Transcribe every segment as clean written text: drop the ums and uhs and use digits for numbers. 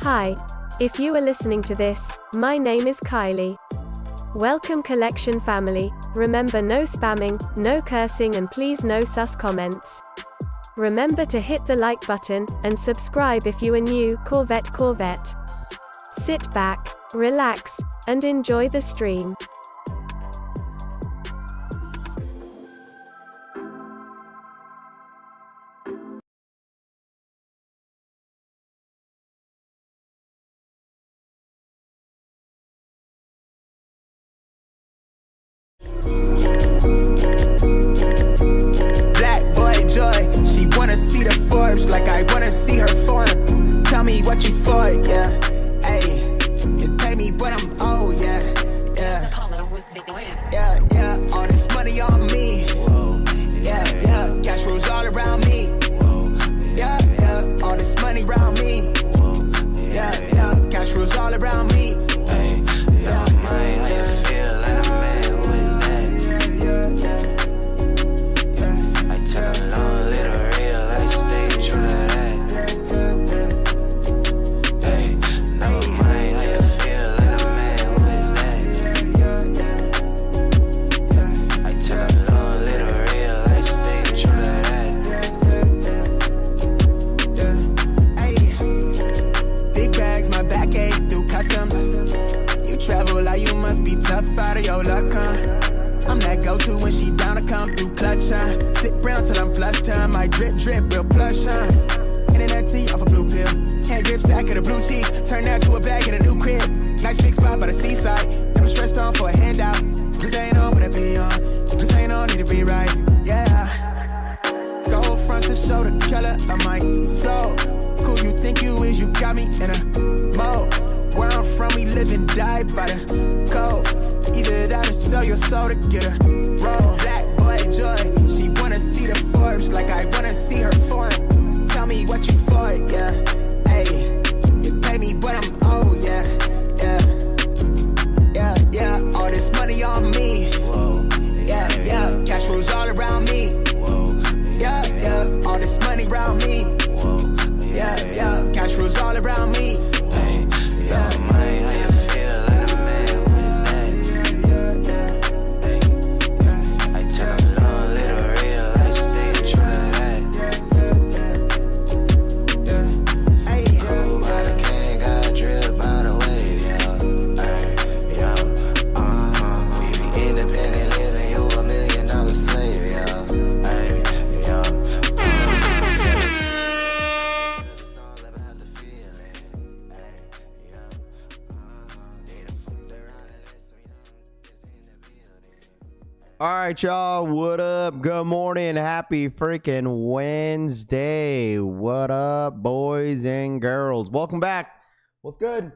Hi. If you are listening to this, my name is Kylie. Welcome collection family. Remember, no spamming, no cursing, and please no sus comments. Remember to hit the like button and subscribe if you are new. Corvette. Sit back, relax, and enjoy the stream. Black boy joy, she wanna see the Forbes like I wanna see her form. Tell me what you for, yeah. Ayy, you pay me what I'm owed, yeah. All this money on me. Yeah. Cash rules all around me. Yeah. All this money around me. Yeah. Cash rules all around me. Out of your luck, huh? I'm that go-to when she down to come through clutch, huh? Sit brown till I'm flushed, huh? My drip, real plush, huh? Internet tea off a blue pill. Hand grip stack of the blue cheese. Turn that to a bag in a new crib. Nice big spot by the seaside. Never stressed on for a handout. Just ain't on what I be on. Just ain't on, need to be right, yeah. Gold fronts to show the color of my soul. Cool you think you is, you got me in a mode. Where I'm from, we live and die by the code. Either that or sell your soul to get a roll. Black boy joy, she wanna see the Forbes like I wanna see her form. Tell me what you for, yeah. Ayy, you pay me what I'm owed, yeah. All this money on me. Yeah. Cash rules all around me. Yeah. All this money around me. Yeah. Cash rules all around me. All right, y'all. What up? Good morning. Happy freaking Wednesday. What up, boys and girls? Welcome back. What's good?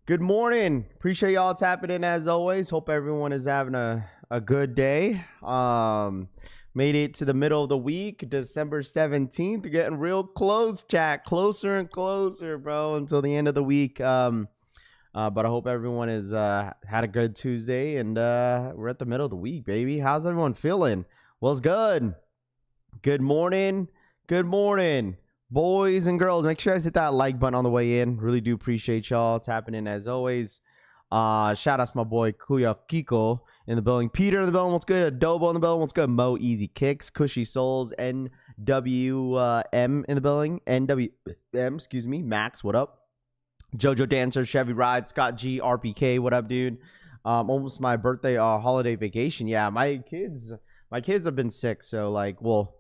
Good morning. Appreciate y'all tapping in as always. Hope everyone is having a good day. Made it to the middle of the week, December 17th. We're getting real close, chat. Closer and closer, bro, until the end of the week. But I hope everyone has had a good Tuesday, and we're at the middle of the week, baby. How's everyone feeling? What's good? Good morning. Good morning, boys and girls. Make sure you guys hit that like button on the way in. Really do appreciate y'all tapping in as always. Shout out to my boy Kuya Kiko in the building. Peter in the building. What's good? Adobo in the building. What's good? Mo Easy Kicks. Cushy Souls. NWM in the building. NWM, excuse me. Max, what up? Jojo Dancer, Chevy Ride, Scott G, RPK, what up, dude? Almost my birthday holiday vacation. Yeah, my kids have been sick. So like, Rose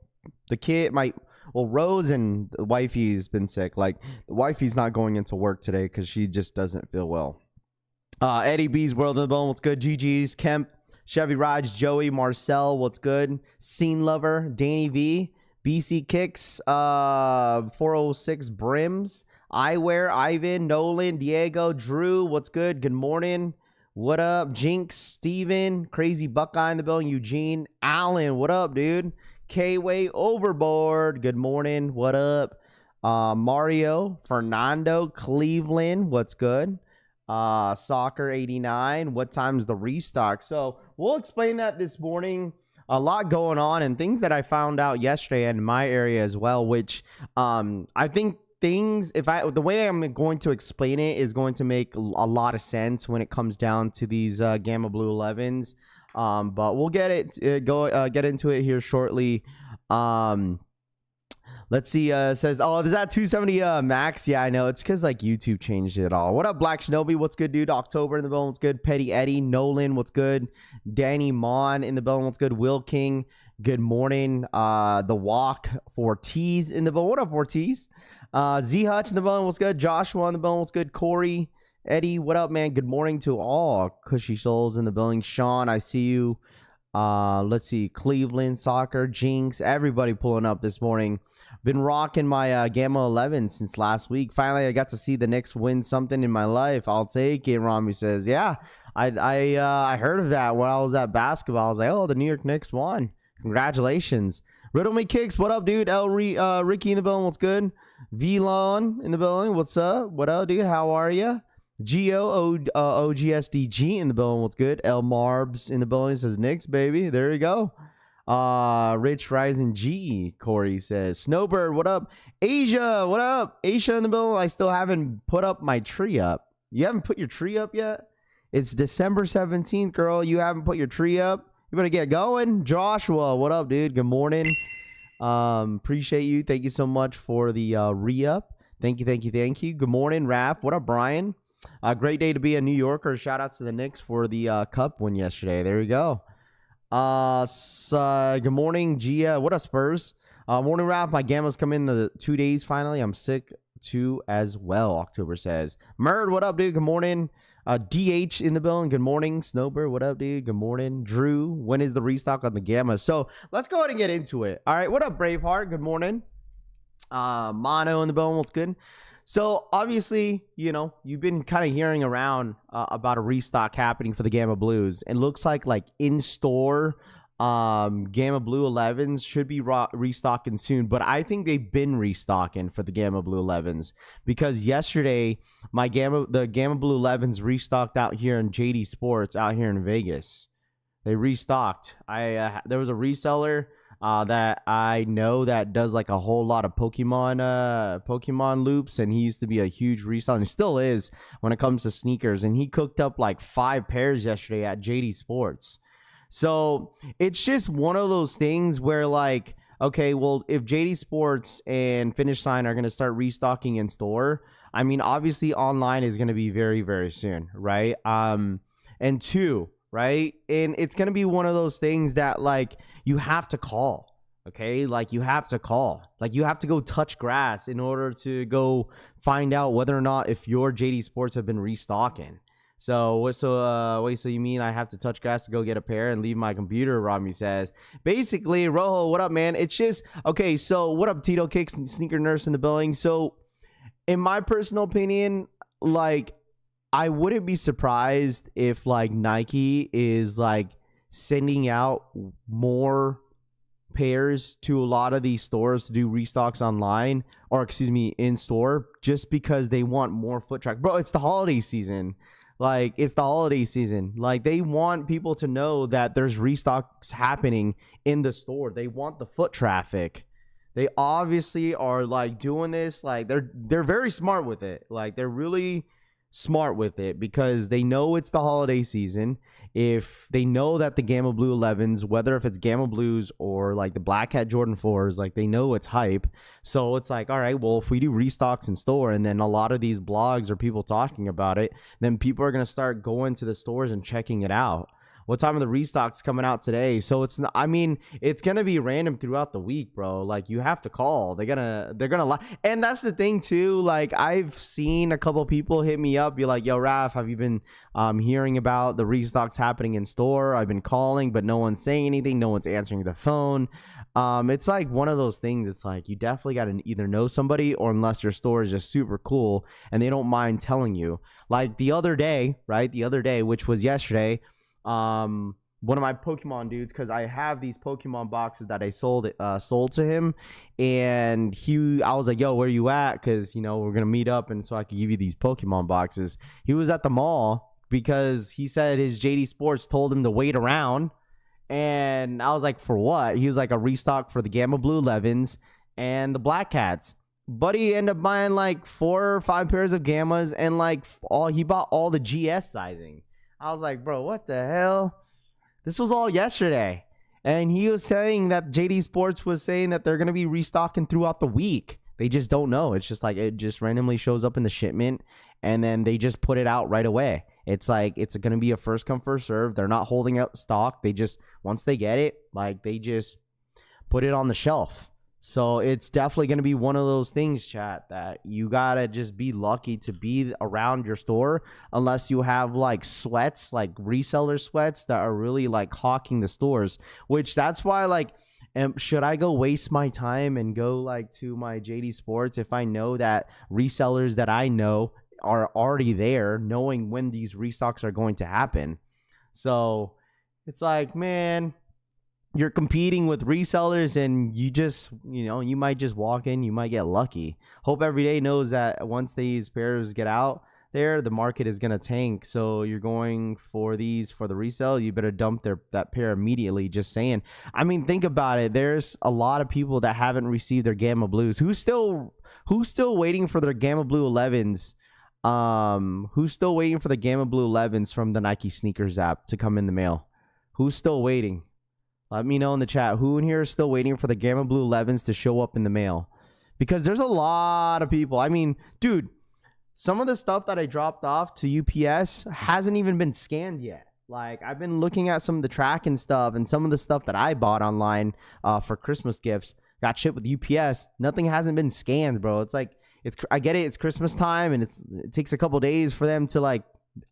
and the wifey's been sick. Like the wifey's not going into work today because she just doesn't feel well. Eddie B's World in the Bone, what's good? GG's, Kemp, Chevy Rides, Joey, Marcel, what's good? Scene Lover, Danny V, BC Kicks, 406 Brims. Eyewear, Ivan, Nolan, Diego, Drew, what's good? Good morning. What up? Jinx, Steven, Crazy Buckeye in the building, Eugene, Allen, what up, dude? K-Way Overboard, good morning. What up? Mario, Fernando, Cleveland, what's good? Soccer 89, what time's the restock? So we'll explain that this morning. A lot going on and things that I found out yesterday in my area as well, which I think things, the way I'm going to explain it is going to make a lot of sense when it comes down to these Gamma Blue 11s. But we'll get into it here shortly. Let's see. Says, oh, is that 270 max? Yeah, I know. It's because like YouTube changed it all. What up, Black Shinobi? What's good, dude? October in the building. What's good? Petty Eddie Nolan. What's good? Danny Mon in the building. What's good? Will King. Good morning. The Walk for T's in the building. What up, Ortiz? Z Hutch in the building. What's good? Joshua in the building. What's good? Corey. Eddie. What up, man? Good morning to all cushy souls in the building. Sean, I see you. Let's see. Cleveland Soccer. Jinx. Everybody pulling up this morning. Been rocking my Gamma 11 since last week. Finally, I got to see the Knicks win something in my life. I'll take it. Rami says, yeah, I heard of that when I was at basketball. I was like, oh, the New York Knicks won. Congratulations. Riddle Me Kicks. What up, dude? Ricky in the building. What's good? V-Lon in the building. What's up? What up, dude? How are you? OGSDG in the building. What's good? L Marbs in the building. Says Knicks, baby. There you go. Rich Rising G, Corey says. Snowbird, what up? Asia, what up? Asia in the building. I still haven't put up my tree up. You haven't put your tree up yet? It's December 17th, girl. You haven't put your tree up? You better get going. Joshua, what up, dude? Good morning. Appreciate you. Thank you so much for the re-up. Thank you. Good morning, Raph. What up, Brian? Great day to be a New Yorker. Shout outs to the Knicks for the cup win yesterday. There you go. Good morning, Gia. What up, Spurs? Morning, Ralph. My Gamma's come in the 2 days finally. I'm sick too as well, October says. Murd, what up, dude? Good morning. DH in the building. Good morning. Snowbird, what up, dude? Good morning. Drew, when is the restock on the Gamma? So let's go ahead and get into it. All right, what up, Braveheart? Good morning. Mono in the building. What's good? So obviously, you know, you've been kind of hearing around about a restock happening for the Gamma Blues. And looks like in-store Gamma Blue 11s should be restocking soon. But I think they've been restocking for the Gamma Blue 11s. Because yesterday, the Gamma Blue 11s restocked out here in Jdsports out here in Vegas. They restocked. There was a reseller that I know that does like a whole lot of Pokemon loops, and he used to be a huge reseller, and he still is when it comes to sneakers, and he cooked up like 5 pairs yesterday at Jdsports. So it's just one of those things where like, okay, well, if Jdsports and Finish Line are going to start restocking in store, I mean, obviously online is going to be very, very soon, right? And 2, right? And it's going to be one of those things that like you have to call, okay? Like you have to call. Like you have to go touch grass in order to go find out whether or not if your Jdsports have been restocking. So you mean I have to touch grass to go get a pair and leave my computer? Rami says. Basically, Rojo, what up, man? It's just, okay, so what up, Tito Kicks, Sneaker Nurse in the building? So in my personal opinion, like, I wouldn't be surprised if like Nike is like sending out more pairs to a lot of these stores to do restocks online, or excuse me, in store, just because they want more foot traffic. Bro, it's the holiday season. Like, it's the holiday season. Like, they want people to know that there's restocks happening in the store. They want the foot traffic. They obviously are like doing this. Like, they're very smart with it. Like, they're really smart with it because they know it's the holiday season. If they know that the Gamma Blue 11s, whether if it's Gamma Blues or like the Black Hat Jordan 4s, like they know it's hype. So it's like, all right, well, if we do restocks in store and then a lot of these blogs or people talking about it, then people are going to start going to the stores and checking it out. What time are the restocks coming out today? So it's not, I mean, it's going to be random throughout the week, bro. Like, you have to call. They're going to lie. And that's the thing too. Like, I've seen a couple people hit me up, be like, yo, Raph, have you been hearing about the restocks happening in store? I've been calling, but no one's saying anything. No one's answering the phone. It's like one of those things. It's like, you definitely got to either know somebody, or unless your store is just super cool and they don't mind telling you. Like the other day, right? The other day, which was yesterday, one of my Pokemon dudes, because I have these Pokemon boxes that I sold to him, and I was like, yo, where you at? Because, you know, we're gonna meet up, and so I could give you these Pokemon boxes. He was at the mall because he said his Jdsports told him to wait around, and I was like, for what? He was like, a restock for the Gamma Blue 11s and the Black Cats. buddy ended up buying like 4 or 5 pairs of Gammas, and like he bought all the GS sizing. I was like, bro, what the hell? This was all yesterday. And he was saying that Jdsports was saying that they're going to be restocking throughout the week. They just don't know. It's just like it just randomly shows up in the shipment, and then they just put it out right away. It's like it's going to be a first come first serve. They're not holding out stock. They just, once they get it, like they just put it on the shelf. So it's definitely going to be one of those things, chat, that you got to just be lucky to be around your store, unless you have like sweats, like reseller sweats that are really like hawking the stores, which that's why like, should I go waste my time and go like to my Jdsports if I know that resellers that I know are already there, knowing when these restocks are going to happen? So it's like, man, you're competing with resellers, and you just, you might just walk in, you might get lucky. Hope Every Day knows that once these pairs get out there, the market is going to tank. So you're going for these for the resale, you better dump that pair immediately. Just saying. I mean, think about it. There's a lot of people that haven't received their Gamma Blues. Who's still waiting for their Gamma Blue 11s? Who's still waiting for the Gamma Blue 11s from the Nike sneakers app to come in the mail? Who's still waiting? Let me know in the chat. Who in here is still waiting for the Gamma Blue 11s to show up in the mail? Because there's a lot of people. I mean, dude, some of the stuff that I dropped off to UPS hasn't even been scanned yet. Like, I've been looking at some of the tracking stuff, and some of the stuff that I bought online for Christmas gifts got shipped with UPS. Nothing hasn't been scanned, bro. It's like, I get it. It's Christmas time, and it takes a couple days for them to like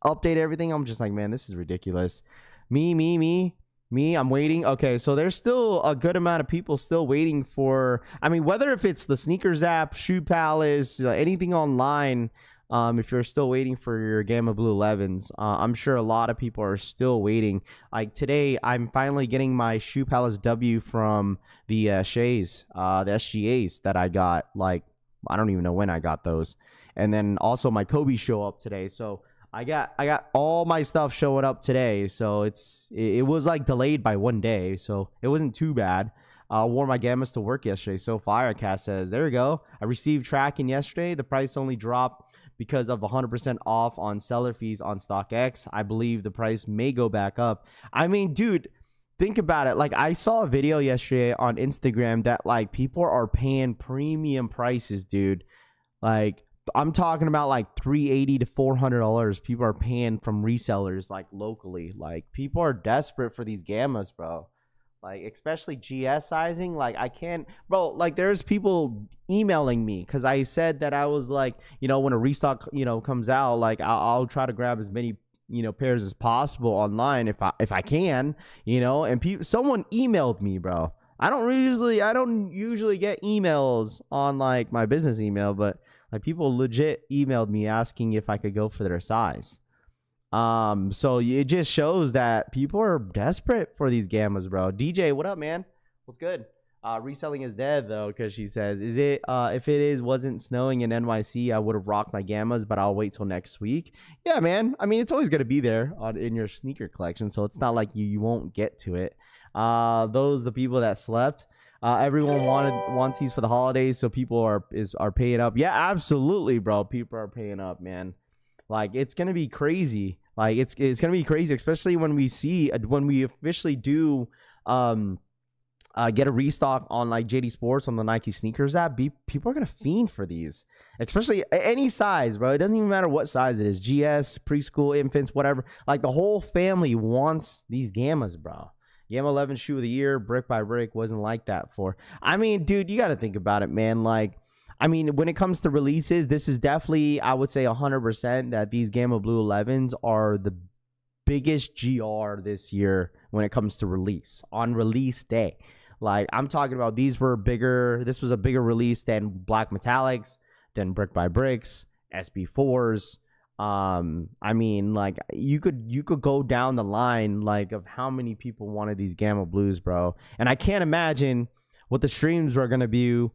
update everything. I'm just like, man, this is ridiculous. Me, I'm waiting. Okay, so there's still a good amount of people still waiting for, I mean, whether if it's the sneakers app, Shoe Palace, anything online, if you're still waiting for your Gamma Blue 11s, I'm sure a lot of people are still waiting. Like today, I'm finally getting my Shoe Palace W from the Shays, the SGAs that I got. Like, I don't even know when I got those. And then also my Kobe show up today. So I got all my stuff showing up today, so it was like delayed by 1 day, so it wasn't too bad. Wore my Gammas to work yesterday. So Firecast says, there you go. I received tracking yesterday. The price only dropped because of 100% off on seller fees on StockX. I believe the price may go back up. I mean, dude, think about it. Like, I saw a video yesterday on Instagram that like people are paying premium prices, dude. Like, I'm talking about like $380 to $400 people are paying from resellers like locally. Like, people are desperate for these Gammas, bro. Like, especially GS sizing. Like, I can't, bro, like there's people emailing me because I said that I was like, when a restock, comes out, like I'll try to grab as many, pairs as possible online if I can, and someone emailed me, bro. I don't usually get emails on like my business email, but like people legit emailed me asking if I could go for their size. So it just shows that people are desperate for these Gammas, bro. DJ, what up, man? What's good? Reselling is dead though, because she says, is it if it wasn't snowing in NYC, I would have rocked my Gammas, but I'll wait till next week. Yeah, man. I mean, it's always gonna be there in your sneaker collection, so it's not like you won't get to it. The people that slept. Everyone wants these for the holidays, so people are paying up. Yeah, absolutely, bro. People are paying up, man. Like, it's gonna be crazy. Like, it's gonna be crazy, especially when we officially do get a restock on like Jdsports on the Nike sneakers app. People are gonna fiend for these, especially any size, bro. It doesn't even matter what size it is. GS, preschool, infants, whatever. Like, the whole family wants these Gammas, bro. Gamma 11 shoe of the year, brick by brick, wasn't like that for. I mean, dude, you got to think about it, man. Like, I mean, when it comes to releases, this is definitely, I would say 100% that these Gamma Blue 11s are the biggest GR this year when it comes to release, on release day. Like, I'm talking about this was a bigger release than Black Metallics, than Brick by Bricks, SB4s. I mean, like, you could go down the line like of how many people wanted these Gamma Blues, bro. And I can't imagine what the streams are gonna do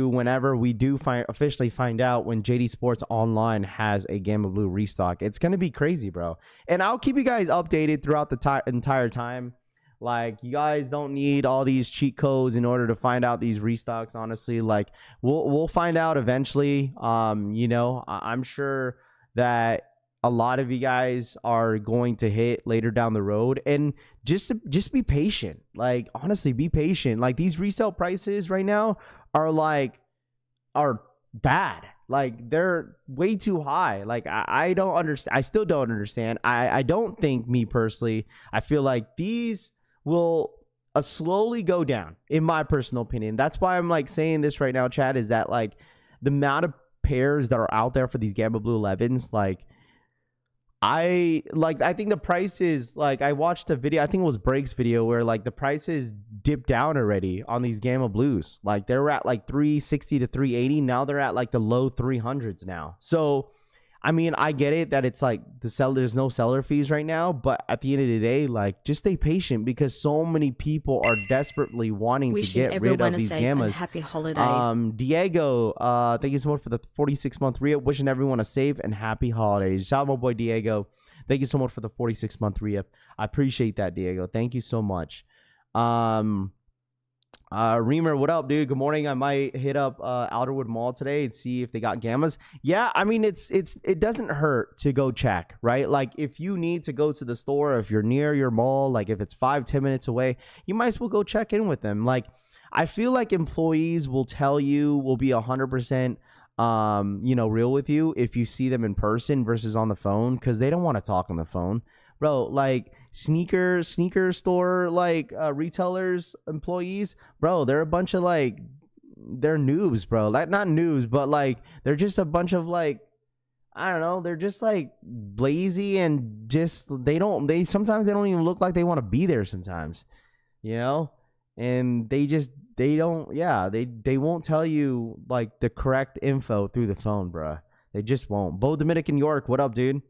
whenever we do officially find out when Jdsports Online has a Gamma Blue restock. It's gonna be crazy, bro. And I'll keep you guys updated throughout the entire time. Like, you guys don't need all these cheat codes in order to find out these restocks. Honestly, like, we'll find out eventually. I'm sure that a lot of you guys are going to hit later down the road, and just be patient. Like, honestly, be patient. Like, these resale prices right now are bad. Like, they're way too high. Like, I don't understand. I still don't understand. I don't think, me personally, I feel like these will slowly go down, in my personal opinion. That's why I'm like saying this right now, Chad, is that like the amount of pairs that are out there for these Gamma Blue 11s, like, I think the prices, like, I watched a video, I think it was Break's video, where like the prices dipped down already on these Gamma Blues. Like, they were at like 360 to 380. Now they're at like the low 300s now. So I mean, I get it that it's like there's no seller fees right now, but at the end of the day, like, just stay patient, because so many people are desperately wanting to get rid of these gammas. Happy holidays. Diego, thank you so much for the 46-month re-up. Wishing everyone a safe and happy holidays. Shout out my boy Diego. Thank you so much for the 46-month re-up. I appreciate that, Diego. Thank you so much. Reamer, what up, dude? Good morning. I might hit up Alderwood Mall today and see if they got gammas. Yeah, I mean, it doesn't hurt to go check, right? Like, if you need to go to the store, if you're near your mall, like if it's 5-10 minutes away, you might as well go check in with them. Like, I feel like employees will tell you, will be 100% real with you if you see them in person versus on the phone, because they don't want to talk on the phone, bro. Like, sneaker store, like, retailers, employees, bro, they're a bunch of, like, they're noobs, bro. Like, not noobs, but like, they're just a bunch of, like, I don't know, they're just like lazy, and just sometimes they don't even look like they want to be there sometimes, and they won't tell you like the correct info through the phone, bro. They just won't. Bo Dominican York, what up, dude?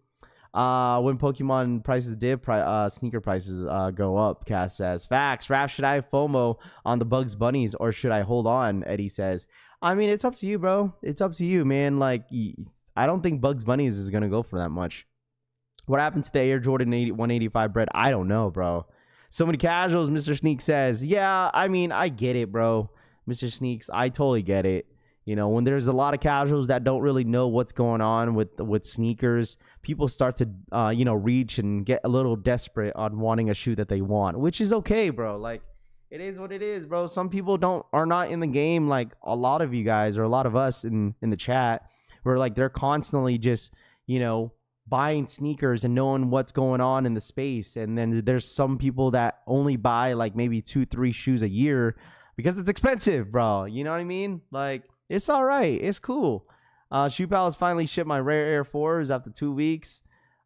When Pokemon prices dip, sneaker prices go up, Cass says. Facts. Raph, should I have FOMO on the Bugs Bunnies, or should I hold on? Eddie says. I mean, it's up to you, bro. It's up to you, man. Like, I don't think Bugs Bunnies is going to go for that much. What happened to the Air Jordan 185 bread? I don't know, bro. So many casuals, Mr. Sneak says. Yeah, I mean, I get it, bro. Mr. Sneaks, I totally get it. When there's a lot of casuals that don't really know what's going on with sneakers, people start to, reach and get a little desperate on wanting a shoe that they want, which is okay, bro. Like, it is what it is, bro. Some people are not in the game like a lot of you guys, or a lot of us in the chat, where like they're constantly just, buying sneakers and knowing what's going on in the space. And then there's some people that only buy like maybe 2-3 shoes a year because it's expensive, bro. You know what I mean? Like, it's all right. It's cool. Shoe Palace finally shipped my rare Air 4s after 2 weeks.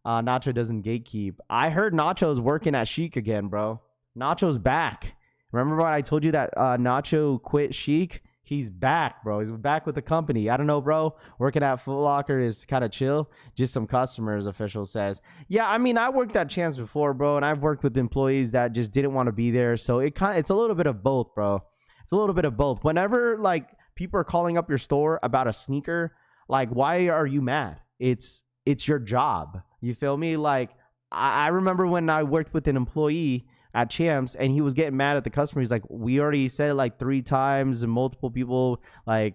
Nacho doesn't gatekeep. I heard Nacho's working at Chic again, bro. Nacho's back. Remember when I told you that Nacho quit Chic? He's back, bro. He's back with the company. I don't know, bro. Working at Foot Locker is kind of chill. Just some customers, official says. Yeah, I mean, I worked at Champs before, bro, and I've worked with employees that just didn't want to be there. So it's a little bit of both, bro. It's a little bit of both. Whenever, like, people are calling up your store about a sneaker, like, why are you mad? It's your job. You feel me? Like, I remember when I worked with an employee at Champs, and he was getting mad at the customer. He's like, we already said it like 3 times, and multiple people, like,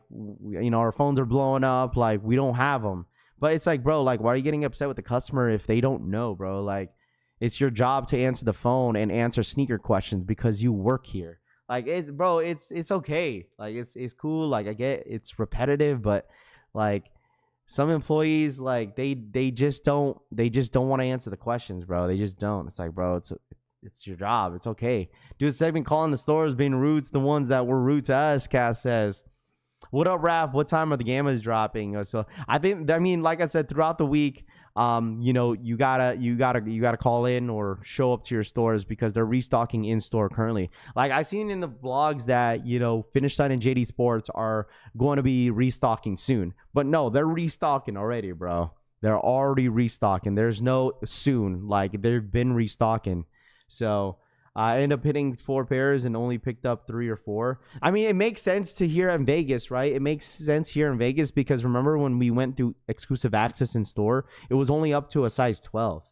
our phones are blowing up. Like, we don't have them. But it's like, bro, like, why are you getting upset with the customer if they don't know, bro? Like, it's your job to answer the phone and answer sneaker questions because you work here. Like, it's okay. Like, it's cool. Like, I get it's repetitive, but like, some employees, like, they just don't want to answer the questions, bro. They just don't. It's like, bro, it's your job. It's okay. Dude, segment calling the stores being rude to the ones that were rude to us, Cass says. What up, Raph? What time are the gammas dropping? So I mean, like I said, throughout the week, you gotta call in or show up to your stores because they're restocking in store currently. Like, I seen in the blogs that, Finish Line and Jdsports are going to be restocking soon. But no, they're restocking already, bro. They're already restocking. There's no soon. Like, they've been restocking. So I ended up hitting 4 pairs and only picked up 3 or 4. I mean, it makes sense to here in Vegas, right? It makes sense here in Vegas because remember when we went through exclusive access in store, it was only up to a size 12.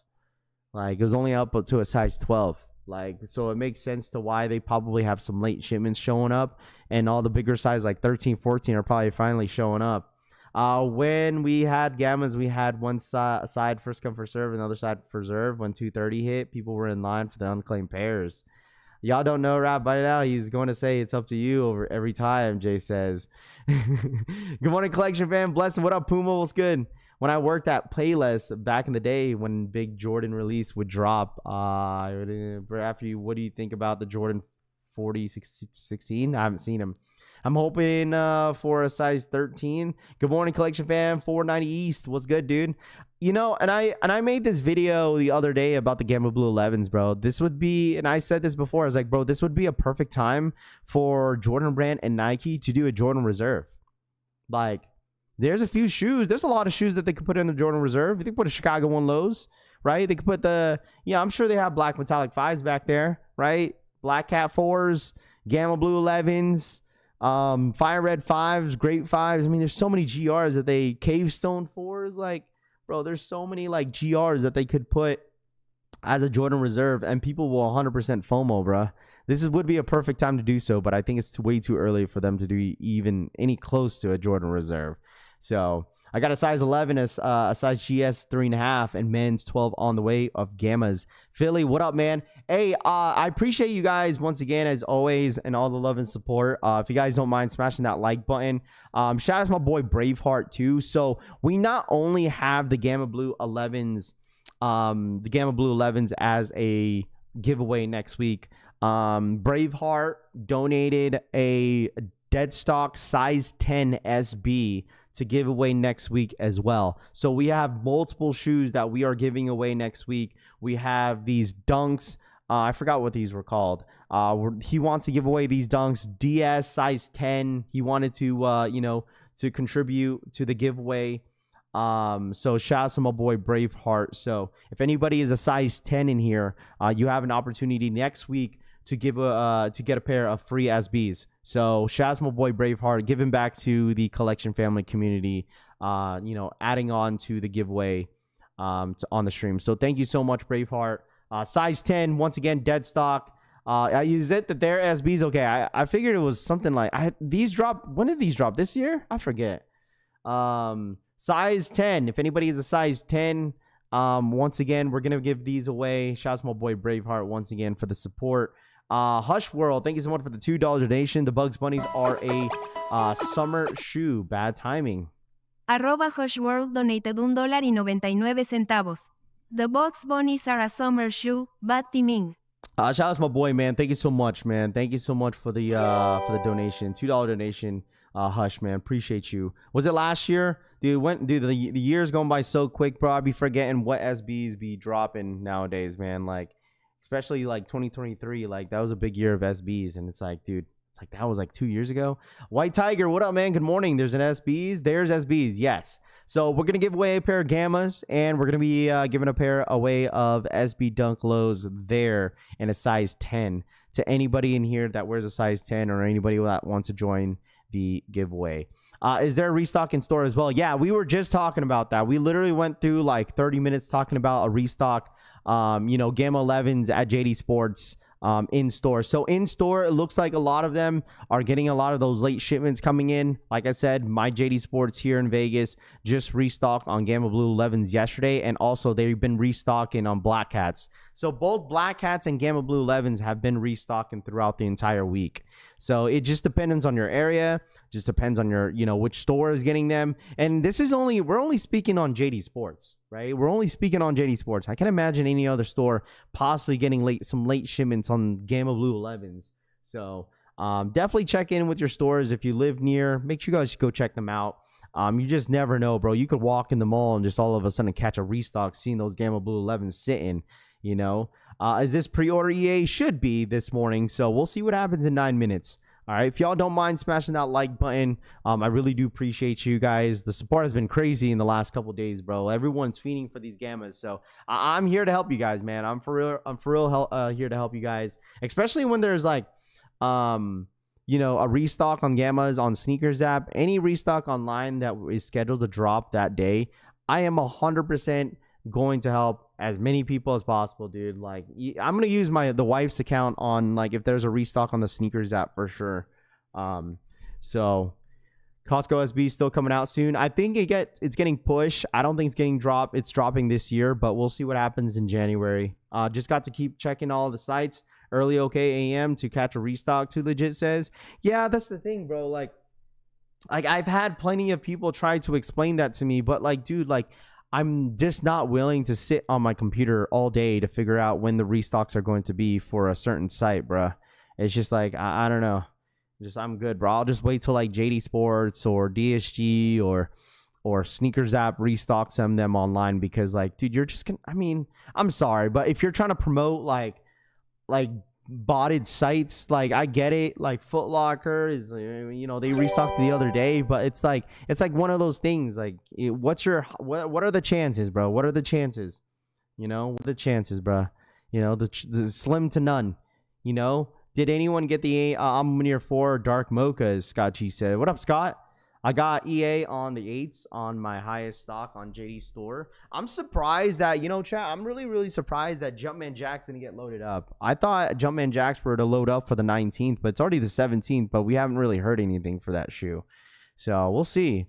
Like, it was only up to a size 12. Like, so it makes sense to why they probably have some late shipments showing up, and all the bigger size like 13, 14 are probably finally showing up. When we had gammas, we had one side first come first serve, and the other side for reserve. When 2:30 hit, people were in line for the unclaimed pairs. Y'all don't know Rap by now. He's going to say it's up to you over every time, Jay says. Good morning, collection fam. Blessing. What up, Puma? What's good? When I worked at Payless back in the day when big Jordan release would after you, what do you think about the Jordan 40 16? I haven't seen him. I'm hoping for a size 13. Good morning, collection fam. 490 East. What's good, dude? You know, and I made this video the other day about the Gamma Blue 11s, bro. This would be, and I said this before, I was like, bro, this would be a perfect time for Jordan Brand and Nike to do a Jordan Reserve. Like, there's a few shoes. There's a lot of shoes that they could put in the Jordan Reserve. You could put a Chicago 1 Lows, right? They could put I'm sure they have black metallic 5s back there, right? Black Cat 4s, Gamma Blue 11s, Fire Red 5s, Grape 5s. I mean, there's so many GRs that they, Cave Stone 4s, like, bro, there's so many like GRs that they could put as a Jordan Reserve, and people will 100% FOMO, bro. Would be a perfect time to do so, but I think it's way too early for them to do even any close to a Jordan Reserve. So I got a size 11, a size GS 3.5, and men's 12 on the way of gammas. Philly, what up, man? Hey, I appreciate you guys once again, as always, and all the love and support. If you guys don't mind smashing that like button, shout out to my boy Braveheart too. So we not only have the Gamma Blue 11s, as a giveaway next week. Braveheart donated a dead stock size 10 SB to give away next week as well. So we have multiple shoes that we are giving away next week. We have these Dunks. I forgot what these were called. He wants to give away these Dunks DS size 10. He wanted to, to contribute to the giveaway. So shout out to my boy Braveheart. So if anybody is a size 10 in here, you have an opportunity next week to get a pair of free SBs. So shout out to my boy Braveheart, giving back to the collection family community, adding on to the giveaway on the stream. So thank you so much, Braveheart. Size 10, once again, dead stock. Is it that their SBs? Okay, I figured it was something like these dropped. When did these drop? This year? I forget. Size 10. If anybody is a size 10, once again, we're gonna give these away. Shout out to my boy Braveheart once again for the support. Hush World, thank you so much for the $2 donation. The Bugs Bunnies are a summer shoe. Bad timing. @Hush World donated $1.99. The Bugs Bunnies are a summer shoe. Bad timing. Shout out to my boy, man. Thank you so much, man. Thank you so much for the donation. $2 donation. Hush, man. Appreciate you. Was it last year? Dude, the year's going by so quick, bro. I'd be forgetting what SBs be dropping nowadays, man. Like, especially like 2023, like that was a big year of SBs, and it's like, dude, it's like that was like 2 years ago. White Tiger, what up, man? Good morning. There's an SBs. There's SBs, yes. So we're gonna give away a pair of gammas, and we're gonna be giving a pair away of SB Dunk Lows there in a size 10 to anybody in here that wears a size 10 or anybody that wants to join the giveaway. Is there a restock in store as well? Yeah, we were just talking about that. We literally went through like 30 minutes talking about a restock. Gamma 11s at Jdsports in store. So in store, it looks like a lot of them are getting a lot of those late shipments coming in. Like I said, my Jdsports here in Vegas just restocked on Gamma Blue 11s yesterday, and also they've been restocking on Black Cats. So both Black Cats and Gamma Blue 11s have been restocking throughout the entire week. So it just depends on your area. Just depends on your, which store is getting them. And we're only speaking on Jdsports, right? We're only speaking on Jdsports. I can't imagine any other store possibly getting some late shipments on Gamma Blue 11s. So definitely check in with your stores. If you live near, make sure you guys go check them out. You just never know, bro. You could walk in the mall and just all of a sudden catch a restock, seeing those Gamma Blue 11s sitting, Is this pre-order EA? Should be this morning. So we'll see what happens in 9 minutes. All right, if y'all don't mind smashing that like button, I really do appreciate you guys. The support has been crazy in the llast couple days, bro. Everyone's feeding for these gammas, so I'm here to help you guys, man. I'm for real here to help you guys, especially when there's like, a restock on gammas on Sneakers app. Any restock online that is scheduled to drop that day, I am 100% going to help as many people as possible, dude. Like, I'm gonna use the wife's account on, like, if there's a restock on the sneakers app for sure. So Costco SB still coming out soon. I think it's getting pushed. I don't think it's getting dropped. It's dropping this year, but we'll see what happens in January. Just got to keep checking all the sites. Early OK AM to catch a restock. Too Legit says, yeah, that's the thing, bro. Like I've had plenty of people try to explain that to me, but like, dude, like, I'm just not willing to sit on my computer all day to figure out when the restocks are going to be for a certain site, bro. It's just like, I don't know. I'm good, bro. I'll just wait till like Jdsports or DSG or Sneakers app restocks them online, because like, dude, you're just gonna, I mean, I'm sorry, but if you're trying to promote like botted sites, like, I get it. Like Foot Locker is, you know, they restocked the other day, but it's like one of those things. Like, what are the chances, bro? What are the chances? You know, what are the chances, bro? You know, the slim to none. You know, did anyone get the Omnier 4 Dark Mocha, as Scott G said? What up, Scott? I got EA on the 8s on my highest stock on JD Store. I'm surprised that, you know, chat, I'm really, really surprised that Jumpman Jacks didn't get loaded up. I thought Jumpman Jacks were to load up for the 19th, but it's already the 17th, but we haven't really heard anything for that shoe. So we'll see.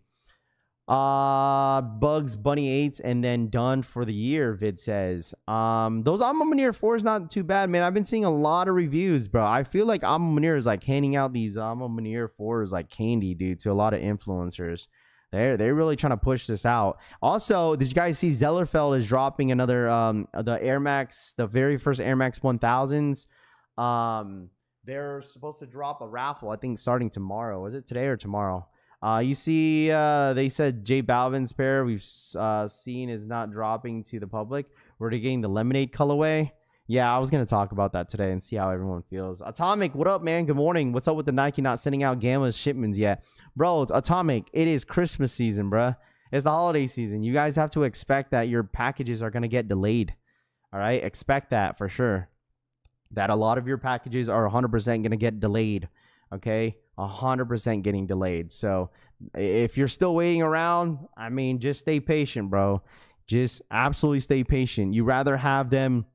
Bugs Bunny 8s and then done for the year, Vid says. Those Omnier 4s not too bad, man. I've been seeing a lot of reviews, bro. I feel like Omnier is like handing out these Omnier 4s like candy, dude, to a lot of influencers. They're really trying to push this out. Also, did you guys see Zellerfeld is dropping another the Air Max, the very first Air Max 1000s. They're supposed to drop a raffle, I think, starting tomorrow. Is it today or tomorrow? You see, they said J Balvin's pair we've seen is not dropping to the public. We're getting the lemonade colorway. Yeah, I was going to talk about that today and see how everyone feels. Atomic, what up, man? Good morning. What's up with the Nike not sending out Gamma's shipments yet? Bro, it's Atomic. It is Christmas season, bro. It's the holiday season. You guys have to expect that your packages are going to get delayed. All right? Expect that for sure. That a lot of your packages are 100% going to get delayed. Okay? 100% getting delayed. So if you're still waiting around, I mean, just stay patient, bro. Just absolutely stay patient. You rather have them,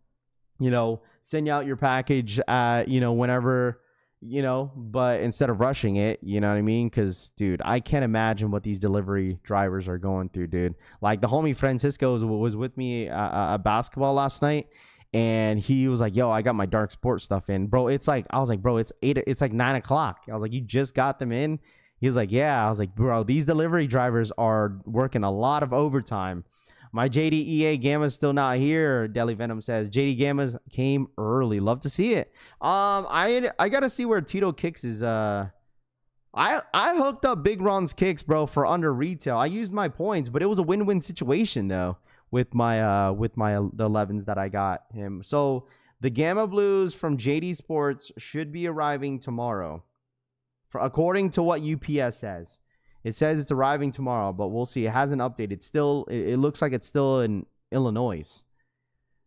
you know, send out your package you know, whenever, you know, but instead of rushing it, you know what I mean? Because, dude, I can't imagine what these delivery drivers are going through, dude. Like, the homie Francisco was with me at basketball last night. And he was like, yo, I got my dark sports stuff in. Bro, it's like, I was like, bro, it's like 9 o'clock. I was like, you just got them in? He was like, yeah. I was like, bro, these delivery drivers are working a lot of overtime. My JDEA Gamma's still not here, Deli Venom says. JD Gamma's came early. Love to see it. I got to see where Tito Kicks is. I hooked up Big Ron's Kicks, bro, for under retail. I used my points, but it was a win-win situation, though. With my the 11s that I got him. So the Gamma Blues from Jdsports should be arriving tomorrow, according to what UPS says. It says it's arriving tomorrow, but we'll see. It hasn't updated. It looks like it's still in Illinois.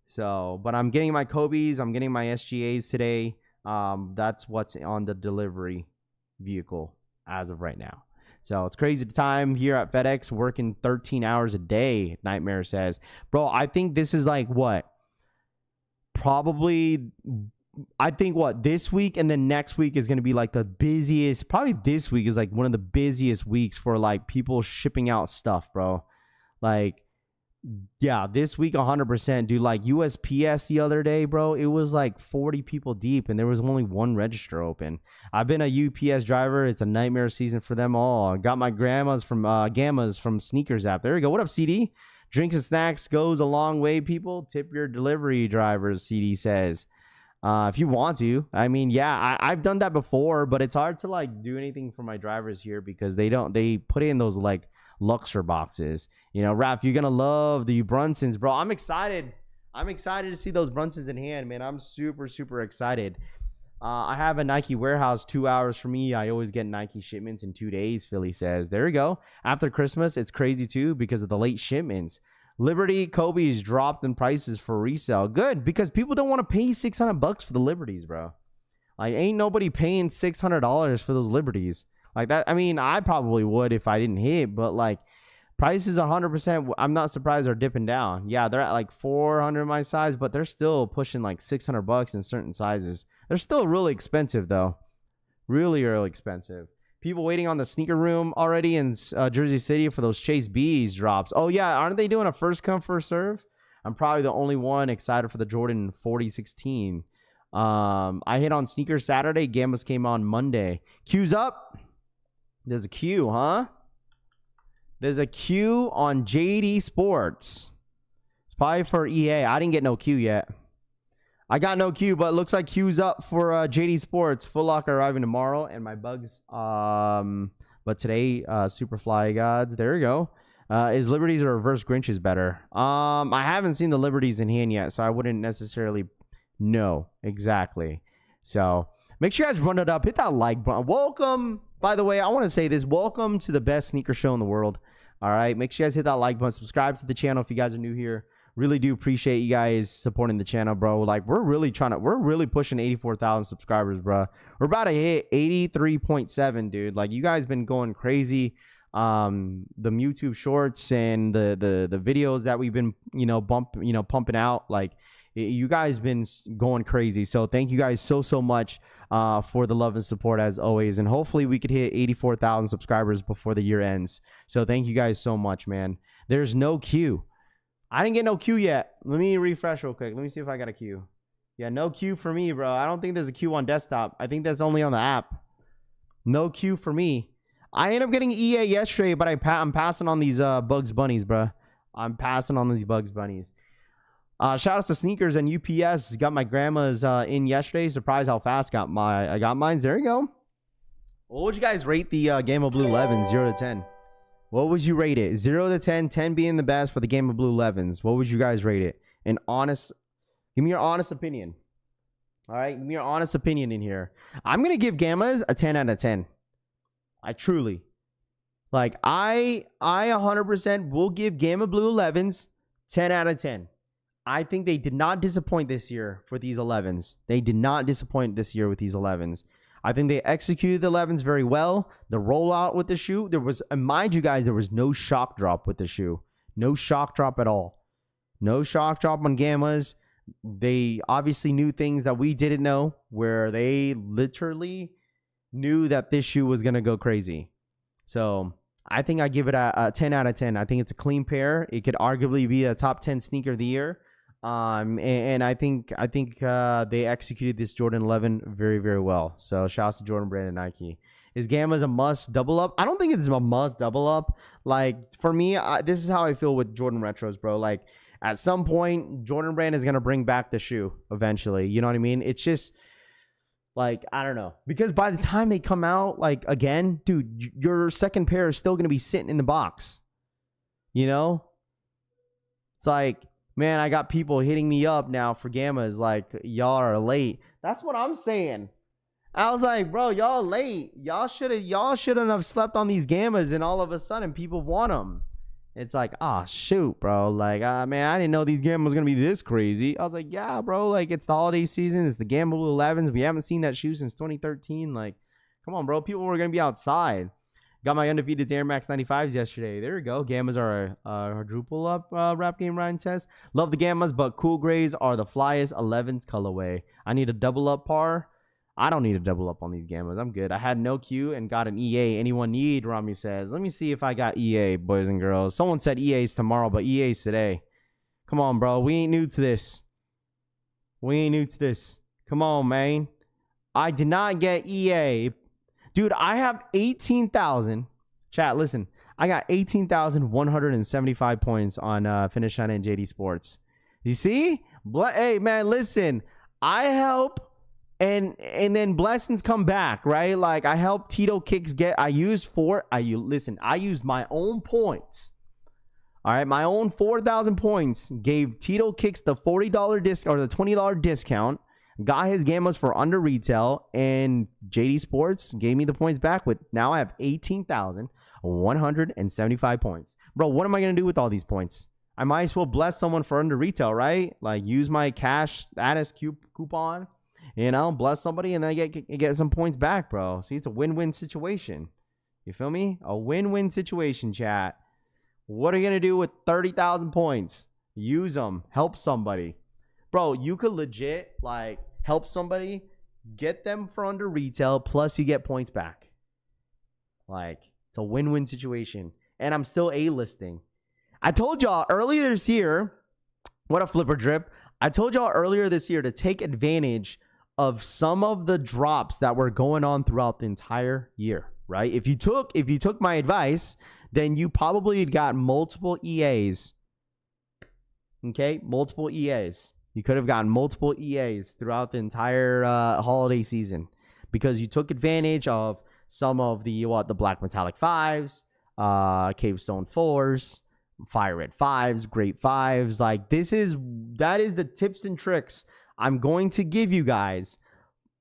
So, but I'm getting my Kobe's. I'm getting my SGAs today. That's what's on the delivery vehicle as of right now. So it's crazy time here at FedEx, working 13 hours a day, Nightmare says. Bro, I think this is like what? Probably, I think what? This week and then next week is going to be like the busiest. Probably this week is like one of the busiest weeks for like people shipping out stuff, bro. Like, yeah, this week 100%, dude. Like USPS the other day, bro, it was like 40 people deep and there was only one register open. I've been a UPS driver. It's a nightmare season for them all. I got my Gammas from Sneakers app. There we go. What up, CD? Drinks and snacks goes a long way, people. Tip your delivery drivers, CD says. If you want to. I mean, yeah, I've done that before, but it's hard to like do anything for my drivers here because they put in those like Luxor boxes. You know, Raph, you're gonna love the Brunsons, bro. I'm excited to see those Brunsons in hand, man. I'm super excited. I have a Nike warehouse 2 hours from me. I always get Nike shipments in 2 days, Philly says. There we go. After Christmas, it's crazy too because of the late shipments. Liberty Kobe's dropped in prices for resale. Good, because people don't want to pay $600 for the Liberties, bro. Like, ain't nobody paying $600 for those Liberties. Like that, I mean, I probably would if I didn't hit, but like, Prices 100%. I'm not surprised they're dipping down. Yeah, they're at like 400 my size, but they're still pushing like $600 in certain sizes. They're still really expensive though. Really, really expensive. People waiting on the sneaker room already in Jersey City for those Chase B's drops. Oh yeah, aren't they doing a first come first serve? I'm probably the only one excited for the Jordan 4016. I hit on sneakers Saturday. Gambas came on Monday. Q's up. There's a Q, huh? There's a Q on Jdsports. It's probably for EA. I didn't get no Q yet. I got no Q, but it looks like Q's up for Jdsports. Foot Locker arriving tomorrow, and my bugs. But today, Superfly gods. There we go. Is Liberties or Reverse Grinches better? I haven't seen the Liberties in hand yet, so I wouldn't necessarily know exactly. So make sure you guys run it up. Hit that like button. Welcome. By the way, I want to say this. Welcome to the best sneaker show in the world. All right. Make sure you guys hit that like button. Subscribe to the channel if you guys are new here. Really do appreciate you guys supporting the channel, bro. Like, we're really pushing 84,000 subscribers, bro. We're about to hit 83.7, dude. Like, you guys been going crazy. The YouTube shorts and the videos that we've been, pumping out. Like, you guys been going crazy. So thank you guys so much for the love and support as always. And hopefully we could hit 84,000 subscribers before the year ends. So thank you guys so much, man. There's no queue. I didn't get no queue yet. Let me refresh real quick. Let me see if I got a queue. Yeah, no queue for me, bro. I don't think there's a queue on desktop. I think that's only on the app. No queue for me. I ended up getting EA yesterday, but I'm passing on these Bugs Bunnies, bro. I'm passing on these Bugs Bunnies. Shout out to Sneakers and UPS. Got my grandma's in yesterday. Surprised how fast I got mine. There you go. What would you guys rate the Game of Blue 11, 0 to 10? What would you rate it? 0 to 10, 10 being the best for the Game of Blue 11s. What would you guys rate it? Give me your honest opinion. All right, give me your honest opinion in here. I'm going to give Gammas a 10 out of 10. I 100% will give Gamma Blue 11s 10 out of 10. I think they did not disappoint this year for these 11s. They did not disappoint this year with these 11s. I think they executed the 11s very well. The rollout with the shoe, mind you guys, there was no shock drop with the shoe. No shock drop at all. No shock drop on Gammas. They obviously knew things that we didn't know, where they literally knew that this shoe was going to go crazy. So I think I give it a 10 out of 10. I think it's a clean pair. It could arguably be a top 10 sneaker of the year. And I think they executed this Jordan 11 very, very well. So shouts to Jordan Brand and Nike. Is Gamma's a must double up? I don't think it's a must double up. Like, for me, this is how I feel with Jordan Retros, bro. Like, at some point, Jordan Brand is going to bring back the shoe eventually. You know what I mean? It's just, like, I don't know. Because by the time they come out, like, again, dude, your second pair is still going to be sitting in the box. You know? It's like, man, I got people hitting me up now for Gammas like, y'all are late. That's what I'm saying. I was like, bro, y'all late. Y'all shouldn't have slept on these Gammas, and all of a sudden people want them. It's like, oh, shoot, bro. Like, man, I didn't know these Gammas was going to be this crazy. I was like, yeah, bro. Like, it's the holiday season. It's the Gamma Blue 11s. We haven't seen that shoe since 2013. Like, come on, bro. People were going to be outside. Got my undefeated Air Max 95s yesterday. There we go. Gammas are a quadruple up, rap game, Ryan says. Love the Gammas, but cool grays are the flyest 11s colorway. I need a double up par. I don't need a double up on these Gammas. I'm good. I had no Q and got an EA. Anyone need, Rami says. Let me see if I got EA, boys and girls. Someone said EA's tomorrow, but EA's today. Come on, bro. We ain't new to this. Come on, man. I did not get EA. Dude, I have 18,000. Chat, listen. I got 18,175 points on Finish on and Jdsports. You see? Hey, man, listen. I help, and then blessings come back, right? Like, I helped Tito Kicks I used my own points. All right, my own 4,000 points gave Tito Kicks the $40 discount or the $20 discount. Got his Gammas for under retail, and Jdsports gave me the points back with, now I have 18,175 points. Bro, what am I going to do with all these points? I might as well bless someone for under retail, right? Like, use my cash status coupon, bless somebody, and then get some points back, bro. See, it's a win-win situation. You feel me? A win-win situation, chat. What are you going to do with 30,000 points? Use them. Help somebody. Bro, you could legit, like, help somebody, get them for under retail, plus you get points back. Like, it's a win-win situation. And I'm still A-listing. I told y'all earlier this year, what a flipper drip. I told y'all earlier this year to take advantage of some of the drops that were going on throughout the entire year, right? If you took my advice, then you probably got multiple EAs. Okay, multiple EAs. You could have gotten multiple EAs throughout the entire holiday season because you took advantage of some of the Black Metallic 5s, Cavestone 4s, Fire Red 5s, Great 5s. Like, that is the tips and tricks I'm going to give you guys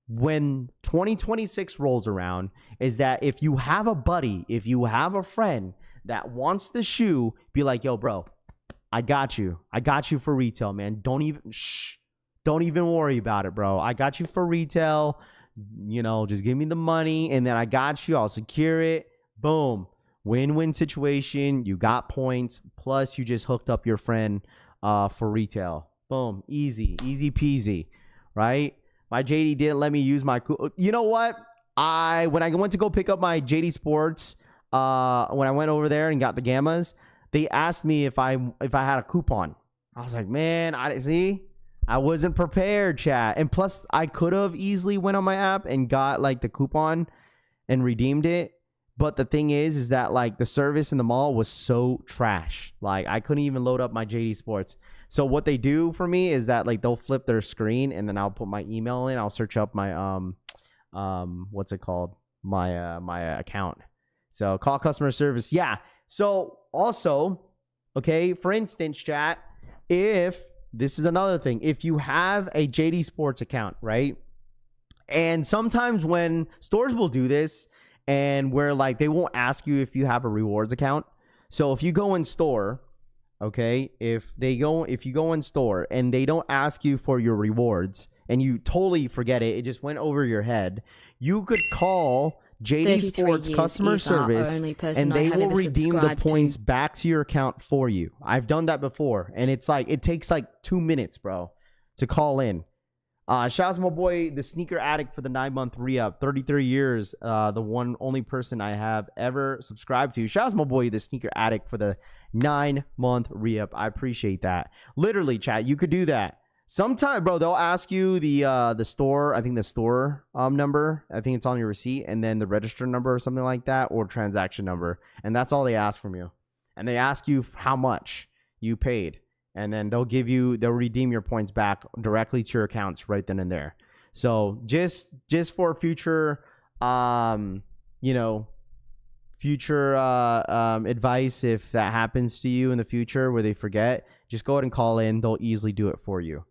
when 2026 rolls around, is that if you have a buddy, if you have a friend that wants the shoe, be like, yo, bro, I got you for retail, man. Don't even worry about it, bro. I got you for retail. You know, just give me the money and then I got you. I'll secure it. Boom. Win-win situation. You got points. Plus, you just hooked up your friend for retail. Boom. Easy peasy, right? My JD didn't let me use my... You know what? When I went to go pick up my Jdsports, when I went over there and got the Gammas, they asked me if I had a coupon. I was like, man, I wasn't prepared, chat. And plus, I could have easily went on my app and got like the coupon and redeemed it. But the thing is that like the service in the mall was so trash. Like I couldn't even load up my Jdsports. So what they do for me is that like they'll flip their screen and then I'll put my email in. I'll search up my what's it called? My account. So call customer service. Yeah. So also, okay, for instance, chat, if this is another thing, if you have a Jdsports account, right? And sometimes when stores will do this and where like they won't ask you if you have a rewards account. So if you go in store, okay, if you go in store and they don't ask you for your rewards and you totally forget it, it just went over your head, you could call Jdsports customer service and they will redeem the points back to your account for you. I've done that before and it's like it takes like 2 minutes, bro, to call in. Shout out to my boy the Sneaker Addict for the 9-month re-up, 33 years, the only person I have ever subscribed to. Shout out to my boy the Sneaker Addict for the 9-month re-up. I appreciate that. Literally, chat, you could do that. Sometime, bro, they'll ask you the store, I think the store number, I think it's on your receipt, and then the register number or something like that, or transaction number, and that's all they ask from you. And they ask you how much you paid, and then they'll redeem your points back directly to your accounts right then and there. So just for future, future advice, if that happens to you in the future where they forget, just go ahead and call in. They'll easily do it for you.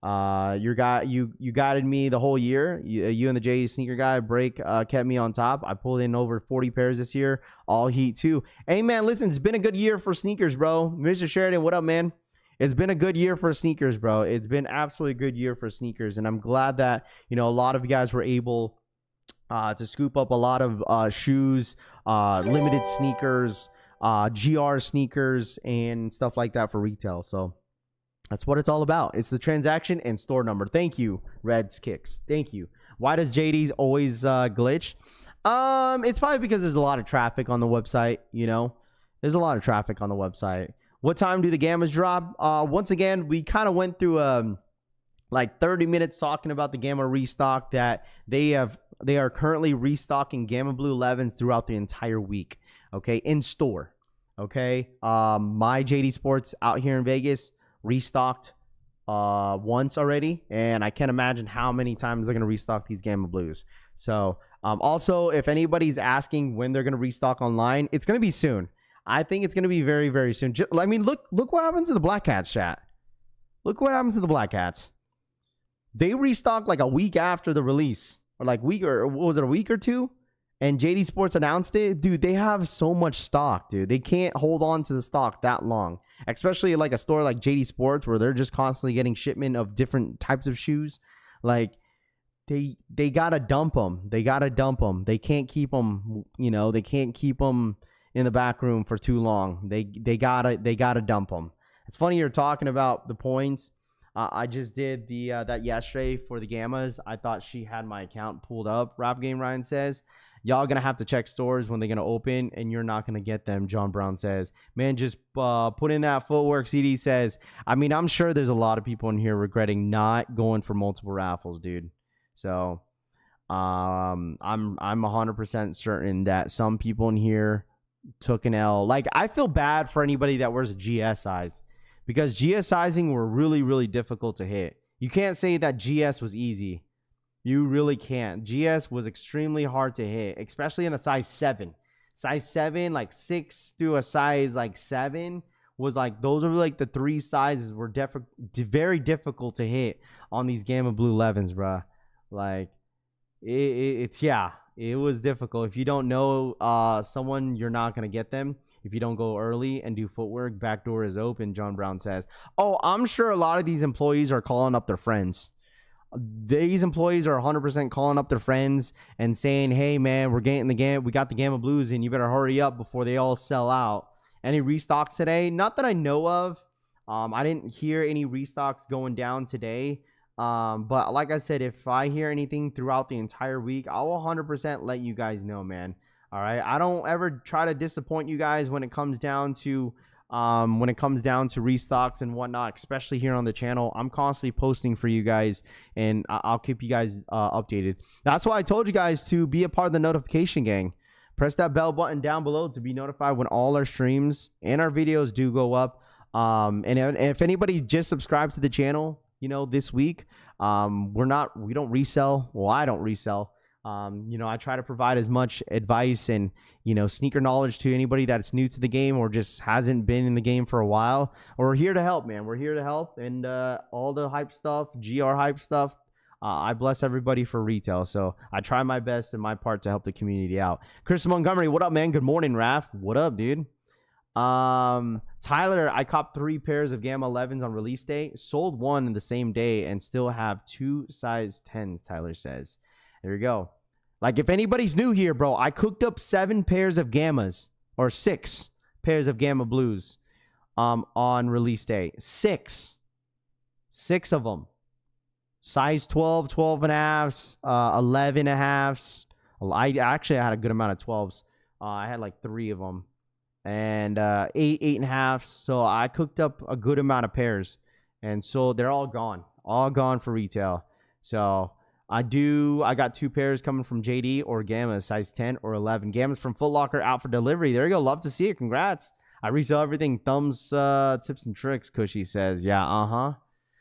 You guided me the whole year. You and the J Sneaker Guy break kept me on top. I pulled in over 40 pairs this year, all heat too. Hey man, listen, it's been a good year for sneakers, bro. Mr. Sheridan, what up, man? It's been a good year for sneakers, bro. It's been absolutely a good year for sneakers, and I'm glad that a lot of you guys were able to scoop up a lot of shoes, limited sneakers, GR sneakers, and stuff like that for retail. So that's what it's all about. It's the transaction and store number. Thank you, Reds Kicks. Thank you. Why does JD's always glitch? It's probably because there's a lot of traffic on the website. There's a lot of traffic on the website. What time do the Gammas drop? Once again, we kind of went through like 30 minutes talking about the Gamma restock that they are currently restocking Gamma Blue 11s throughout the entire week. Okay, in store. Okay, my Jdsports out here in Vegas restocked once already, and I can't imagine how many times they're gonna restock these Gamma Blues. So also, if anybody's asking when they're gonna restock online, it's gonna be soon. I think it's gonna be very, very soon. I mean, look what happens to the Black Cats, chat. Look what happens to the Black Cats. They restocked like a week after the release, or like a week or two? And Jdsports announced it. Dude, they have so much stock, dude. They can't hold on to the stock that long. Especially like a store like Jdsports where they're just constantly getting shipment of different types of shoes. Like, they gotta dump them. They can't keep them, they can't keep them in the back room for too long. They gotta dump them. It's funny you're talking about the points. I just did that yesterday for the Gammas. I thought she had my account pulled up. Rap Game Ryan says, y'all gonna have to check stores when they're gonna open, and you're not gonna get them. John Brown says, man, just put in that footwork. CD says, I mean, I'm sure there's a lot of people in here regretting not going for multiple raffles, dude. So I'm 100% certain that some people in here took an L. Like, I feel bad for anybody that wears a GS size, because GS sizing were really, really difficult to hit. You can't say that GS was easy. You really can't. GS was extremely hard to hit, especially in a size 7. Size 7, like 6 through a size like 7 was like, those are like the 3 sizes were very difficult to hit on these Gamma Blue 11s, bruh. Like, it was difficult. If you don't know someone, you're not going to get them. If you don't go early and do footwork, back door is open, John Brown says. Oh, I'm sure a lot of these employees are calling up their friends. These employees are 100% calling up their friends and saying, hey, man, we're getting the game. We got the Gamma Blues, and you better hurry up before they all sell out. Any restocks today? Not that I know of. I didn't hear any restocks going down today. But like I said, if I hear anything throughout the entire week, I'll 100% let you guys know, man. All right. I don't ever try to disappoint you guys when it comes down to restocks and whatnot, especially here on the channel. I'm constantly posting for you guys, and I'll keep you guys updated. That's why I told you guys to be a part of the notification gang. Press that bell button down below to be notified when all our streams and our videos do go up. And if anybody just subscribed to the channel, you know, this week, we don't resell. Well, I don't resell. You know, I try to provide as much advice and, you know, sneaker knowledge to anybody that's new to the game or just hasn't been in the game for a while. We're here to help, man. We're here to help. And all the hype stuff, GR hype stuff, I bless everybody for retail. So I try my best in my part to help the community out. Chris Montgomery, what up, man? Good morning, Raph. What up, dude? Tyler, I copped 3 pairs of Gamma 11s on release day, sold 1 in the same day, and still have 2 size 10s, Tyler says. There you go. Like, if anybody's new here, bro, I cooked up 7 pairs of Gammas, or 6 pairs of Gamma Blues on release day. 6 of them. Size 12, 12 and a halves, 11 and a halves. I had a good amount of 12s. I had like 3 of them. And 8 and a half. So I cooked up a good amount of pairs, and so they're all gone for retail. So I got 2 pairs coming from JD or Gamma, size 10 or 11. Gamma's from Foot Locker out for delivery. There you go. Love to see it. Congrats. I resell everything. Thumbs, tips and tricks. Cushy says, yeah.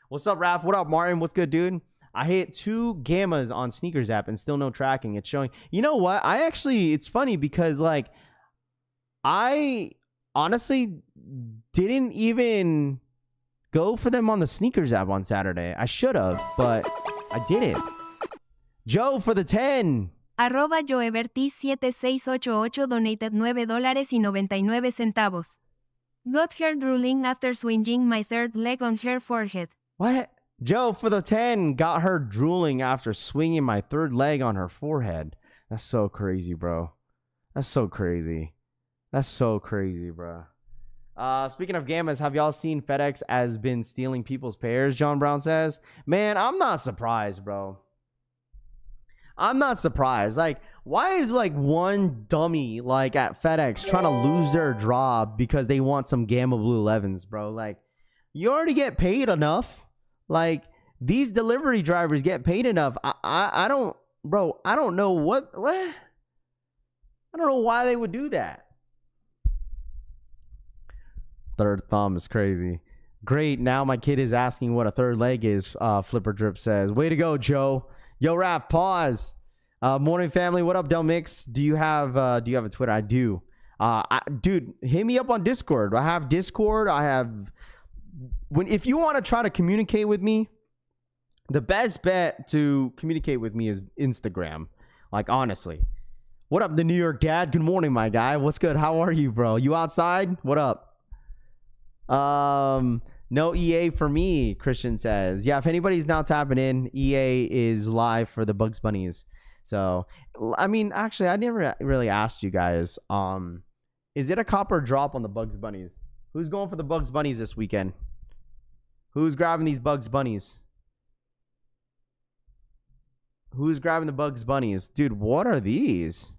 What's up, Raph? What up, Martin? What's good, dude? I hit 2 Gammas on Sneakers app and still no tracking. It's showing. You know what? It's funny because, like, I honestly didn't even go for them on the Sneakers app on Saturday. I should have, but I didn't. Joe for the 10. Arroba Joebertis7688 donated $9.99. Got her drooling after swinging my third leg on her forehead. What? Joe for the 10 got her drooling after swinging my third leg on her forehead. That's so crazy, bro. That's so crazy. Bro. Speaking of Gammas, have y'all seen FedEx has been stealing people's pairs? John Brown says. Man, I'm not surprised, bro. I'm not surprised. Like, why is like one dummy like at FedEx trying to lose their job because they want some Gamma Blue 11s, bro? Like, you already get paid enough. Like, these delivery drivers get paid enough. I don't know what. I don't know why they would do that. Third thumb is crazy. Great. Now my kid is asking what a third leg is. Flipper Drip says, way to go, Joe. Yo, Raph, pause. Morning family. What up, Del Mix? Do you have a Twitter? I do. Dude, hit me up on Discord. I have Discord. If you want to try to communicate with me, the best bet to communicate with me is Instagram. Like, honestly. What up, the New York Dad? Good morning, my guy. What's good? How are you, bro? You outside? What up? No EA for me, Christian says. Yeah, if anybody's now tapping in, EA is live for the Bugs Bunnies. So, I mean, actually, I never really asked you guys, Is it a copper drop on the Bugs Bunnies? Who's going for the Bugs Bunnies this weekend? Who's grabbing these Bugs Bunnies? Who's grabbing the Bugs Bunnies? Dude, what are these?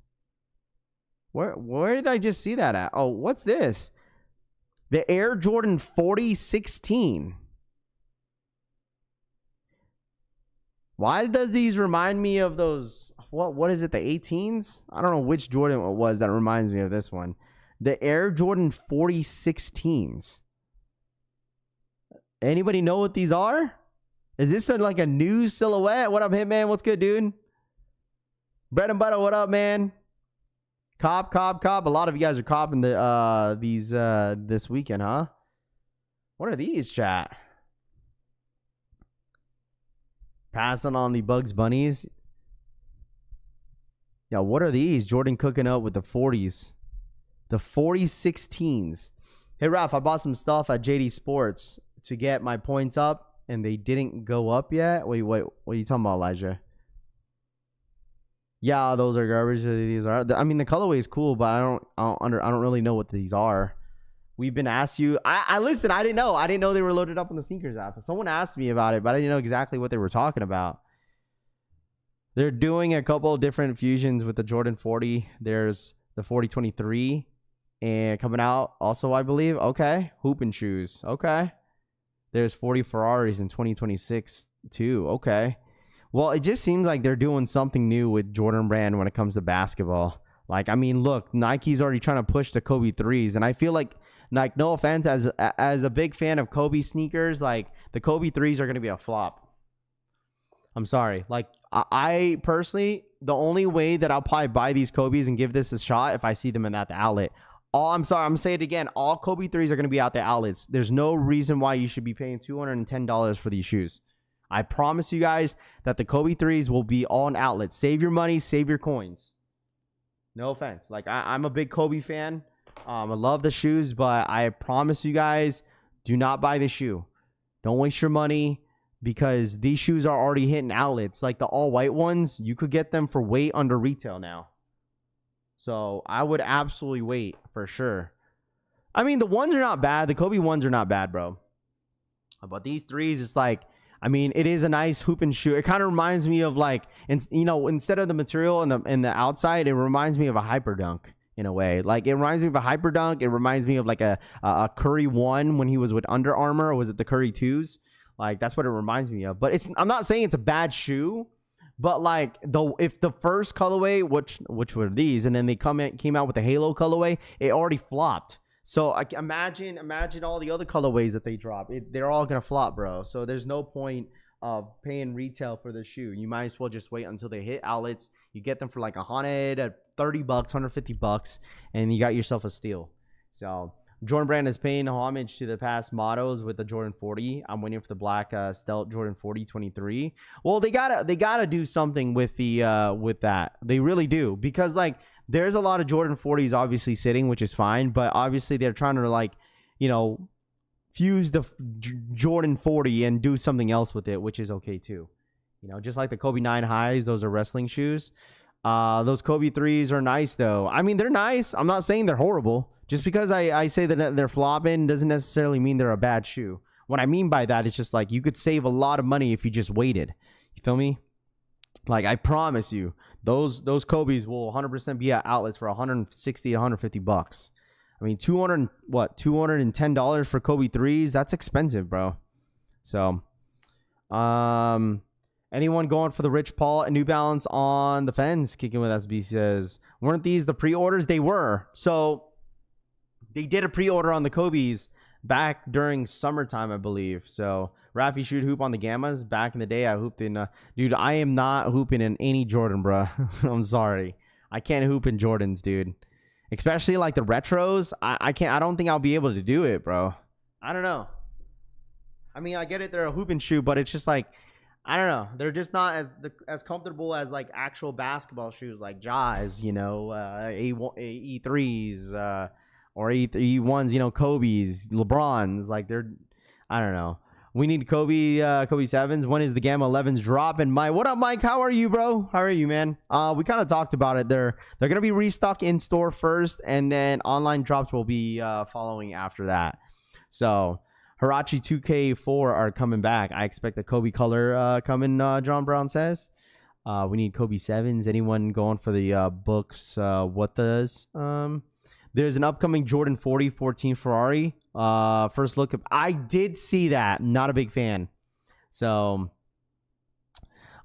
Where did I just see that at? Oh, what's this? The Air Jordan 4016. Why does these remind me of those? What is it? The 18s? I don't know which Jordan it was that reminds me of this one. The Air Jordan 4016s. Anybody know what these are? Is this like a new silhouette? What up, Hitman? What's good, dude? Bread and butter, what up, man? Cop. A lot of you guys are copping these this weekend, huh? What are these, chat? Passing on the Bugs Bunnies. Yeah, what are these? Jordan cooking up with the 40s. The 4016s. Hey, Ralph, I bought some stuff at Jdsports to get my points up, and they didn't go up yet. Wait, what are you talking about, Elijah? Yeah, those are garbage. These are. I mean, the colorway is cool, but I don't really know what these are. We've been asked you. I listen. I didn't know. I didn't know they were loaded up on the sneakers app. Someone asked me about it, but I didn't know exactly what they were talking about. They're doing a couple of different fusions with the Jordan 40. There's the 4023 and coming out also, I believe. Okay, hooping shoes. Okay, there's 40 Ferraris in 2026 too. Okay. Well, it just seems like they're doing something new with Jordan Brand when it comes to basketball. Like, I mean, look, Nike's already trying to push the Kobe 3s, and I feel like no offense, as a big fan of Kobe sneakers, like the Kobe 3s are going to be a flop. I'm sorry. Like, I personally, the only way that I'll probably buy these Kobe's and give this a shot if I see them at the outlet. I'm sorry, I'm going to say it again. All Kobe 3s are going to be out the outlets. There's no reason why you should be paying $210 for these shoes. I promise you guys that the Kobe 3s will be all in outlets. Save your money, save your coins. No offense. Like, I'm a big Kobe fan. I love the shoes, but I promise you guys, do not buy the shoe. Don't waste your money because these shoes are already hitting outlets. Like the all-white ones, you could get them for way under retail now. So I would absolutely wait for sure. I mean, the ones are not bad. The Kobe ones are not bad, bro. But these 3s, it's like, I mean, it is a nice hooping shoe. It kind of reminds me of like, instead of the material in the outside, it reminds me of a Hyperdunk in a way. Like, it reminds me of a Hyperdunk. It reminds me of like a Curry 1 when he was with Under Armour, or was it the Curry 2s? Like, that's what it reminds me of. But I'm not saying it's a bad shoe, but like if the first colorway, which were these, and then they came out with the Halo colorway, it already flopped. So imagine all the other colorways that they drop. They're all gonna flop, bro. So there's no point of paying retail for the shoe. You might as well just wait until they hit outlets. You get them for like $130, $150, and you got yourself a steal. So Jordan Brand is paying homage to the past mottos with the Jordan 40. I'm waiting for the black Stealth Jordan 4023. Well, they gotta do something with the with that. They really do, because like, there's a lot of Jordan 40s obviously sitting, which is fine, but obviously they're trying to like, fuse the Jordan 40 and do something else with it, which is okay too. Just like the Kobe 9 highs, those are wrestling shoes. Those Kobe 3s are nice though. I mean, they're nice. I'm not saying they're horrible. Just because I say that they're flopping doesn't necessarily mean they're a bad shoe. What I mean by that is just like, you could save a lot of money if you just waited. You feel me? Like, I promise you, those Kobe's will 100% be at outlets for $160 to $150. I mean, $210 for Kobe 3s? That's expensive, bro. So, anyone going for the Rich Paul and New Balance on the fence? Kicking with SB says, weren't these the pre-orders? They were. So they did a pre-order on the Kobe's back during summertime, I believe. So Rafi should hoop on the Gammas. Back in the day, I hooped in. Dude, I am not hooping in any Jordan, bro. I'm sorry. I can't hoop in Jordans, dude. Especially like the retros. I can't. I don't think I'll be able to do it, bro. I don't know. I mean, I get it. They're a hooping shoe, but it's just like, I don't know. They're just not as comfortable as like actual basketball shoes, like Jaws, E3s, or E1s, Kobe's, LeBron's. Like, they're, I don't know. We need Kobe 7s. When is the Gamma 11s drop? And Mike, what up, Mike? How are you, bro? How are you, man? We kind of talked about it. They're gonna be restock in store first, and then online drops will be following after that. So Hirachi 2K4 are coming back. I expect the Kobe color coming. John Brown says. We need Kobe 7s. Anyone going for the books? What does? There's an upcoming Jordan 14 Ferrari. First look. I did see that. Not a big fan. So,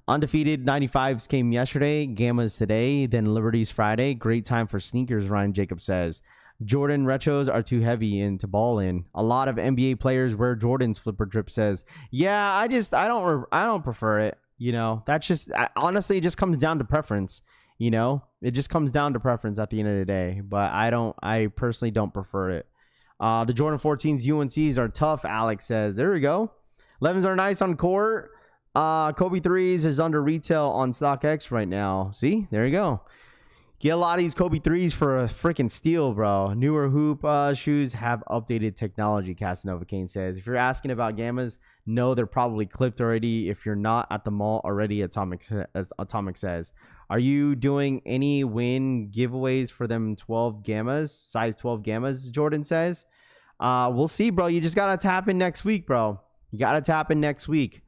undefeated 95s came yesterday. Gammas today. Then Liberties Friday. Great time for sneakers, Ryan Jacob says. Jordan retros are too heavy and to ball in. A lot of NBA players wear Jordans, Flipper Drip says. Yeah, I don't prefer it. You know, that's just, honestly, it just comes down to preference. You know, it just comes down to preference at the end of the day. But I personally don't prefer it. The Jordan 14s UNCs are tough, Alex says. There we go. 11s are nice on court. Kobe 3s is under retail on StockX right now. See, there you go. Get a lot of these Kobe 3s for a freaking steal, bro. Newer hoop shoes have updated technology, Casanova Kane says. If you're asking about Gammas, no, they're probably clipped already. If you're not at the mall already, Atomic says. Are you doing any win giveaways for them 12 Gammas, size 12 Gammas, Jordan says? We'll see, bro. You just got to tap in next week, bro. You got to tap in next week.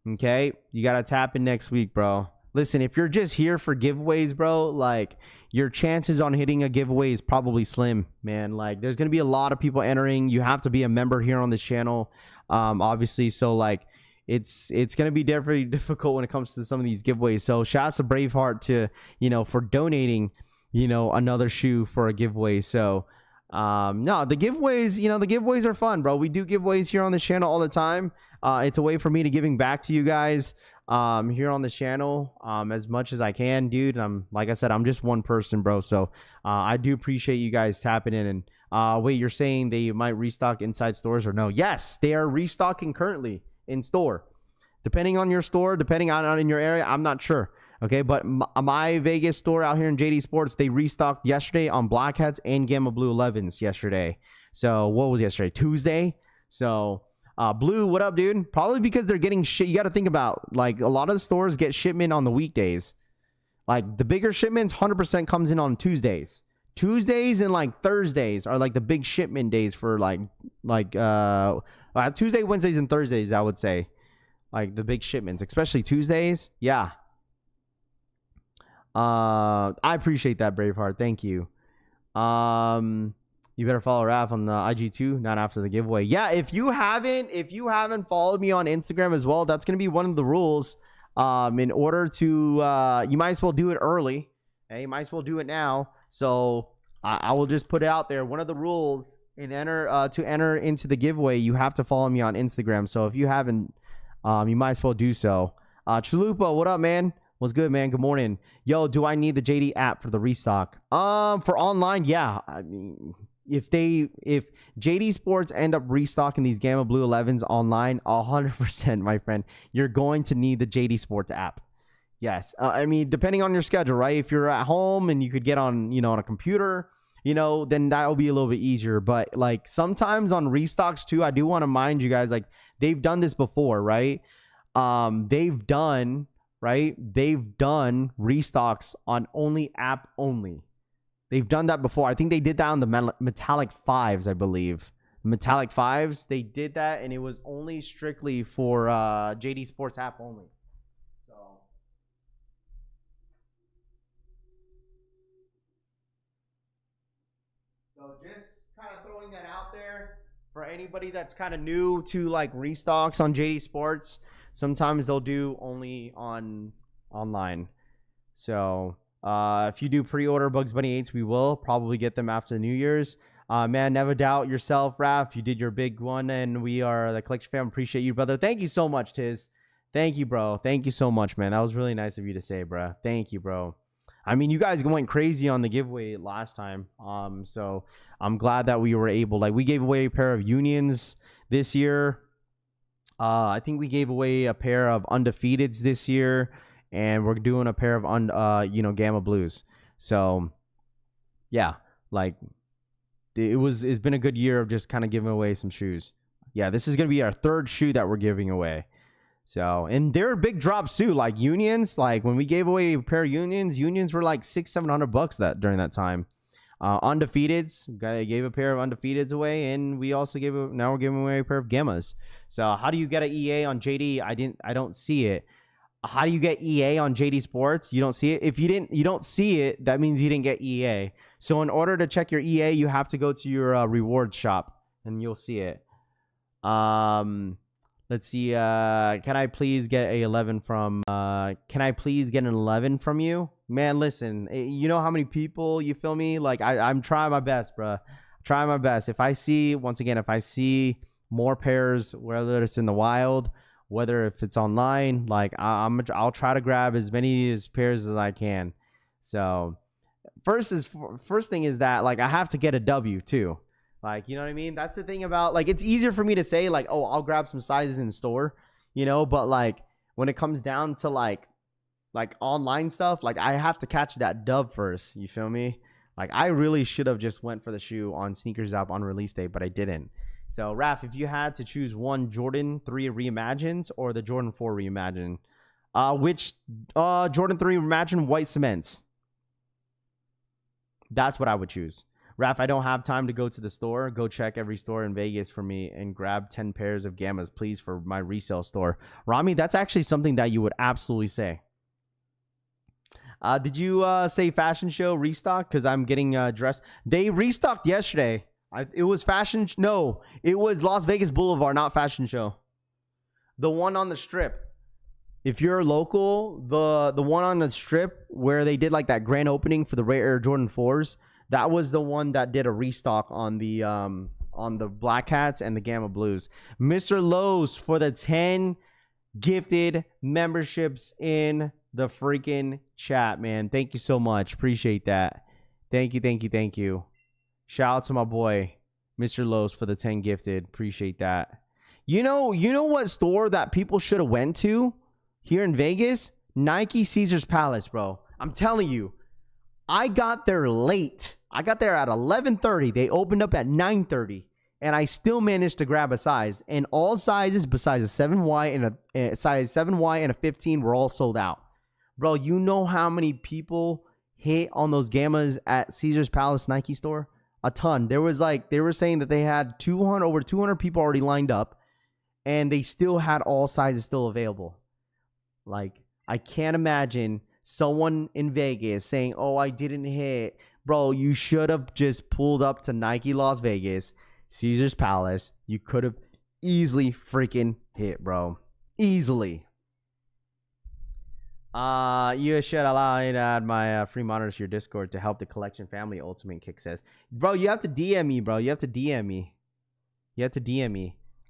Okay? You got to tap in next week, bro. Listen, if you're just here for giveaways, bro, like, your chances on hitting a giveaway is probably slim, man. Like, there's going to be a lot of people entering. You have to be a member here on this channel, obviously. So, like, it's going to be very difficult when it comes to some of these giveaways. So, shout out to Braveheart to, you know, for donating, you know, another shoe for a giveaway. So, no, the giveaways, you know, the giveaways are fun, bro. We do giveaways here on the channel all the time. It's a way for me to giving back to you guys. Here on the channel, as much as I can, dude. Like I said, I'm just one person, bro. So, I do appreciate you guys tapping in. And, wait, you're saying they might restock inside stores or no? Yes, they are restocking currently in store. Depending on your store, depending on in your area, I'm not sure. Okay, but my Vegas store out here in Jdsports, they restocked yesterday on Black Hats and Gamma Blue 11s yesterday. So, what was yesterday? Tuesday? So, Blue, what up, dude? Probably because they're getting shit. You got to think about, like, a lot of the stores get shipment on the weekdays. Like, the bigger shipments, 100% comes in on Tuesdays. Tuesdays and, like, Thursdays are, like, the big shipment days for, Tuesday, Wednesdays, and Thursdays, I would say. Like, the big shipments, especially Tuesdays. Yeah. I appreciate that, Braveheart. Thank you. You better follow Raph on the IG2, not after the giveaway. Yeah, if you haven't followed me on Instagram as well, that's gonna be one of the rules. In order to, you might as well do it early. Hey, you might as well do it now. So I will just put it out there. One of the rules to enter into the giveaway, you have to follow me on Instagram. So if you haven't, you might as well do so. Chalupa, what up, man? What's good, man? Good morning. Yo, do I need the JD app for the restock? For online, yeah. I mean, if Jdsports end up restocking these Gamma Blue 11s online, 100%, my friend, you're going to need the Jdsports app. Yes. I mean, depending on your schedule, right? If you're at home and you could get on, you know, on a computer, you know, then that'll be a little bit easier. But, like, sometimes on restocks too, I do want to mind you guys, like, they've done this before, right? They've done restocks on only app only. They've done that before. I think they did that on the Metallic 5s, I believe. Metallic 5s, they did that, and it was only strictly for Jdsports app only. So just kind of throwing that out there for anybody that's kind of new to, like, restocks on Jdsports. Sometimes they'll do only online. So if you do pre-order Bugs Bunny 8s, we will probably get them after New Year's. Man, never doubt yourself, Raph. You did your big one, and we are the collection fam. Appreciate you, brother. Thank you so much, Tiz. Thank you, bro. Thank you so much, man. That was really nice of you to say, bro. Thank you, bro. I mean, you guys went crazy on the giveaway last time. So I'm glad that we were able, like, we gave away a pair of Unions this year. I think we gave away a pair of Undefeateds this year, and we're doing a pair of Gamma Blues. So yeah, like, it's been a good year of just kind of giving away some shoes. Yeah, this is going to be our third shoe that we're giving away. So, and there are big drops too, like unions. Like when we gave away a pair of unions were like $600-700 during that time. Undefeateds, gave a pair of undefeateds away, and we also now we're giving away a pair of gammas. So how do you get an EA on JD? I don't see it. How do you get EA on Jdsports? You don't see it. If you don't see it, that means you didn't get EA. So in order to check your EA, you have to go to your rewards shop and you'll see it. Let's see. Can I please get an 11 from you? Man, listen, you know how many people, you feel me? Like I'm trying my best, bro. Trying my best. If I see more pairs, whether it's in the wild, whether if it's online, like I'll try to grab as many pairs as I can. So first thing is that, like, I have to get a W too. Like, you know what I mean? That's the thing about, like, it's easier for me to say, like, oh, I'll grab some sizes in store, you know, but like when it comes down to like online stuff, like I have to catch that dub first. You feel me? Like I really should have just went for the shoe on Sneakers app on release day, but I didn't. So Raph, if you had to choose one Jordan 3 Reimagines or the Jordan 4 Reimagine, which Jordan 3 Reimagine white cements? That's what I would choose. Raph, I don't have time to go to the store. Go check every store in Vegas for me and grab 10 pairs of gammas, please, for my resale store. Rami, that's actually something that you would absolutely say. Did you say fashion show restock? Because I'm getting dressed. They restocked yesterday. It was fashion. No, it was Las Vegas Boulevard, not fashion show. The one on the strip. If you're local, the one on the strip where they did like that grand opening for the Ray Air Jordan 4s, that was the one that did a restock on the Black Hats and the Gamma Blues. Mr. Lowe's for the 10 gifted memberships in the freaking chat, man. Thank you so much. Appreciate that. Thank you. Shout out to my boy, Mr. Lowe's, for the 10 gifted. Appreciate that. You know what store that people should have went to here in Vegas? Nike Caesar's Palace, bro. I'm telling you, I got there late. I got there at 11:30. They opened up at 9:30, and I still managed to grab a size. And all sizes besides a 7Y and a size 7Y and a 15 were all sold out. Bro, you know how many people hit on those gammas at Caesar's Palace Nike store? A ton. There was like, they were saying that they had over 200 people already lined up, and they still had all sizes still available. Like, I can't imagine someone in Vegas saying, oh, I didn't hit. Bro, you should have just pulled up to Nike Las Vegas, Caesar's Palace. You could have easily freaking hit, bro. Easily. You should allow me to add my free monitor to your Discord to help the collection family, Ultimate Kick says. Bro, you have to DM me, bro. You have to DM me.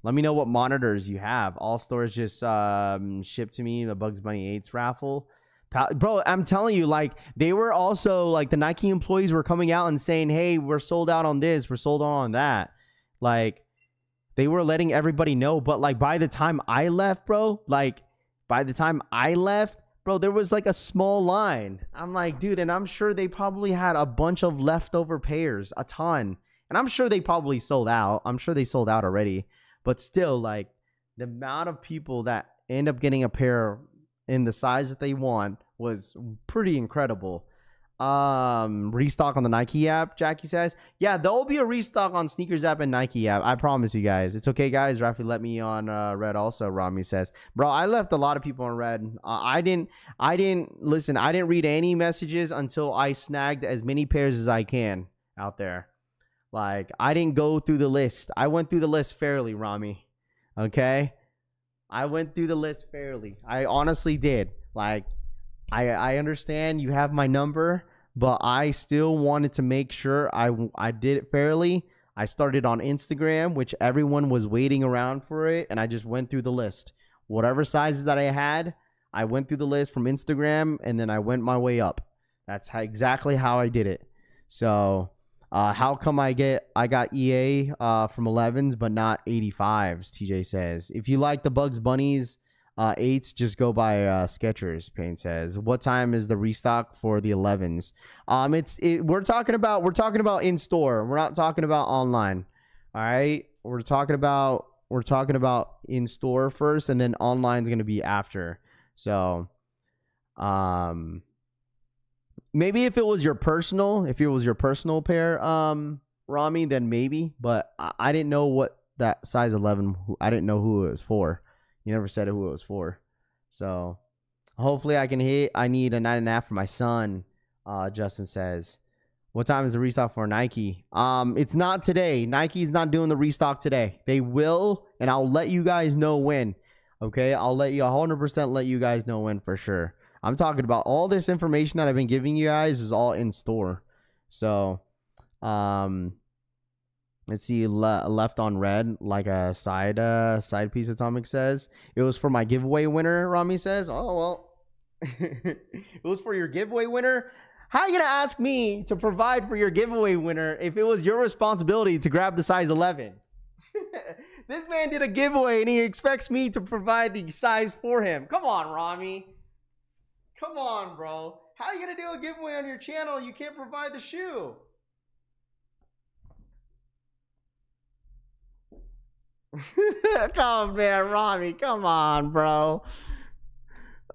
Let me know what monitors you have. All stores just shipped to me the Bugs Bunny 8s raffle. Bro, I'm telling you, like, they were also, like, the Nike employees were coming out and saying, hey, we're sold out on this, we're sold out on that. Like, they were letting everybody know. But, like, by the time I left, bro, there was, like, a small line. I'm like, dude, and I'm sure they probably had a bunch of leftover pairs, a ton. And I'm sure they probably sold out. I'm sure they sold out already. But still, like, the amount of people that end up getting a pair in the size that they want was pretty incredible. Restock on the Nike app, Jackie says. Yeah, there'll be a restock on Sneakers app and Nike app. I promise you guys. It's okay, guys. Rafi let me on Red also, Rami says. Bro, I left a lot of people on Red. I didn't read any messages until I snagged as many pairs as I can out there. Like, I didn't go through the list. I went through the list fairly, Rami. Okay? I went through the list fairly. I honestly did. Like, I understand you have my number, but I still wanted to make sure I did it fairly. I started on Instagram, which everyone was waiting around for it, and I just went through the list. Whatever sizes that I had, I went through the list from Instagram, and then I went my way up. That's exactly how I did it. So, how come I got EA from 11s but not 85s? TJ says. If you like the Bugs Bunnies 8s, just go by Skechers. Payne says. What time is the restock for the 11s? We're talking about in store. We're not talking about online. All right, we're talking about we're talking about in store first, and then online is going to be after. So, maybe if it was your personal pair, Rami, then maybe. But I didn't know what that size 11. I didn't know who it was for. You never said who it was for. So hopefully I can hit. I need a 9.5 for my son. Justin says. What time is the restock for Nike? It's not today. Nike's not doing the restock today. They will, and I'll let you guys know when. Okay, I'll 100% let you guys know when for sure. I'm talking about all this information that I've been giving you guys is all in store. So, let's see, left on red, like a side piece. Atomic says it was for my giveaway winner. Rami says, oh well, it was for your giveaway winner. How are you gonna ask me to provide for your giveaway winner if it was your responsibility to grab the size 11? This man did a giveaway and he expects me to provide the size for him. Come on, Rami. Come on, bro. How are you gonna do a giveaway on your channel? You can't provide the shoe. Come on, man, Rami. Come on, bro.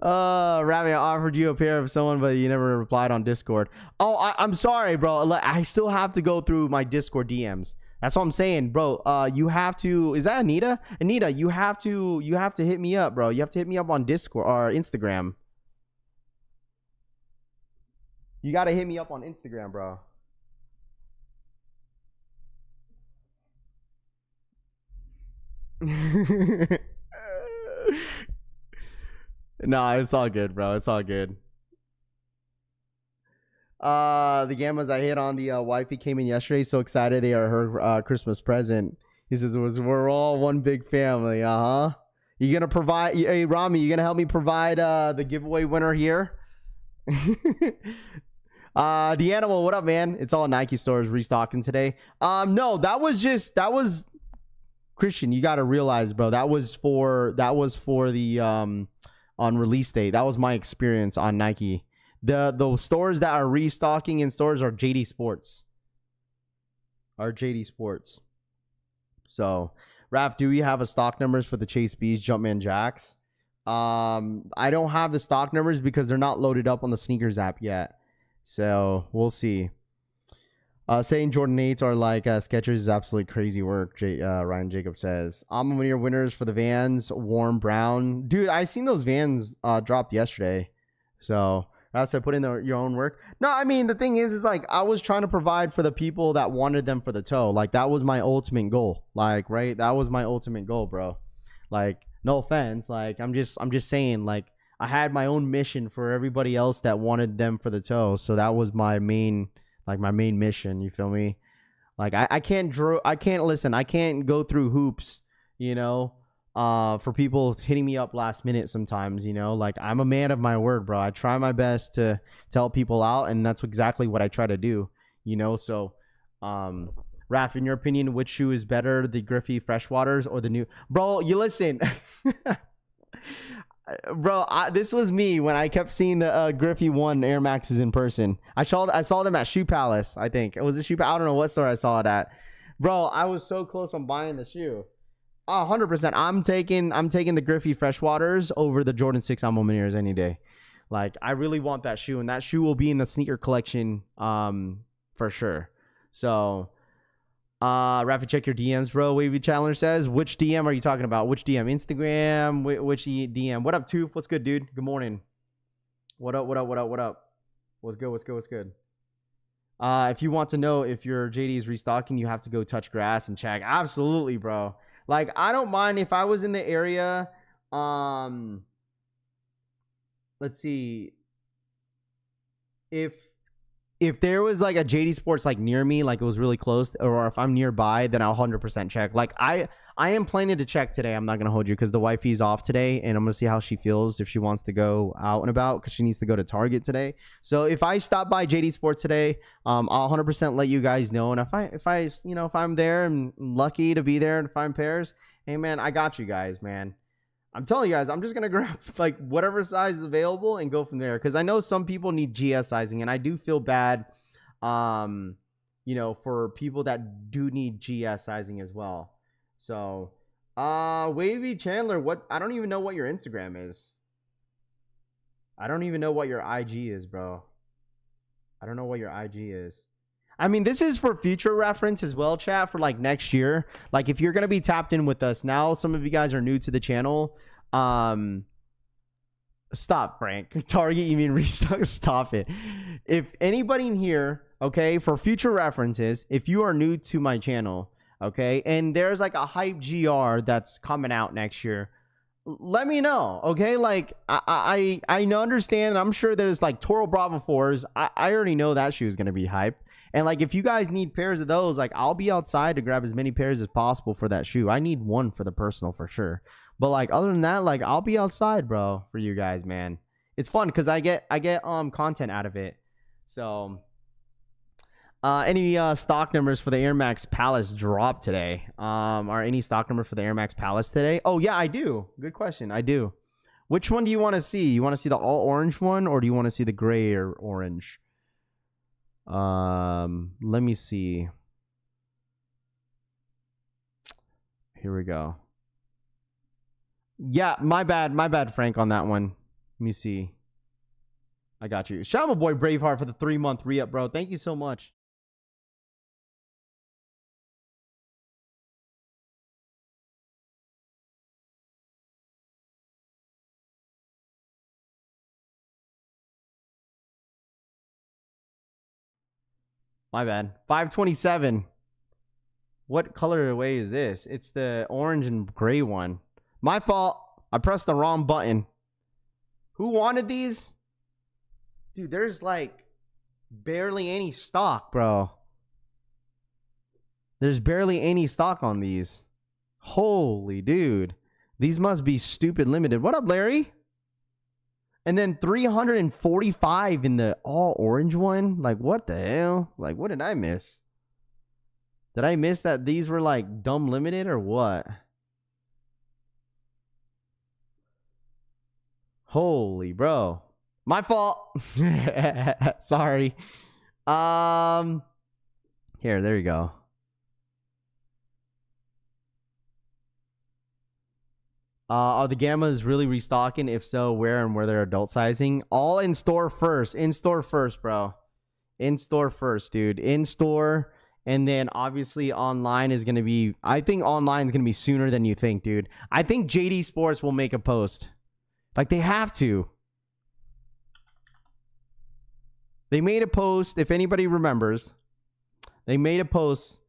Rami, I offered you a pair of someone, but you never replied on Discord. Oh, I'm sorry, bro. I still have to go through my Discord DMs. That's what I'm saying, bro. You have to. Is that Anita? Anita, you have to hit me up, bro. You have to hit me up on Discord or Instagram. You gotta hit me up on Instagram, bro. Nah, it's all good, bro. It's all good. The gammas I hit on, the wifey came in yesterday. So excited. They are her Christmas present. He says, we're all one big family. You gonna provide? Hey, Rami, you gonna help me provide the giveaway winner here? The animal, what up, man? It's all Nike stores restocking today. No, that was Christian. You gotta realize, bro. That was for the on release date. That was my experience on Nike. The stores that are restocking in stores are Jdsports. So, Raph, do you have a stock numbers for the Chase B's Jumpman Jacks? I don't have the stock numbers because they're not loaded up on the sneakers app yet. So we'll see. Saying Jordan 8s are like Skechers is absolutely crazy work. Ryan Jacob says, I'm one of your winners for the Vans, warm brown. Dude, I seen those Vans dropped yesterday. So I said, put in your own work. No, I mean, the thing is like, I was trying to provide for the people that wanted them for the toe. Like, that was my ultimate goal. Like, right? That was my ultimate goal, bro. Like, no offense. Like, I'm just saying, like, I had my own mission for everybody else that wanted them for the toe. So that was my main mission. You feel me? Like, I can't go through hoops, you know, for people hitting me up last minute sometimes, you know. Like, I'm a man of my word, bro. I try my best to help people out, and that's exactly what I try to do, you know. So, Raph, in your opinion, which shoe is better, the Griffey Freshwaters or the new? Bro, you listen. Bro, this was me when I kept seeing the Griffey 1 Air Maxes in person. I saw them at Shoe Palace, I think. It was a Shoe Palace. I don't know what store I saw it at. Bro, I was so close on buying the shoe. 100%. I'm taking the Griffey Freshwaters over the Jordan 6 Almomineers any day. Like, I really want that shoe, and that shoe will be in the sneaker collection for sure. So, Rafi, check your DMs, bro. Wavy Challenger says, which DM are you talking about? Which DM? Instagram? Which DM? What up, Tooth? What's good, dude? Good morning. What up? What's good? If you want to know if your JD is restocking, you have to go touch grass and check. Absolutely, bro. Like, I don't mind if I was in the area. Let's see. If there was like a Jdsports like near me, like it was really close, or if I'm nearby, then I'll 100% check. Like, I am planning to check today. I'm not gonna hold you because the wifey's off today, and I'm gonna see how she feels if she wants to go out and about because she needs to go to Target today. So if I stop by Jdsports today, I'll 100% let you guys know. And if I'm there and lucky to be there and find pairs, hey man, I got you guys, man. I'm telling you guys, I'm just going to grab like whatever size is available and go from there. Because I know some people need GS sizing, and I do feel bad, you know, for people that do need GS sizing as well. So Wavy Chandler, what? I don't even know what your Instagram is. I don't even know what your IG is, bro. I don't know what your IG is. I mean, this is for future reference as well, chat, for like next year. Like if you're going to be tapped in with us now, some of you guys are new to the channel. Stop, Frank. Target, you mean Restocks? Stop it. If anybody in here, okay, for future references, if you are new to my channel, okay, and there's like a hype GR that's coming out next year, let me know, okay? Like I understand. I'm sure there's like Toro Bravo 4s. I already know that shoe is gonna be hype. And like if you guys need pairs of those, like I'll be outside to grab as many pairs as possible for that shoe. I need one for the personal for sure. But like other than that, like I'll be outside, bro, for you guys, man. It's fun because I get content out of it. So any stock numbers for the Air Max Palace drop today? Are any stock number for the Air Max Palace today? Oh yeah, I do. Good question. I do. Which one do you want to see? You want to see the all orange one, or do you want to see the gray or orange? Let me see. Here we go. Yeah, my bad, Frank, on that one. Let me see. I got you. Shout out my boy Braveheart for the 3-month re-up, bro. Thank you so much. My bad. 527. What colorway is this? It's the orange and gray one. My fault. I pressed the wrong button. Who wanted these? Dude, there's like barely any stock, bro. There's barely any stock on these. Holy dude. These must be stupid limited. What up, Larry? And then 345 in the all orange one. Like, what the hell? Like, what did I miss? Did I miss that these were like dumb limited or what? Holy bro. My fault. Sorry. Here, there you go. Are the Gammas really restocking? If so, where and where they're adult sizing? All in store first. In store first, bro. In store first, dude. In store. And then obviously online is going to be... I think online is going to be sooner than you think, dude. I think Jdsports will make a post. Like, they have to. They made a post, if anybody remembers. They made a post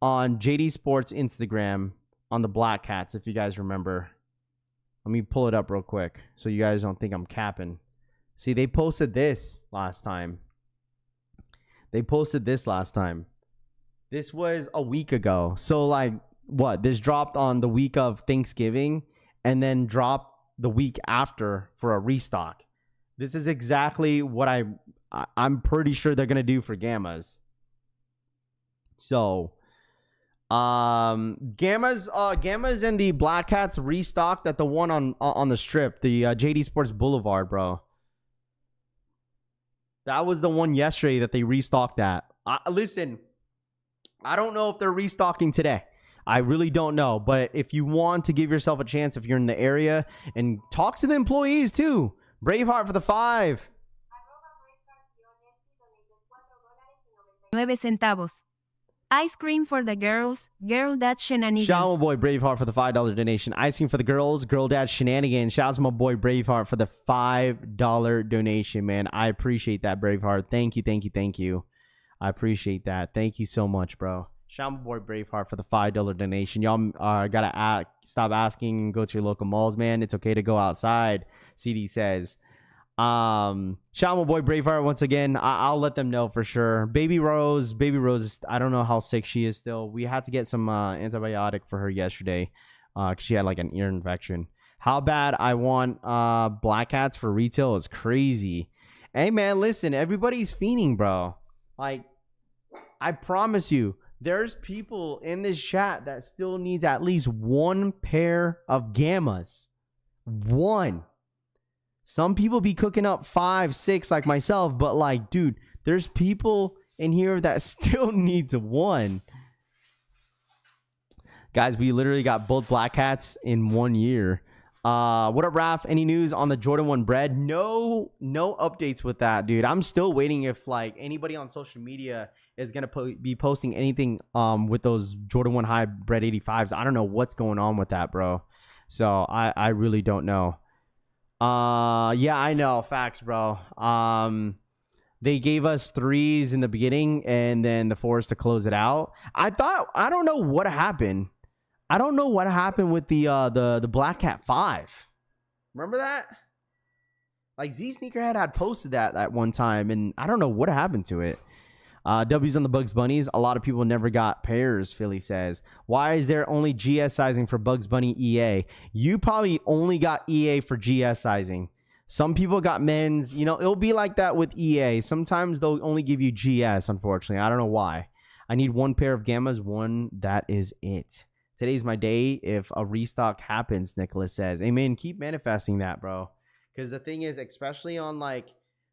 on Jdsports Instagram on the Black Cats, if you guys remember. Let me pull it up real quick so you guys don't think I'm capping. See, they posted this last time. They posted this last time. This was a week ago. So, like, what? This dropped on the week of Thanksgiving and then dropped the week after for a restock. This is exactly what I'm pretty sure they're going to do for Gammas. So... Gammas and the Black Cats restocked at the one on the strip, the Jdsports Boulevard, bro. That was the one yesterday that they restocked at. Listen, I don't know if they're restocking today. I really don't know. But if you want to give yourself a chance, if you're in the area, and talk to the employees too. Braveheart for the 5. 9 centavos. Ice cream for the girls, girl dad shenanigans. Shout out my boy Braveheart for the $5 donation. Ice cream for the girls, girl dad shenanigans. Shout out to my boy Braveheart for the $5 donation, man. I appreciate that, Braveheart. Thank you, thank you, thank you. I appreciate that. Thank you so much, bro. Shout out my boy Braveheart for the $5 donation. Y'all gotta stop asking and go to your local malls, man. It's okay to go outside, CD says. Shout out my boy Braveheart once again. I'll let them know for sure. Baby Rose is, I don't know how sick she is still. We had to get some antibiotic for her yesterday because she had like an ear infection. How bad I want Black Cats for retail is crazy. Hey man, listen, everybody's fiending, bro. Like, I promise you, there's people in this chat that still needs at least one pair of Gammas. One. Some people be cooking up 5, 6 like myself, but like, dude, there's people in here that still needs one. Guys, we literally got both black hats in 1 year. What up, Raph? Any news on the Jordan 1 bread? No updates with that, dude. I'm still waiting if like anybody on social media is gonna be posting anything with those Jordan 1 high bread 85s. I don't know what's going on with that, bro. So I really don't know. Yeah, I know. Facts, bro. They gave us 3s in the beginning and then the 4s to close it out. I don't know what happened. I don't know what happened with the Black Cat 5. Remember that? Like Z Sneakerhead had posted that at one time, and I don't know what happened to it. W's on the Bugs Bunnies. A lot of people never got pairs, Philly says. Why is there only GS sizing for Bugs Bunny EA? You probably only got EA for GS sizing. Some people got men's. You know, it'll be like that with EA. Sometimes they'll only give you GS, unfortunately. I don't know why. I need 1 pair of Gammas. 1, that is it. Today's my day if a restock happens, Nicholas says. Amen. Keep manifesting that, bro. Because the thing is, especially on like,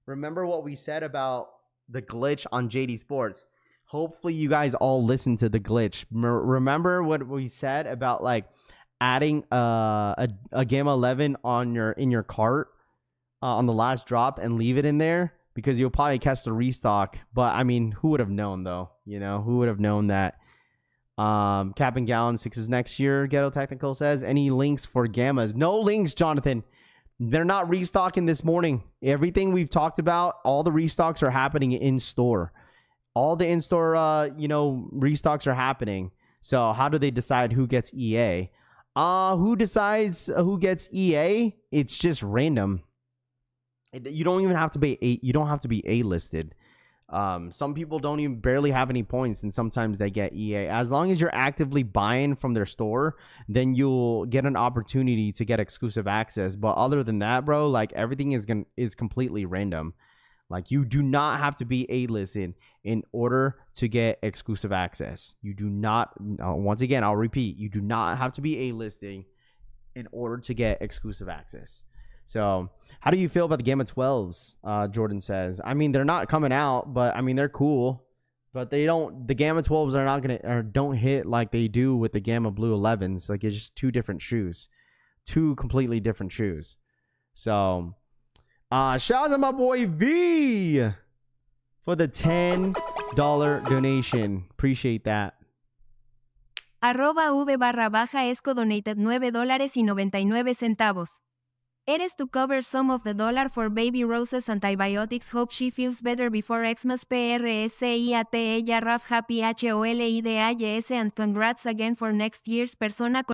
remember what we said about the glitch on Jdsports. Hopefully you guys all listen to the glitch. Remember what we said about like adding a Gamma 11 on in your cart on the last drop and leave it in there because you'll probably catch the restock. But I mean, who would have known though? You know, who would have known that? Cap and Gallon 6s next year, Ghetto Technical says. Any links for Gammas? No links, Jonathan. They're not restocking this morning. Everything we've talked about, all the restocks are happening in store. All the in-store, restocks are happening. So how do they decide who gets EA? Who decides who gets EA? It's just random. You don't even have to be A listed. Some people don't even barely have any points, and sometimes they get EA. As long as you're actively buying from their store, then you'll get an opportunity to get exclusive access. But other than that, bro, like everything is completely random. Like you do not have to be A-listed in order to get exclusive access. You do not. Once again, I'll repeat. You do not have to be A-listing in order to get exclusive access. So, how do you feel about the Gamma 12s? Jordan says. I mean, they're not coming out, but I mean they're cool. But they don't. The Gamma 12s are not gonna or don't hit like they do with the Gamma Blue 11s. Like it's just 2 different shoes, 2 completely different shoes. So, shout out to my boy V for the $10 donation. Appreciate that. @v_esco donated $9.99. Eres to cover some of the dollar for baby Rose's antibiotics. Hope she feels better before Xmas. PRSIAT ella Raf happy HOLIDAYS and congrats again for next year's persona.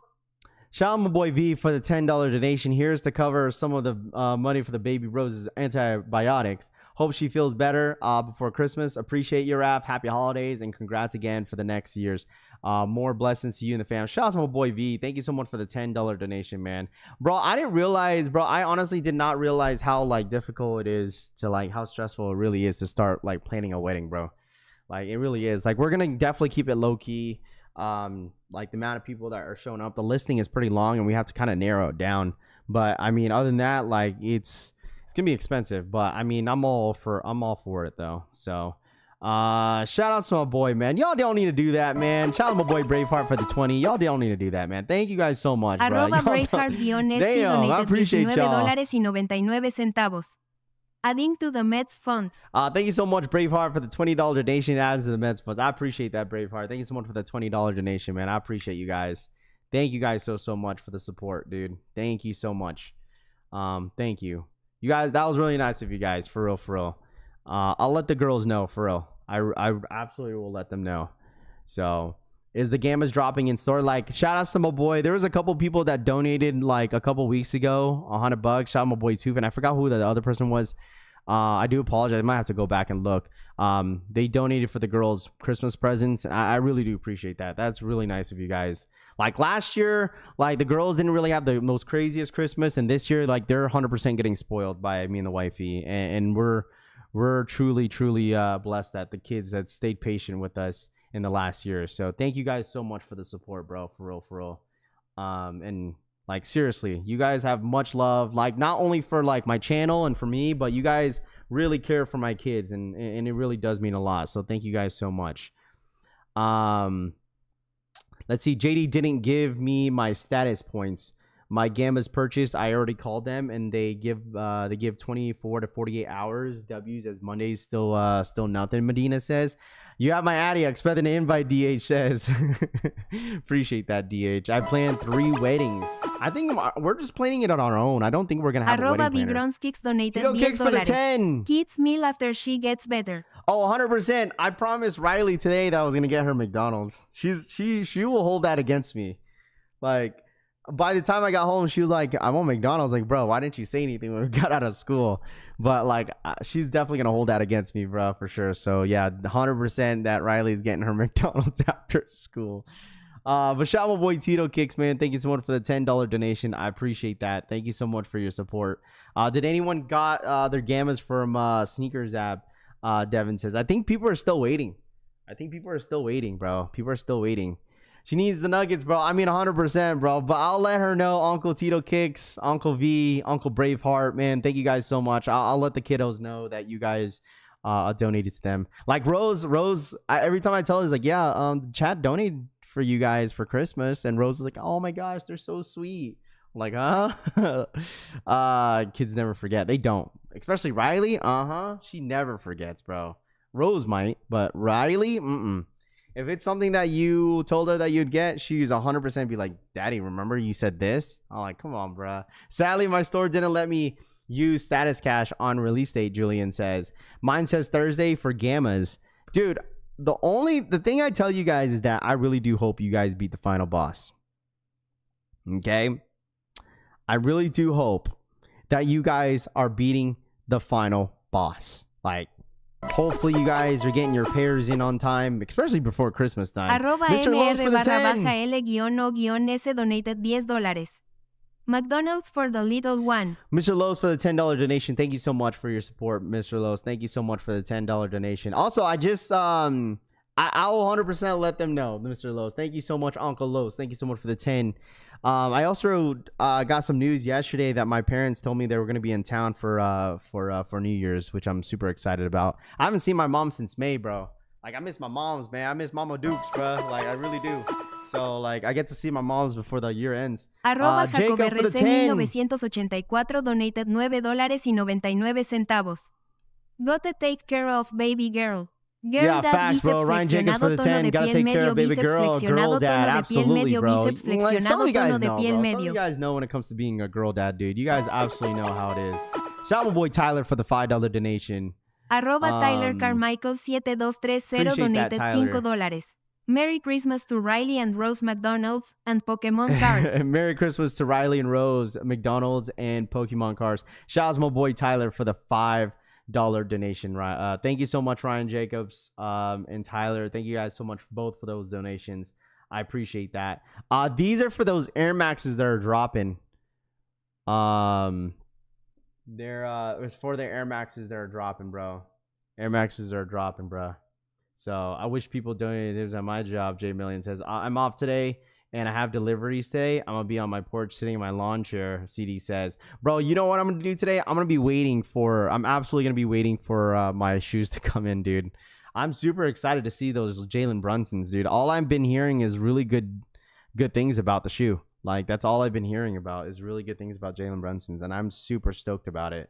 Shout out my boy V for the $10 donation. Here's to cover some of the money for the baby Rose's antibiotics. Hope she feels better before Christmas. Appreciate your Raf. Happy holidays and congrats again for the next year's. More blessings to you and the fam. Shout out to my boy V. Thank you so much for the $10 donation, man. Bro, I didn't realize, bro. I honestly did not realize how like difficult it is to like how stressful it really is to start like planning a wedding, bro. Like it really is. Like we're gonna definitely keep it low key. Like the amount of people that are showing up, the listing is pretty long, and we have to kind of narrow it down. But I mean, other than that, like it's gonna be expensive. But I mean, I'm all for it though. So. Shout out to my boy, man. Y'all don't need to do that, man. Shout out to my boy Braveheart for the 20. Y'all don't need to do that, man. Thank you guys so much, bro. Damn, I appreciate y'all. $19.99. Adding to the Mets funds. Thank you so much, Braveheart, for the $20 donation. Adds to the Mets funds. I appreciate that, Braveheart. Thank you so much for the $20 donation, man. I appreciate you guys. Thank you guys so much for the support, dude. Thank you so much. Thank you. You guys, that was really nice of you guys, for real. I'll let the girls know, for real. I absolutely will let them know. So, is the Gammas dropping in store? Like, shout out to my boy. There was a couple people that donated like a couple weeks ago, $100. Shout out my boy Toof, and I forgot who the other person was. I do apologize. I might have to go back and look. They donated for the girls' Christmas presents. I really do appreciate that. That's really nice of you guys. Like last year, like the girls didn't really have the most craziest Christmas, and this year, like they're 100% getting spoiled by me and the wifey, and we're truly blessed that the kids that stayed patient with us in the last year. So thank you guys so much for the support, bro. For real. And like seriously, you guys have much love, like not only for like my channel and for me, but you guys really care for my kids, and it really does mean a lot. So thank you guys so much. Let's see. JD didn't give me my status points. My Gammas purchase, I already called them, and they give 24 to 48 hours. W's as Mondays still nothing. Medina says, "You have my Addy. Expect an invite." DH says, "Appreciate that, DH. I planned 3 weddings. I think we're just planning it on our own. I don't think we're gonna have a wedding planner." Kicks donated Tito Kicks for the 10. Kids meal after she gets better. Oh, 100%. I promised Riley today that I was gonna get her McDonald's. She will hold that against me. Like, by the time I got home, she was like, "I want McDonald's." Like, bro, why didn't you say anything when we got out of school? But like, she's definitely gonna hold that against me, bro, for sure. So yeah, 100% that Riley's getting her McDonald's after school. But shout out my boy Tito Kicks, man. Thank you so much for the $10 donation. I appreciate that. Thank you so much for your support. Did anyone got their Gammas from Sneakers app? Devin says, I think people are still waiting. Bro. People are still waiting. She needs the nuggets, bro. I mean, 100%, bro. But I'll let her know. Uncle Tito Kicks, Uncle V, Uncle Braveheart, man. Thank you guys so much. I'll let the kiddos know that you guys donated to them. Like Rose, every time I tell her, is like, yeah, chat donated for you guys for Christmas. And Rose is like, oh my gosh, they're so sweet. I'm like, huh? Kids never forget. They don't. Especially Riley. She never forgets, bro. Rose might, but Riley, If it's something that you told her that you'd get, she's 100% be like, "Daddy, remember you said this?" I'm like, come on, bruh. Sadly, my store didn't let me use status cash on release date, Julian says. Mine says Thursday for Gammas. Dude, the thing I tell you guys is that I really do hope you guys beat the final boss. Okay? I really do hope that you guys are beating the final boss. Like, hopefully you guys are getting your pairs in on time, especially before Christmas time. Mr. Lowe's for the 10. L-S donated $10. McDonald's for the little one. Mr. Lowe's for the $10 donation. Thank you so much for your support, Mr. Lowe's. Thank you so much for the $10 donation. Also, I just I'll 100% let them know, Mr. Lowe's. Thank you so much, Uncle Lowe's. Thank you so much for the 10. I also got some news yesterday that my parents told me they were going to be in town for New Year's, which I'm super excited about. I haven't seen my mom since May, bro. Like, I miss my moms, man. I miss Mama Dukes, bro. Like, I really do. So, like, I get to see my moms before the year ends. Jacob for the 10. 1984 donated $9.99. Gotta take care of baby girl. Yeah, facts, bro. Ryan Jacobs for the 10. Gotta take care of baby girl. Girl dad, absolutely, bro. Like, some of you guys know, bro. Some of you guys know when it comes to being a girl dad, dude. You guys absolutely know how it is. Shout out my boy Tyler for the $5 donation. Tyler Carmichael 7230 donated $5. Merry Christmas to Riley and Rose McDonald's and Pokemon cards. Merry Christmas to Riley and Rose McDonald's and Pokemon cards. Shout out to my boy Tyler for the $5 donation. Thank you so much, Ryan Jacobs and Tyler. Thank you guys so much both for those donations. I appreciate that. These are for those Air Maxes that are dropping. It's for the Air Maxes that are dropping, bro. Air Maxes are dropping, bro. So I wish people donated. It was at my job. J Million says, I'm off today and I have deliveries today. I'm going to be on my porch sitting in my lawn chair. CD says, bro, you know what I'm going to do today? I'm absolutely going to be waiting for my shoes to come in, dude. I'm super excited to see those Jalen Brunsons, dude. All I've been hearing is really good things about the shoe. Like, that's all I've been hearing about is really good things about Jalen Brunson's, and I'm super stoked about it.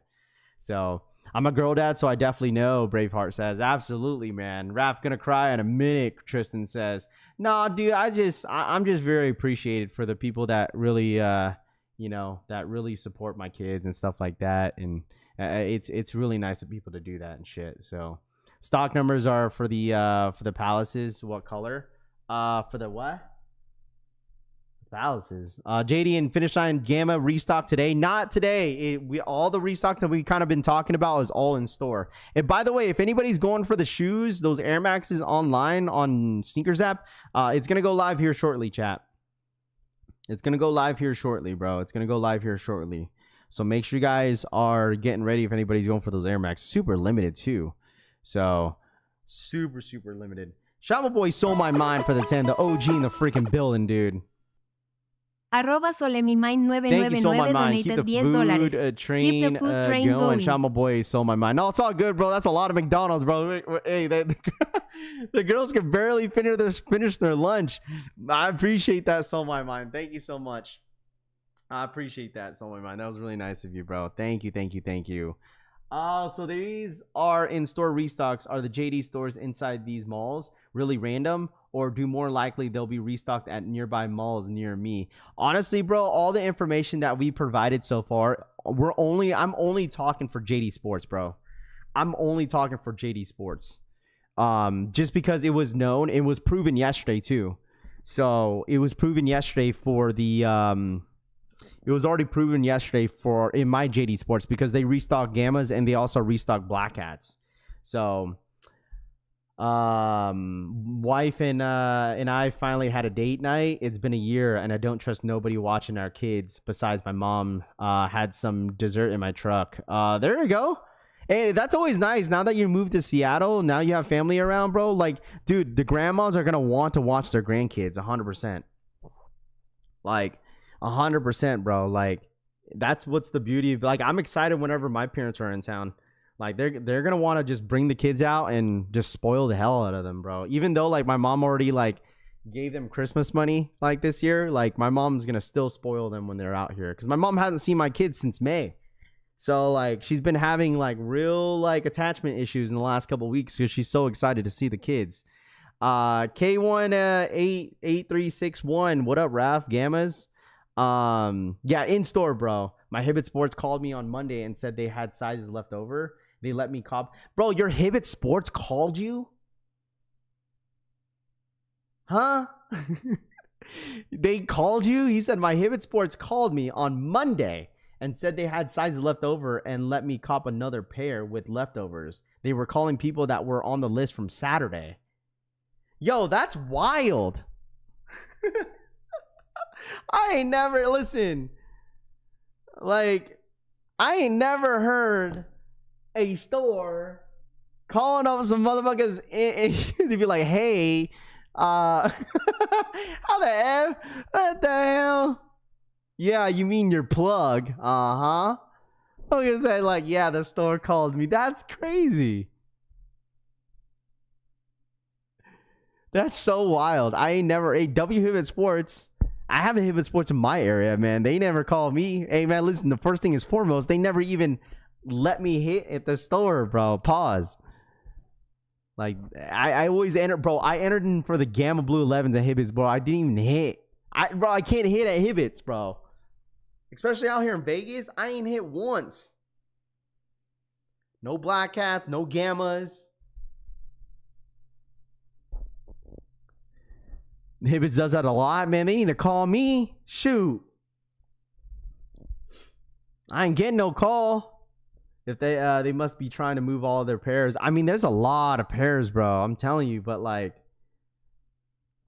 So, I'm a girl dad, so I definitely know, Braveheart says. Absolutely, man. Raph gonna cry in a minute, Tristan says. Nah, dude, I'm just very appreciated for the people that really, that really support my kids and stuff like that. And it's really nice of people to do that and shit. So, stock numbers are for the Palaces. What color? For the what? Palaces. JD and Finish Line Gamma restock today. Not today. All the restock that we kind of been talking about is all in store. And by the way, if anybody's going for the shoes, those Air Maxes online on Sneakers app, it's gonna go live here shortly, chat. It's gonna go live here shortly, bro. It's gonna go live here shortly. So make sure you guys are getting ready if anybody's going for those Air Max. Super limited too. So super limited. Shout out my boy Soul My Mind for the 10. The OG in the freaking building, dude. Arroba Solemimine999 Thank you, Soul My Mind. Keep donated the $10. food train Keep the food train going. going. Shout my boy, Soul My Mind. No, it's all good, bro. That's a lot of McDonald's, bro. Hey, the girls can barely finish their lunch. I appreciate that, Soul My Mind. Thank you so much. I appreciate that, Soul My Mind. That was really nice of you, bro. Thank you, thank you, thank you. So these are in-store restocks. Are the JD stores inside these malls really random, or do more likely they'll be restocked at nearby malls near me? Honestly, bro, all the information that we provided so far, I'm only talking for Jdsports, bro. I'm only talking for Jdsports. Just because it was known, it was proven yesterday too. So it was proven yesterday for the it was already proven yesterday for in my Jdsports because they restock gammas and they also restock black hats. So wife and I finally had a date night. It's been a year and I don't trust nobody watching our kids besides my mom. Had some dessert in my truck. There you go. Hey, that's always nice. Now that you moved to Seattle, now you have family around, bro. Like, dude, the grandmas are gonna want to watch their grandkids 100%. Like 100%, bro. Like, that's what's the beauty of, like, I'm excited whenever my parents are in town. Like, they're gonna want to just bring the kids out and just spoil the hell out of them, bro. Even though, like, my mom already, like, gave them Christmas money, like, this year, like, my mom's gonna still spoil them when they're out here because my mom hasn't seen my kids since May. So, like, she's been having, like, real, like, attachment issues in the last couple weeks because she's so excited to see the kids. K18361, what up, Raph? Gammas? Yeah, in store, bro. My Jdsports called me on Monday and said they had sizes left over. They let me cop. Bro, your Jdsports called you? Huh? They called you? He said my Jdsports called me on Monday and said they had sizes left over and let me cop another pair with leftovers. They were calling people that were on the list from Saturday. Yo, that's wild. I ain't never, listen, like, I ain't never heard a store calling up some motherfuckers to be like, hey, how the F, what the hell? Yeah, you mean your plug? Uh-huh. I was gonna say, like, yeah, the store called me. That's crazy. That's so wild. I ain't never, Jdsports. I have a Jdsports in my area, man. They never call me. Hey, man, listen, the first thing is foremost, they never even let me hit at the store, bro. Pause. Like, I always enter, bro. I entered in for the Gamma Blue 11s at Hibbits, bro. I didn't even hit. Bro, I can't hit at Hibbits, bro. Especially out here in Vegas, I ain't hit once. No black cats, no gammas. Hibbits does that a lot, man. They need to call me. Shoot. I ain't getting no call. If they must be trying to move all their pairs. I mean, there's a lot of pairs, bro. I'm telling you, but like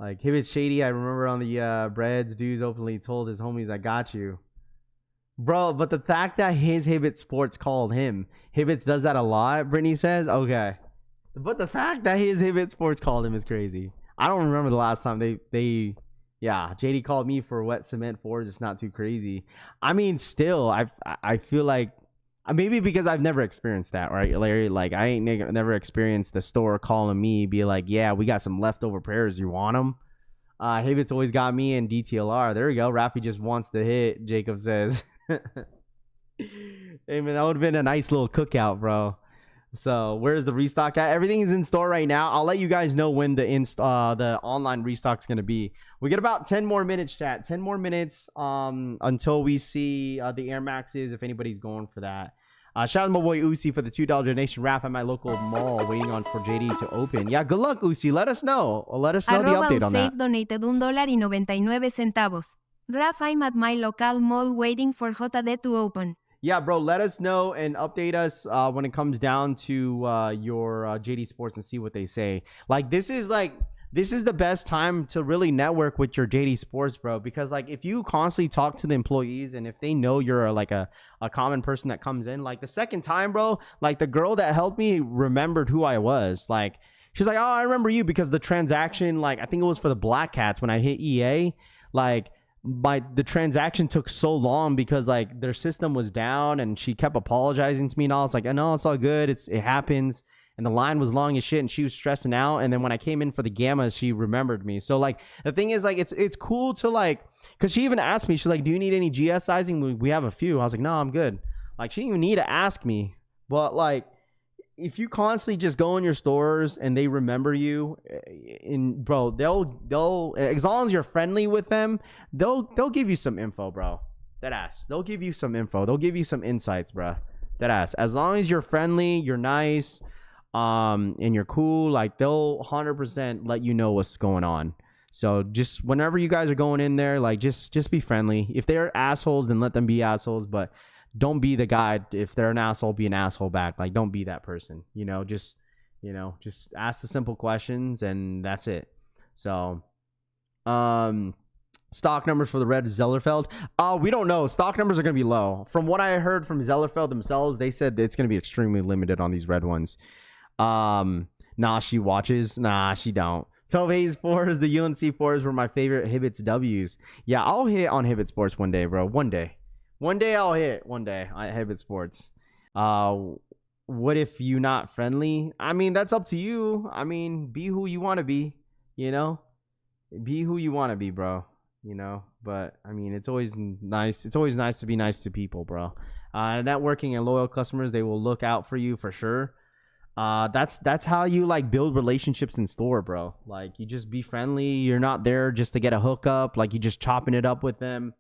Hibbits Shady, I remember on the Breads, dudes openly told his homies, I got you. Bro, but the fact that his Jdsports called him, Hibbits does that a lot, Brittany says, okay. But the fact that his Jdsports called him is crazy. I don't remember the last time they JD called me for wet cement fours. It's not too crazy. I mean, still, I feel like maybe because I've never experienced that, right, Larry? Like, I ain't never experienced the store calling me, be like, yeah, we got some leftover pairs. You want them? Hibbits always got me in DTLR. There we go. Rafi just wants to hit, Jacob says. Hey, man, that would have been a nice little cookout, bro. So where's the restock at? Everything is in store right now. I'll let you guys know when the online restock's gonna be. We get about 10 more minutes, chat. 10 more minutes until we see the Air Maxes, if anybody's going for that. Shout out to my boy Uzi for the $2 donation. Rap at my local mall waiting on for JD to open. Yeah, good luck, Uzi. Let us know. Let us know the update on that. Donated $1.99. Raf, I'm at my local mall waiting for JD to open. Yeah, bro, let us know and update us when it comes down to your Jdsports and see what they say. Like, this is the best time to really network with your Jdsports, bro, because, like, if you constantly talk to the employees and if they know you're like a common person that comes in, like, the second time, bro, like, the girl that helped me remembered who I was. Like, she's like, oh, I remember you because the transaction, like, I think it was for the Black Cats when I hit EA, like, the transaction took so long because like their system was down, and she kept apologizing to me, and I was like, oh, no, it's all good. It happens. And the line was long as shit, and she was stressing out. And then when I came in for the gammas, she remembered me. So like the thing is, like, it's cool to like, because she even asked me, she's like, do you need any GS sizing? We have a few. I was like, no, I'm good. Like, she didn't even need to ask me. But like, if you constantly just go in your stores and they remember you, bro, they'll as long as you're friendly with them, they'll give you some info, bro. That ass. They'll give you some info. They'll give you some insights, bro. That ass. As long as you're friendly, you're nice, and you're cool, like, they'll 100% let you know what's going on. So just whenever you guys are going in there, like, just be friendly. If they're assholes, then let them be assholes, but don't be the guy. If they're an asshole, be an asshole back. Like, don't be that person. Just ask the simple questions, and that's it. So, stock numbers for the red Zellerfeld. We don't know. Stock numbers are going to be low. From what I heard from Zellerfeld themselves, they said it's going to be extremely limited on these red ones. Nah, she watches. Nah, she don't. 12 4s, the UNC 4s were my favorite Hibbets W's. Yeah, I'll hit on Jdsports one day, bro. One day I'll hit. One day at Jdsports. What if you not friendly? I mean, that's up to you. I mean, be who you want to be. Be who you want to be, bro. But I mean, it's always nice. It's always nice to be nice to people, bro. Networking and loyal customers, they will look out for you for sure. That's how you like build relationships in store, bro. Like, you just be friendly. You're not there just to get a hookup. Like, you just chopping it up with them.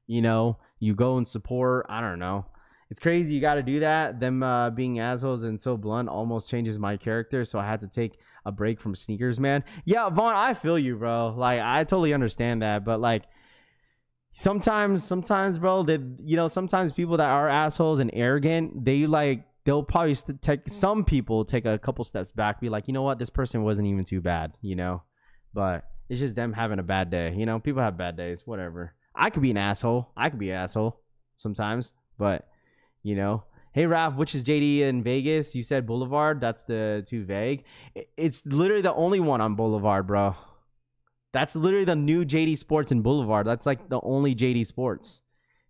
You go and support. I don't know. It's crazy. You got to do that. Them being assholes and so blunt almost changes my character. So I had to take a break from sneakers, man. Yeah, Vaughn, I feel you, bro. Like, I totally understand that. But like, sometimes, bro, that sometimes people that are assholes and arrogant, they'll probably some people take a couple steps back, be like, you know what, this person wasn't even too bad, but it's just them having a bad day. People have bad days, whatever. I could be an asshole. I could be an asshole sometimes, but hey, Raph, which is JD in Vegas? You said Boulevard. That's too vague. It's literally the only one on Boulevard, bro. That's literally the new Jdsports in Boulevard. That's like the only Jdsports.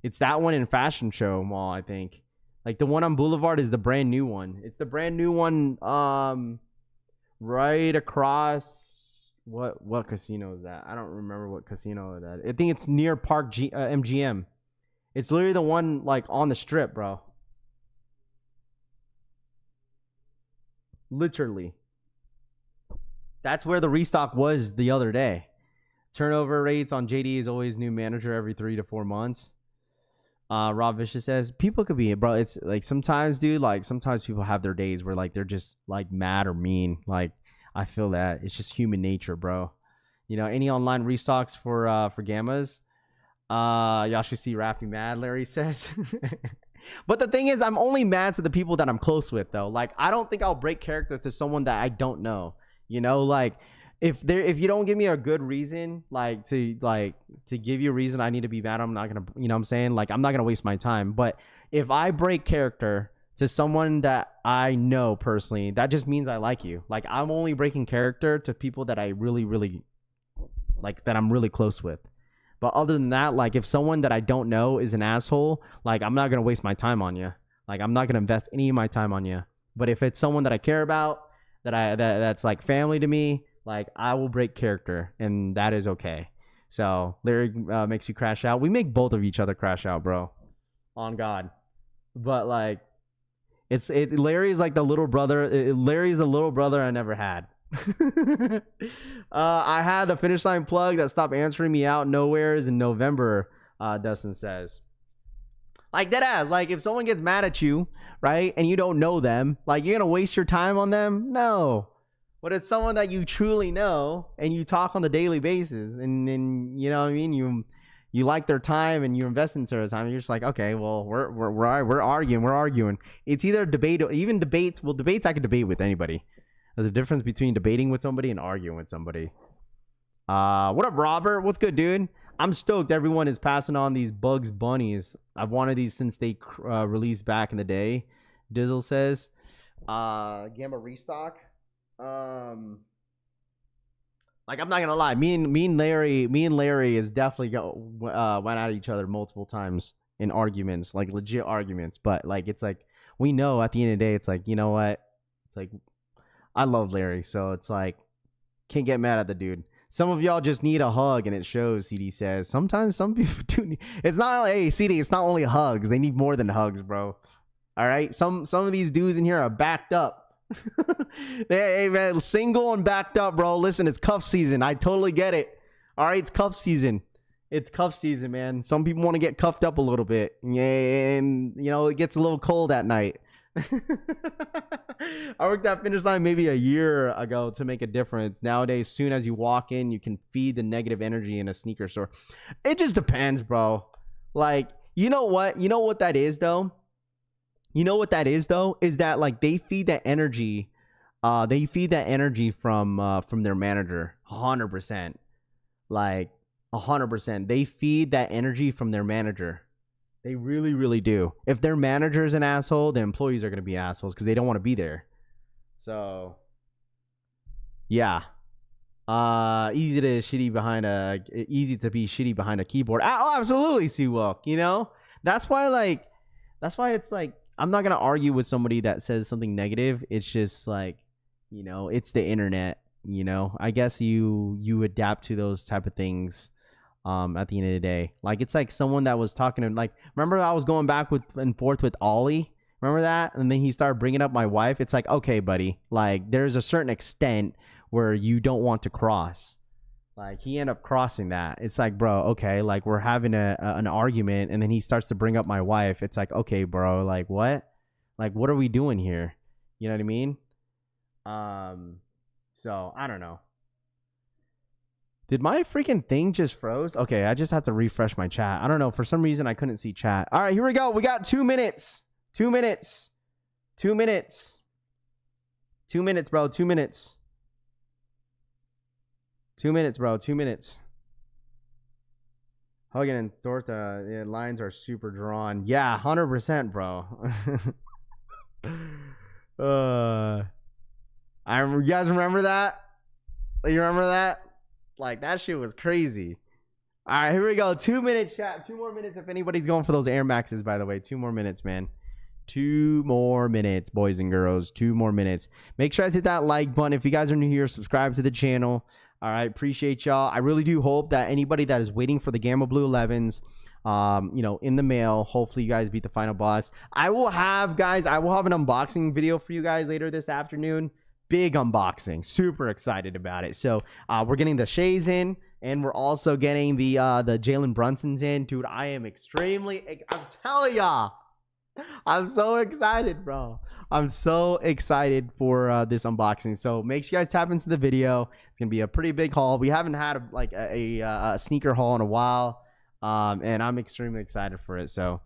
It's that one in Fashion Show Mall, I think. Like, the one on Boulevard is the brand new one. It's the brand new one right across what casino is that? I don't remember what casino that. I think it's near Park MGM. It's literally the one like on the strip, bro. Literally. That's where the restock was the other day. Turnover rates on JD is always new manager every 3 to 4 months. Rob Vicious says people could be, bro. It's like sometimes, dude, like sometimes people have their days where like they're just like mad or mean. Like, I feel that it's just human nature, bro. Any online restocks for gammas? Y'all should see Raffy mad, Larry says. But the thing is, I'm only mad to the people that I'm close with, though. Like, I don't think I'll break character to someone that I don't know. Like, if you don't give me a good reason, to give you a reason I need to be mad, I'm not gonna, what I'm saying? Like, I'm not gonna waste my time. But if I break character to someone that I know personally, that just means I like you. Like, I'm only breaking character to people that I really, really like, that I'm really close with. But other than that, like, if someone that I don't know is an asshole, like, I'm not gonna waste my time on you. Like, I'm not gonna invest any of my time on you. But if it's someone that I care about, that's like family to me, like, I will break character, and that is okay. So Larry makes you crash out. We make both of each other crash out, bro. On God. But like, Larry's like the little brother. Larry's the little brother I never had. I had a finish line plug that stopped answering me out nowheres in November. Dustin says, like, that ass. Like, if someone gets mad at you, right, and you don't know them, like, you're gonna waste your time on them? No. But it's someone that you truly know and you talk on the daily basis, and then, you know what I mean, you like their time and you invest into their time, and you're just like, okay, well, we're arguing. It's either debate or even debates. Well, debates I could debate with anybody. There's a difference between debating with somebody and arguing with somebody. What up, Robert? What's good, dude? I'm stoked everyone is passing on these Bugs Bunnies. I've wanted these since they released back in the day. Dizzle says. Gamma restock. Like, I'm not gonna lie, me and Larry is definitely went at each other multiple times in arguments, like legit arguments. But like, it's like we know at the end of the day, it's like, you know what? It's like I love Larry, so it's like can't get mad at the dude. Some of y'all just need a hug, and it shows. CD says sometimes some people do. It's not like, hey, CD, it's not only hugs. They need more than hugs, bro. All right, some of these dudes in here are backed up. Hey man, single and backed up, bro. Listen, it's cuff season. I totally get it. All right, it's cuff season. It's cuff season, man. Some people want to get cuffed up a little bit, and you know it gets a little cold at night. I worked at Finish Line maybe a year ago to make a difference. Nowadays, soon as you walk in, you can feed the negative energy in a sneaker store. It just depends, bro. Like, you know what? You know what that is, though? You know what that is, though? Is that like they feed that energy. They feed that energy from their manager, 100%. Like 100%. They feed that energy from their manager. They really, really do. If their manager is an asshole, the employees are gonna be assholes because they don't want to be there. So, yeah. Easy to be shitty behind a keyboard. Oh, absolutely, Seawalk. You know, that's why it's like I'm not gonna argue with somebody that says something negative. It's just like, you know, it's the internet. You know, I guess you adapt to those type of things. At the end of the day, like it's like someone that was talking to, like, remember I was going back and forth with Ollie. Remember that? And then he started bringing up my wife. It's like, okay, buddy, like there's a certain extent where you don't want to cross. Like he ended up crossing that. It's like, bro, okay, like we're having an argument, and then he starts to bring up my wife. It's like, okay, bro, like what are we doing here? You know what I mean? So I don't know. Did my freaking thing just froze? Okay, I just had to refresh my chat. I don't know. For some reason, I couldn't see chat. All right, here we go. We got 2 minutes. 2 minutes. 2 minutes. 2 minutes, bro. 2 minutes. 2 minutes, bro. 2 minutes. Hogan and Thorta, the lines are super drawn. Yeah, 100%, bro. You guys remember that? You remember that? Like, that shit was crazy. All right, here we go. 2 minutes, chat. 2 more minutes if anybody's going for those Air Maxes, by the way. 2 more minutes, man. 2 more minutes, boys and girls. 2 more minutes. Make sure I hit that like button. If you guys are new here, subscribe to the channel. All right, appreciate y'all. I really do hope that anybody that is waiting for the Gamma Blue 11s, you know, in the mail, hopefully you guys beat the final boss. I will have an unboxing video for you guys later this afternoon. Big unboxing, super excited about it. So we're getting the Shays in, and we're also getting the Jalen Brunsons in. Dude, I am I'm telling y'all, I'm so excited, bro. I'm so excited for this unboxing. So make sure you guys tap into the video. It's gonna be a pretty big haul. We haven't had a sneaker haul in a while, and I'm extremely excited for it. So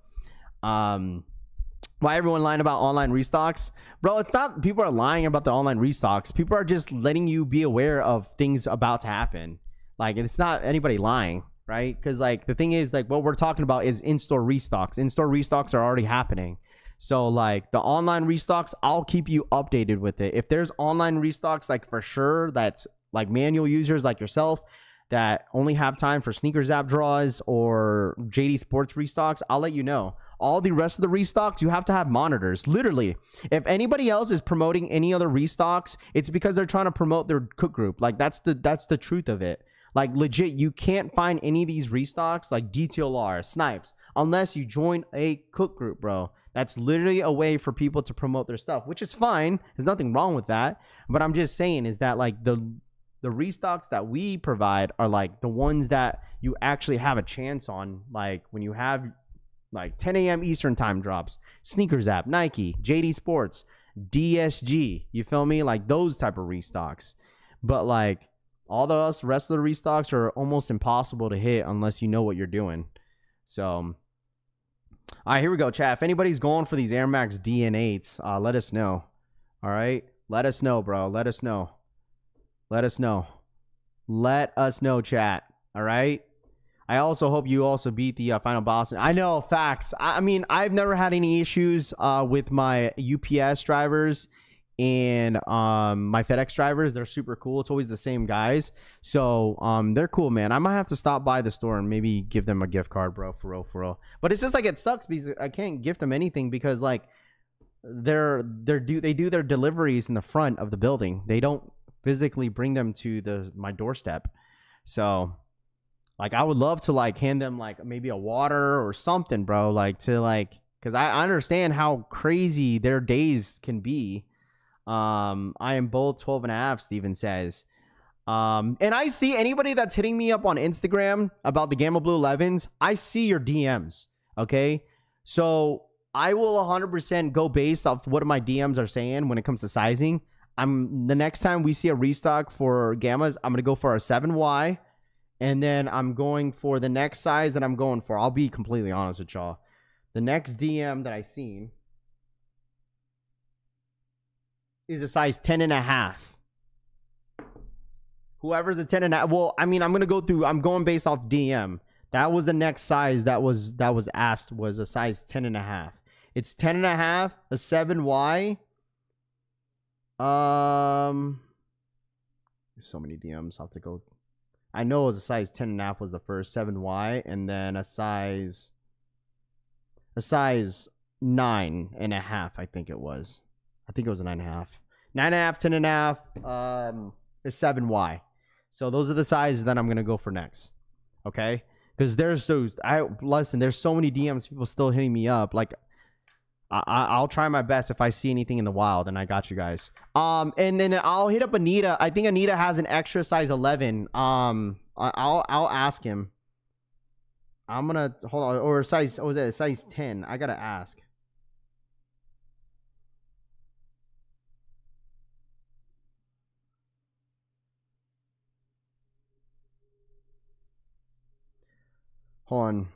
why everyone lying about online restocks? Bro, it's not people are lying about the online restocks. People are just letting you be aware of things about to happen. Like, it's not anybody lying, right? Because like the thing is, like, what we're talking about is in-store restocks. In-store restocks are already happening. So like the online restocks, I'll keep you updated with it. If there's online restocks, like for sure, that's like manual users like yourself that only have time for sneakers app draws or Jdsports restocks, I'll let you know. All the rest of the restocks, you have to have monitors. Literally, if anybody else is promoting any other restocks, it's because they're trying to promote their cook group. Like that's the truth of it. Like legit, you can't find any of these restocks like DTLR, Snipes, unless you join a cook group, bro. That's literally a way for people to promote their stuff, which is fine. There's nothing wrong with that. But I'm just saying is that like the restocks that we provide are like the ones that you actually have a chance on. Like when you have like 10 a.m. Eastern time drops, sneakers app, Nike, Jdsports, DSG, you feel me? Like those type of restocks. But like all the rest of the restocks are almost impossible to hit unless you know what you're doing. So all right, here we go, chat. If anybody's going for these Air Max DN8s, let us know. All right, let us know, bro. Let us know. Let us know. Let us know, chat. All right. I also hope you also beat the final boss. I know, facts. I mean, I've never had any issues with my UPS drivers and my FedEx drivers, they're super cool. It's always the same guys. So they're cool, man. I might have to stop by the store and maybe give them a gift card, bro, for real. But it's just like, it sucks because I can't gift them anything because like they do their deliveries in the front of the building. They don't physically bring them to my doorstep. So like I would love to like hand them like maybe a water or something, bro, like to like, because I understand how crazy their days can be. I am both 12 and a half, Steven says. And I see anybody that's hitting me up on Instagram about the Gamma Blue 11s, I see your DMs, okay? So I will 100% go based off what my DMs are saying when it comes to sizing. The next time we see a restock for Gammas, I'm going to go for a 7Y, and then I'm going for the next size that I'm going for. I'll be completely honest with y'all. The next DM that I seen is a size 10 and a half. Whoever's a 10 and a half. Well, I mean, I'm going based off DM. That was the next size that was asked, was a size 10 and a half. It's 10 and a half, a 7Y. There's so many DMs. I'll have to go. I know it was a size 10 and a half was the first, 7Y, and then a size 9 and a half, I think it was. I think it was a 9 and a half. 9 and a half, 10 and a half, is 7Y. So those are the sizes that I'm going to go for next. Okay? Because there's so many DMs, people still hitting me up. Like, I'll try my best if I see anything in the wild, and I got you guys. And then I'll hit up Anita. I think Anita has an extra size 11. I'll ask him. I'm gonna hold on, or size. Was it a size 10? I gotta ask. Hold on.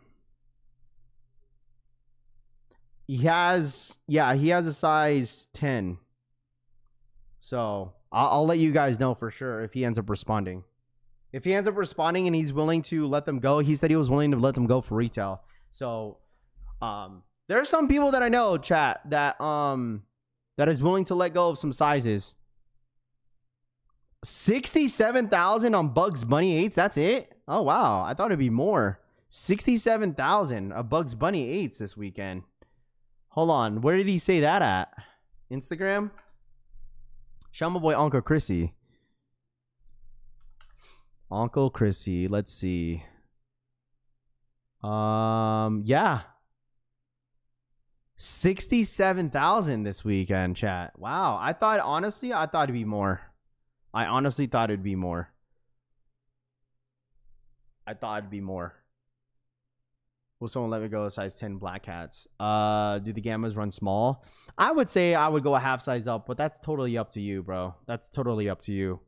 He has a size 10. So I'll let you guys know for sure if he ends up responding. If he ends up responding and he's willing to let them go, he said he was willing to let them go for retail. So there are some people that I know, chat, that is willing to let go of some sizes. 67,000 on Bugs Bunny 8s. That's it? Oh wow, I thought it'd be more. 67,000 of Bugs Bunny 8s this weekend. Hold on, where did he say that at? Instagram? Shout my boy Uncle Chrissy. Uncle Chrissy, let's see. Yeah. 67,000 this weekend, chat. Wow, I thought it'd be more. I honestly thought it'd be more. Will someone let me go a size 10 black hats? Do the Gammas run small? I would say I would go a half size up, but that's totally up to you, bro. That's totally up to you.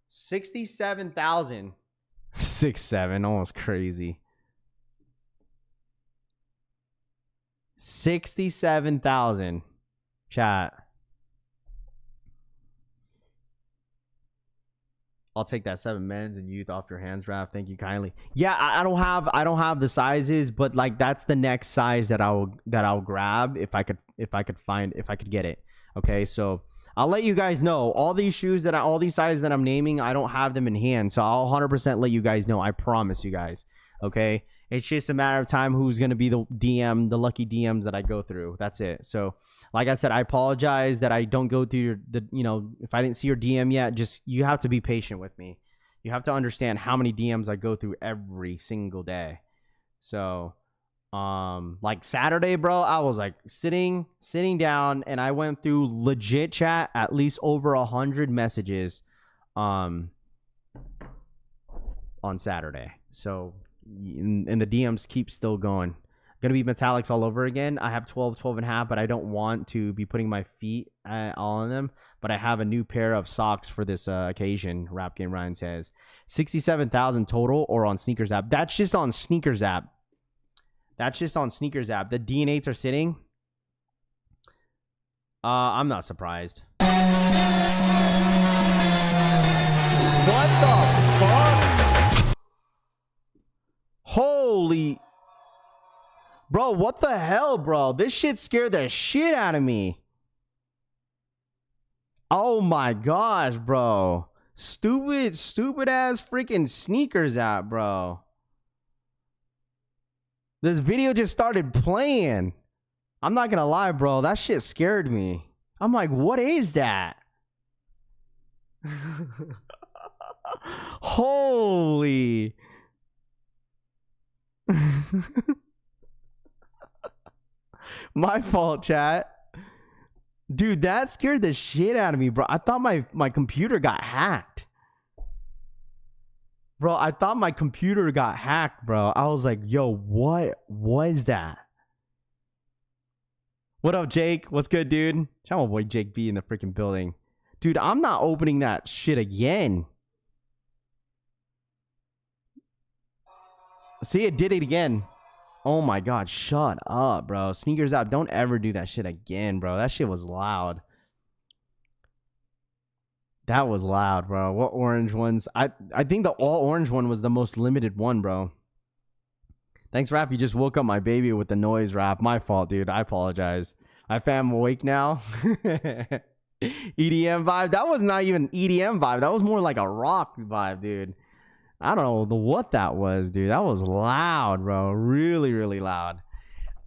67,000. 6'7", almost crazy. 67,000. Chat. I'll take that 7 men's and youth off your hands, Raph. Thank you kindly. Yeah, I don't have the sizes, but like that's the next size that I'll grab if I could get it. Okay, so I'll let you guys know. All these sizes that I'm naming, I don't have them in hand, so I'll 100% let you guys know. I promise you guys. Okay, it's just a matter of time who's gonna be the lucky DMs that I go through. That's it. So, like I said, I apologize that I don't go through if I didn't see your DM yet. Just you have to be patient with me. You have to understand how many DMs I go through every single day. So, like Saturday, bro, I was like sitting down and I went through legit chat at least over 100 messages on Saturday. So and the DMs keep still going. Gonna be metallics all over again. I have 12 and a half, but I don't want to be putting my feet all on them. But I have a new pair of socks for this occasion. Rap Game Ryan says 67,000 total, or on Sneakers app. That's just on Sneakers app. The D&8s are sitting. I'm not surprised. What the fuck? Holy... Bro, what the hell, bro? This shit scared the shit out of me. Oh my gosh, bro. Stupid ass freaking sneakers app, bro. This video just started playing. I'm not gonna lie, bro. That shit scared me. I'm like, what is that? Holy. My fault, chat. Dude, that scared the shit out of me, bro. I thought my computer got hacked. Bro, I thought my computer got hacked, bro. I was like, yo, what was that? What up, Jake? What's good, dude? Shout out my boy Jake B in the freaking building. Dude, I'm not opening that shit again. See, it did it again. Oh my god, shut up, bro. Sneakers app, don't ever do that shit again, bro. That shit was loud. That was loud, bro. What orange ones? I think the all orange one was the most limited one, bro. Thanks, Raph. You just woke up my baby with the noise, Raph. My fault, dude. I apologize. I fam awake now. EDM vibe. That was not even EDM vibe. That was more like a rock vibe, dude. I don't know what that was, dude. That was loud, bro. Really, really loud.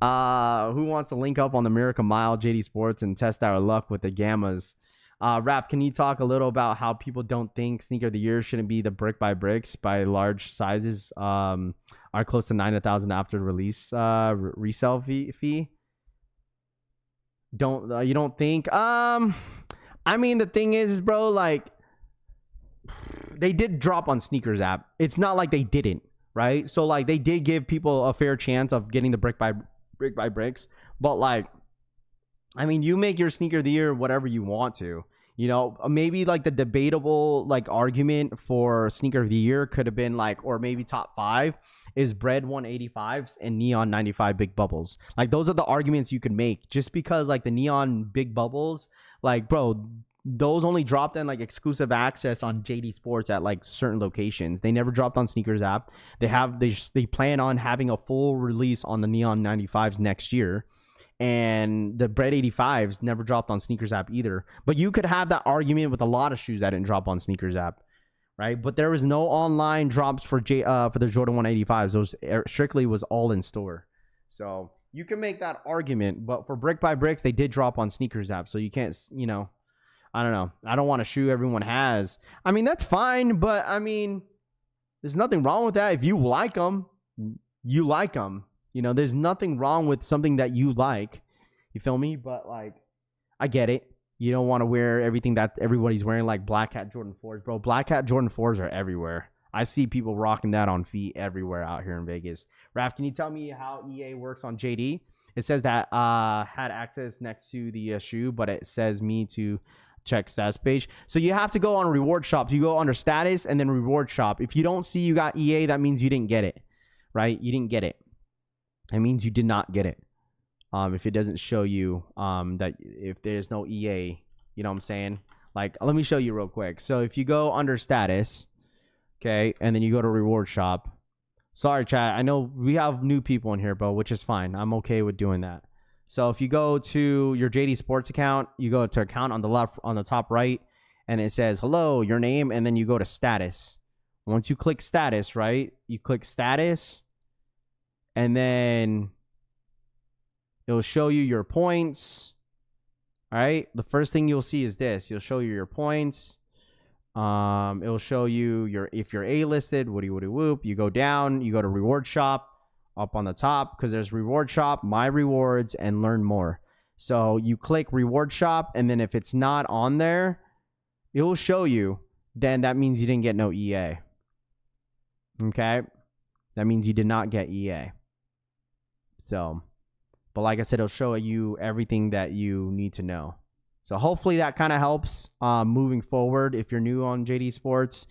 Who wants to link up on the Miracle Mile, Jdsports, and test our luck with the Gammas? Rap, can you talk a little about how people don't think sneaker of the year shouldn't be the brick by bricks by large sizes are close to 9,000 after release resale fee? You don't think? I mean, the thing is, bro, like, they did drop on sneakers app. It's not like they didn't, right? So like they did give people a fair chance of getting the brick by bricks, but like, I mean, you make your sneaker of the year whatever you want to. You know, maybe like the debatable like argument for sneaker of the year could have been like, or maybe top 5 is Bread 185s and Neon 95 Big Bubbles. Like those are the arguments you could make, just because like the Neon Big Bubbles, like bro, those only dropped in like exclusive access on Jdsports at like certain locations. They never dropped on sneakers app. They plan on having a full release on the Neon 95s next year. And the Bread 85s never dropped on sneakers app either. But you could have that argument with a lot of shoes that didn't drop on sneakers app, right? But there was no online drops for the Jordan 185s. Those strictly was all in store. So you can make that argument. But for brick by bricks, they did drop on sneakers app. So you can't, you know, I don't know. I don't want a shoe everyone has. I mean, that's fine. But I mean, there's nothing wrong with that. If you like them, you like them. You know, there's nothing wrong with something that you like. You feel me? But like, I get it. You don't want to wear everything that everybody's wearing, like Black Hat Jordan 4s, bro. Black Hat Jordan 4s are everywhere. I see people rocking that on feet everywhere out here in Vegas. Raph, can you tell me how EA works on JD? It says that had access next to the shoe, but it says me to check status page. So you have to go on reward shop. You go under status and then reward shop. If you don't see you got EA, that means you didn't get it, right? You didn't get it. It means you did not get it. If it doesn't show you that if there's no EA, you know what I'm saying? Like, let me show you real quick. So if you go under status, okay, and then you go to reward shop. Sorry, chat. I know we have new people in here, bro, which is fine. I'm okay with doing that. So if you go to your Jdsports account, you go to account on the left, on the top right, and it says, hello, your name, and then you go to status. Once you click status, right, you click status, and then it'll show you your points. All right. The first thing you'll see is this. It'll show you your points. It'll show you if you're A-listed, woody whoop. You go down, you go to reward shop up on the top, because there's reward shop, my rewards, and learn more. So you click reward shop, and then if it's not on there, it will show you. Then that means you didn't get no EA. Okay. That means you did not get EA. So, but like I said, it'll show you everything that you need to know. So hopefully that kind of helps moving forward if you're new on Jdsports.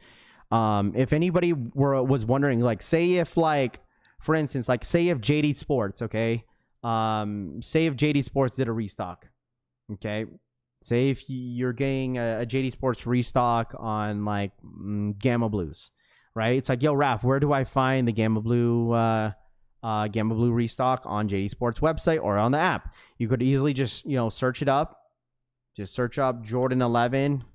If anybody was wondering, like, say if, like, for instance, like, say if Jdsports, okay, say if Jdsports did a restock, okay, say if you're getting a Jdsports restock on, like, Gamma Blues, right? It's like, yo, Raph, where do I find the Gamma Blue restock on Jdsports website or on the app? You could easily just, you know, search it up. Just search up Jordan 11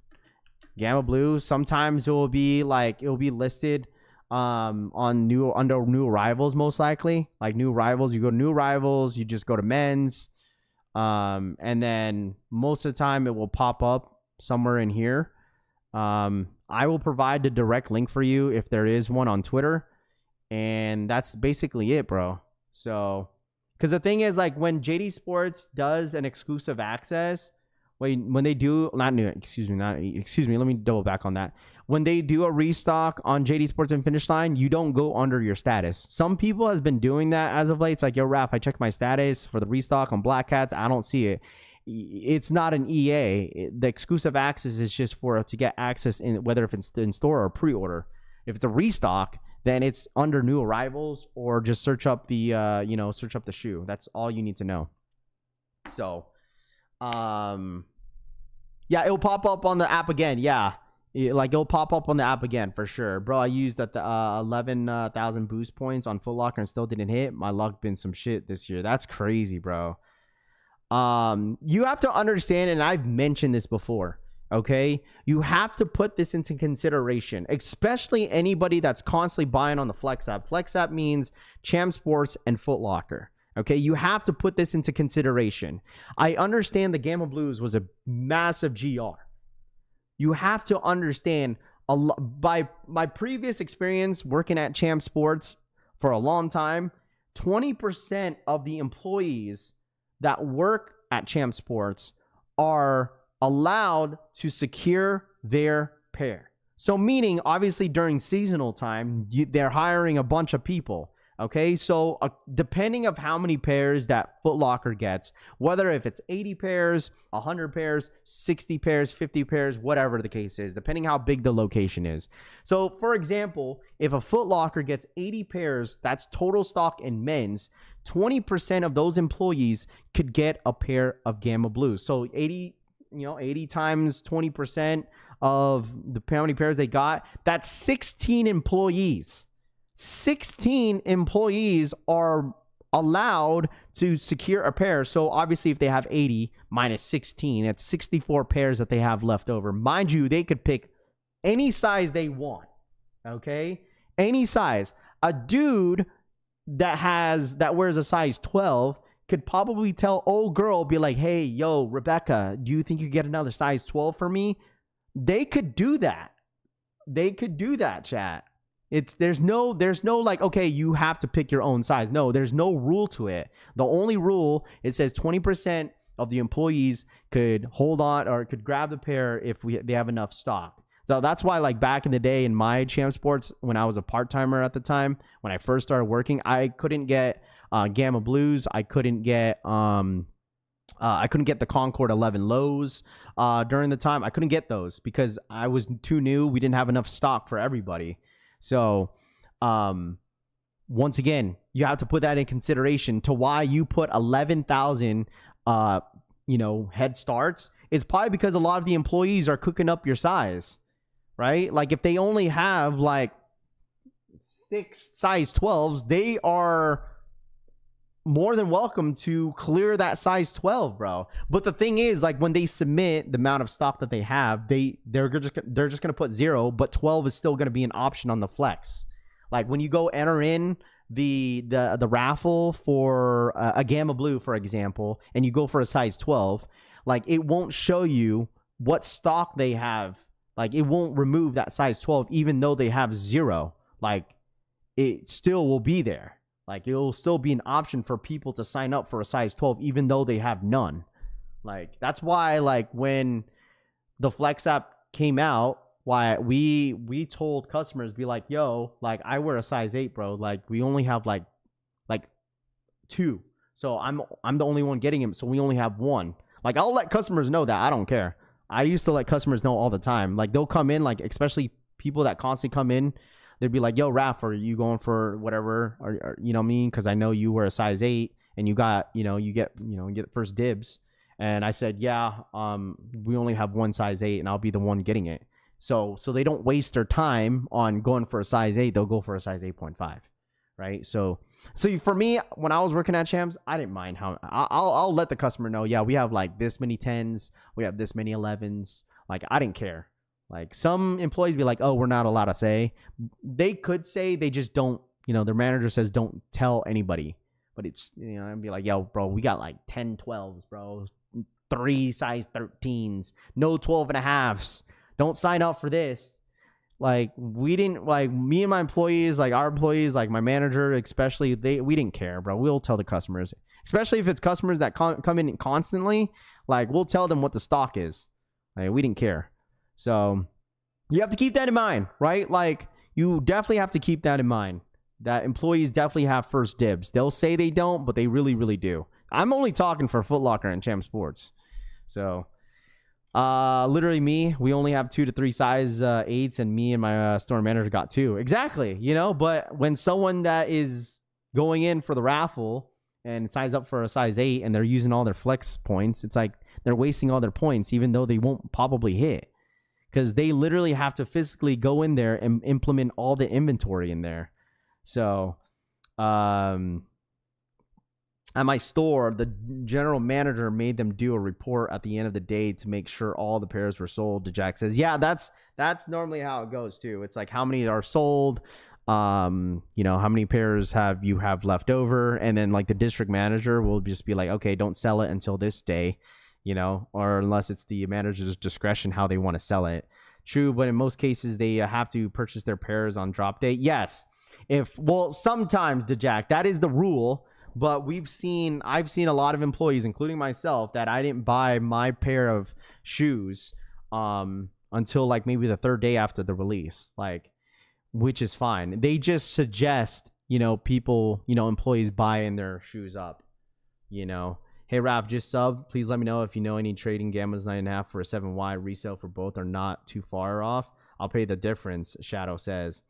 Gamma Blue. Sometimes it will be listed under new arrivals, most likely. Like new arrivals, you go to new arrivals, you just go to men's. And then most of the time it will pop up somewhere in here. I will provide the direct link for you if there is one on Twitter. And that's basically it, bro. So, because the thing is, like, when Jdsports does an exclusive access, when they do, let me double back on that. When they do a restock on Jdsports and Finish Line, you don't go under your status. Some people has been doing that as of late. It's like, yo, Raph, I checked my status for the restock on Black Cats. I don't see it. It's not an EA. The exclusive access is just to get access in, whether if it's in store or pre-order. If it's a restock, then it's under new arrivals, or just search up the search up the shoe. That's all you need to know. So, yeah, it'll pop up on the app again. Yeah, it'll pop up on the app again for sure, bro. I used that the 11,000 boost points on Foot Locker and still didn't hit. My luck been some shit this year. That's crazy, bro. You have to understand, and I've mentioned this before. Okay, you have to put this into consideration, especially anybody that's constantly buying on the Flex app. Flex app means Jdsports and Foot Locker. Okay, you have to put this into consideration. I understand the Gamma Blues was a massive GR. You have to understand, by my previous experience working at Jdsports for a long time, 20% of the employees that work at Jdsports are allowed to secure their pair. So meaning, obviously, during seasonal time, they're hiring a bunch of people. Okay, so depending of how many pairs that Foot Locker gets, whether if it's 80 pairs, 100 pairs, 60 pairs, 50 pairs, whatever the case is, depending how big the location is. So, for example, if a Foot Locker gets 80 pairs, that's total stock in men's, 20% of those employees could get a pair of Gamma Blues. So 80 times 20% of how many pairs they got, that's 16 employees. 16 employees are allowed to secure a pair. So obviously if they have 80 minus 16, it's 64 pairs that they have left over. Mind you, they could pick any size they want. Okay? Any size. A dude that wears a size 12 could probably tell old girl, be like, hey, yo, Rebecca, do you think you get another size 12 for me? They could do that. They could do that, chat. There's no like, okay, you have to pick your own size. No, there's no rule to it. The only rule, it says 20% of the employees could hold on or could grab the pair if they have enough stock. So that's why, like, back in the day in my Jdsports, when I was a part-timer at the time, when I first started working, I couldn't get Gamma Blues. I couldn't get the Concord 11 lows during the time. I couldn't get those because I was too new. We didn't have enough stock for everybody. So, once again, you have to put that in consideration to why you put 11,000, head starts. It's probably because a lot of the employees are cooking up your size, right? Like if they only have like 6 size 12s, they are more than welcome to clear that size 12, bro. But the thing is, like, when they submit the amount of stock that they have, they're just gonna put 0, but 12 is still gonna be an option on the flex. Like when you go enter in the raffle for a Gamma Blue, for example, and you go for a size 12, like it won't show you what stock they have. Like it won't remove that size 12 even though they have 0. Like it still will be there. Like it'll still be an option for people to sign up for a size 12 even though they have none. Like that's why, like, when the Flex app came out, why we told customers, be like, yo, like I wear a size 8, bro. Like we only have like 2. So I'm the only one getting him, so we only have 1. Like I'll let customers know that. I don't care. I used to let customers know all the time. Like they'll come in, like especially people that constantly come in, they'd be like, yo, Raph, are you going for whatever? Or you know what I mean? Because I know you wear a size 8 and you got, you get first dibs. And I said, yeah, we only have 1 size 8 and I'll be the one getting it. So they don't waste their time on going for a size 8. They'll go for a size 8.5, right? So So for me, when I was working at Champs, I didn't mind how I'll let the customer know. Yeah, we have like this many 10s, we have this many 11s. Like I didn't care. Like some employees be like, oh, we're not allowed to say. They could say, they just don't. Their manager says don't tell anybody. But it's I'd be like, yo, bro, we got like 10 12s, bro. 3 size 13s, no 12 and a halves. Don't sign up for this. Like we didn't, like me and my employees, like our employees, like my manager especially, we didn't care, bro. We'll tell the customers, especially if it's customers that come in constantly. Like we'll tell them what the stock is. Like we didn't care. So you have to keep that in mind, right? Like you definitely have to keep that in mind, that employees definitely have first dibs. They'll say they don't, but they really, really do. I'm only talking for Foot Locker and Jdsports. So literally we only have 2 to 3 size 8s, and me and my store manager got 2. Exactly. But when someone that is going in for the raffle and signs up for a size 8 and they're using all their flex points, it's like they're wasting all their points, even though they won't probably hit, because they literally have to physically go in there and implement all the inventory in there. So at my store, the general manager made them do a report at the end of the day to make sure all the pairs were sold. Jack says, yeah, that's normally how it goes too. It's like how many are sold, how many pairs have left over, and then like the district manager will just be like, okay, don't sell it until this day, or unless it's the manager's discretion how they want to sell it. True, but in most cases they have to purchase their pairs on drop date. Yes, sometimes, Jack, that is the rule. But I've seen a lot of employees, including myself, that I didn't buy my pair of shoes until like maybe the 3rd day after the release, like, which is fine. They just suggest, people, employees buying their shoes up, Hey, Raph, just sub. Please let me know if you know any trading Gammas 9.5 for a 7Y resale for both are not too far off. I'll pay the difference, Shadow says.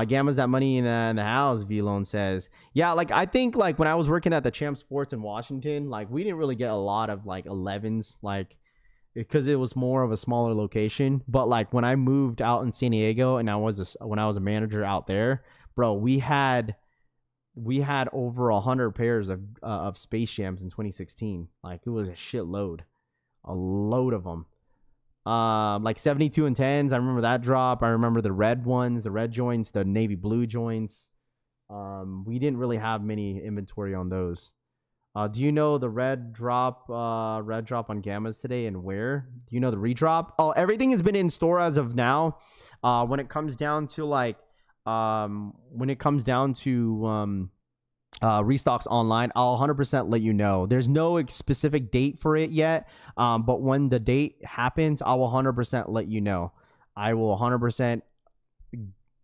Gamma's that money in the house, V-Lone says. Yeah, like I think like when I was working at the Jdsports in Washington, like we didn't really get a lot of like 11s, like because it was more of a smaller location. But like when I moved out in San Diego and when I was a manager out there, bro, we had over 100 pairs of Space Jams in 2016. Like it was a shitload, a load of them. Like 72 and 10s. I remember that drop. I remember the red ones, the red joints, the navy blue joints. We didn't really have many inventory on those. Do you know the red drop on Gammas today and where? Do you know the redrop? Oh, everything has been in store as of now. When it comes down to Restocks online, I'll 100% let you know. There's no specific date for it yet, but when the date happens, I will 100% let you know. I will 100%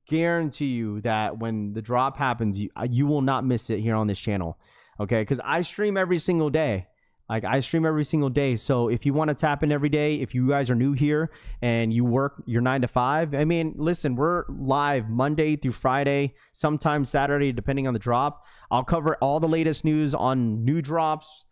guarantee you that when the drop happens, you will not miss it here on this channel, okay? Because I stream every single day. So if you want to tap in every day, if you guys are new here and you work your 9 to 5, I mean, listen, we're live Monday through Friday, sometimes Saturday, depending on the drop. I'll cover all the latest news on new drops,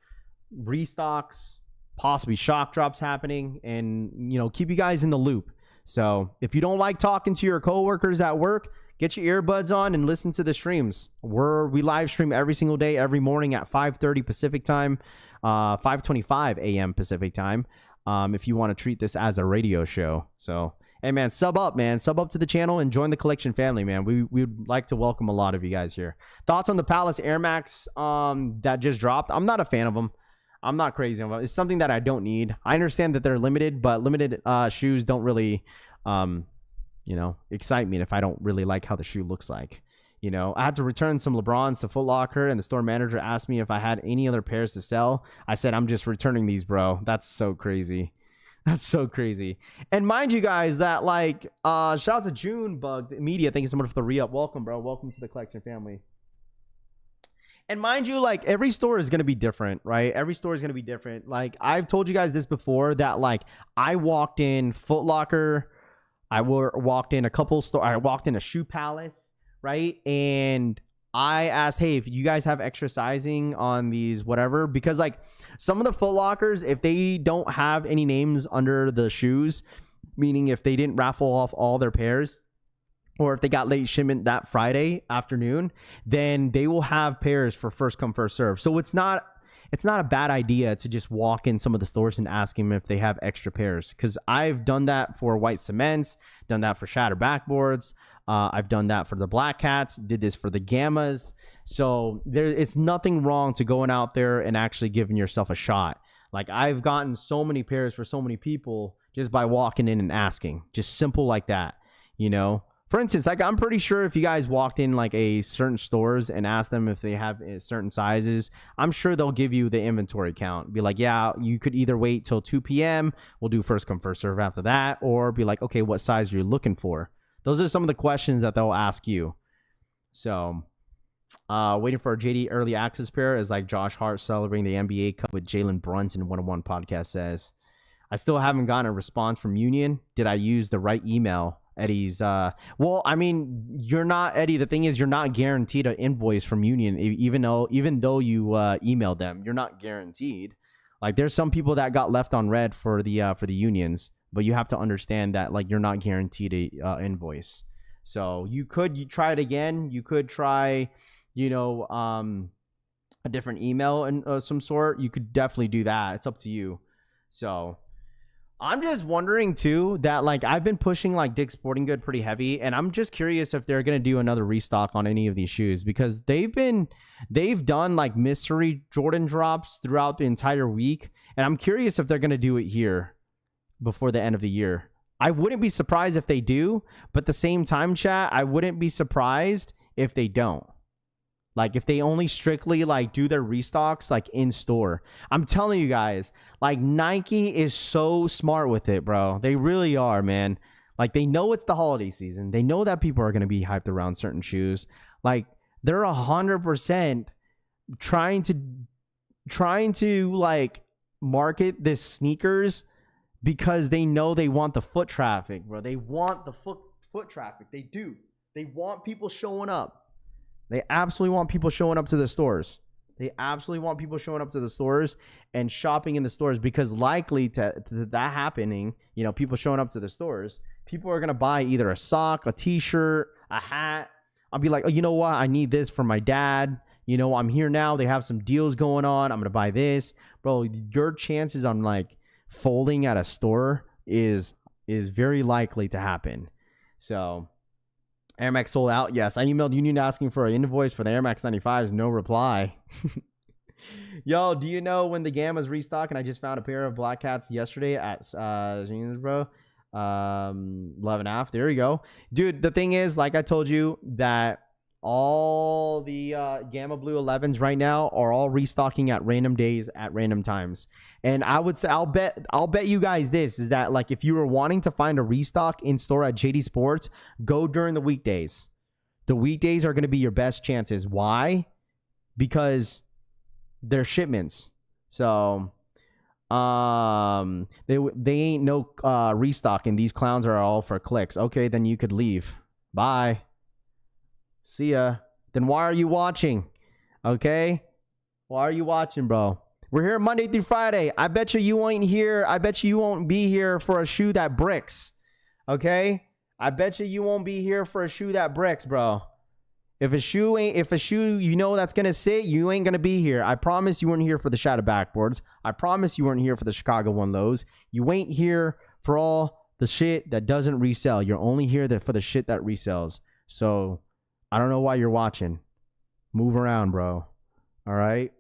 restocks, possibly shock drops happening, and, keep you guys in the loop. So if you don't like talking to your coworkers at work, get your earbuds on and listen to the streams. We live stream every single day, every morning at 5:30 Pacific time. 5:25 a.m. Pacific time, if you want to treat this as a radio show. So, hey, man, sub up to the channel and join the collection family, man. We'd like to welcome a lot of you guys here. Thoughts on the Palace Air Max that just dropped? I'm not a fan of them. I'm not crazy about it. It's something that I don't need. I understand that they're limited, but limited shoes don't really, excite me if I don't really like how the shoe looks like. I had to return some LeBrons to Foot Locker, and the store manager asked me if I had any other pairs to sell. I said, I'm just returning these, bro. That's so crazy. And mind you guys that shout out to June Bug Media. Thank you so much for the re-up. Welcome, bro. Welcome to the collection family. And mind you, every store is going to be different, right? Every store is going to be different. I've told you guys this before that I walked in Foot Locker. I walked in a couple stores. I walked in a Shoe Palace. Right. And I asked, hey, if you guys have extra sizing on these, whatever, because some of the Foot Lockers, if they don't have any names under the shoes, meaning if they didn't raffle off all their pairs, or if they got late shipment that Friday afternoon, then they will have pairs for first come, first serve. So it's not a bad idea to just walk in some of the stores and ask them if they have extra pairs. Because I've done that for white cements, done that for shatter backboards. I've done that for the black cats, did this for the gammas. So it's nothing wrong to going out there and actually giving yourself a shot. Like, I've gotten so many pairs for so many people just by walking in and asking. Just simple like that, you know? For instance, like, I'm pretty sure if you guys walked in like a certain stores and asked them if they have certain sizes, I'm sure they'll give you the inventory count. Be like, yeah, you could either wait till 2 p.m. We'll do first come, first serve after that. Or be like, okay, what size are you looking for? Those are some of the questions that they'll ask you. So, waiting for a JD early access pair is like Josh Hart celebrating the NBA Cup with Jalen Brunson, 101 podcast says. I still haven't gotten a response from Union. Did I use the right email? Eddie's well, I mean, you're not, Eddie, the thing is, you're not guaranteed an invoice from Union, even though you emailed them. You're not guaranteed. Like, there's some people that got left on red for the unions, but you have to understand that, like, you're not guaranteed a invoice. So you try it again. You could try, a different email and some sort. You could definitely do that. It's up to you. So I'm just wondering too that, like, I've been pushing like Dick's Sporting Good pretty heavy, and I'm just curious if they're gonna do another restock on any of these shoes, because they've done like mystery Jordan drops throughout the entire week, and I'm curious if they're gonna do it here before the end of the year. I wouldn't be surprised if they do, but at the same time, chat, I wouldn't be surprised if they don't. Like, if they only strictly like do their restocks like in store. I'm telling you guys, like, Nike is so smart with it, bro. They really are, man. Like, they know it's the holiday season. They know that people are going to be hyped around certain shoes. Like, they're 100% trying to like market this sneakers because they know they want the foot traffic, bro. They want the foot traffic. They do. They want people showing up. They absolutely want people showing up to the stores. They absolutely want people showing up to the stores and shopping in the stores, because likely to that happening, people showing up to the stores, people are going to buy either a sock, a t-shirt, a hat. I'll be like, oh, you know what? I need this for my dad. I'm here now. They have some deals going on. I'm going to buy this. Bro, your chances on like folding at a store is very likely to happen. So Air Max sold out. Yes, I emailed Union asking for an invoice for the Air Max 95s. No reply. Yo, do you know when the Gamma's restock? And I just found a pair of Black Cats yesterday at bro. 11.5. There you go, dude. The thing is, like I told you, that all the Gamma Blue 11s right now are all restocking at random days at random times. And I would say, I'll bet you guys this is that, like, if you were wanting to find a restock in store at Jdsports, go during the weekdays. The weekdays are going to be your best chances. Why? Because they're shipments. So they ain't no restock, and these clowns are all for clicks. Okay, then you could leave. Bye. See ya. Then why are you watching? Okay? Why are you watching, bro? We're here Monday through Friday. I bet you ain't here. I bet you won't be here for a shoe that bricks. Okay? I bet you won't be here for a shoe that bricks, bro. If a shoe that's gonna sit, you ain't gonna be here. I promise you weren't here for the shadow backboards. I promise you weren't here for the Chicago One Lows. You ain't here for all the shit that doesn't resell. You're only here for the shit that resells. So I don't know why you're watching. Move around, bro. All right.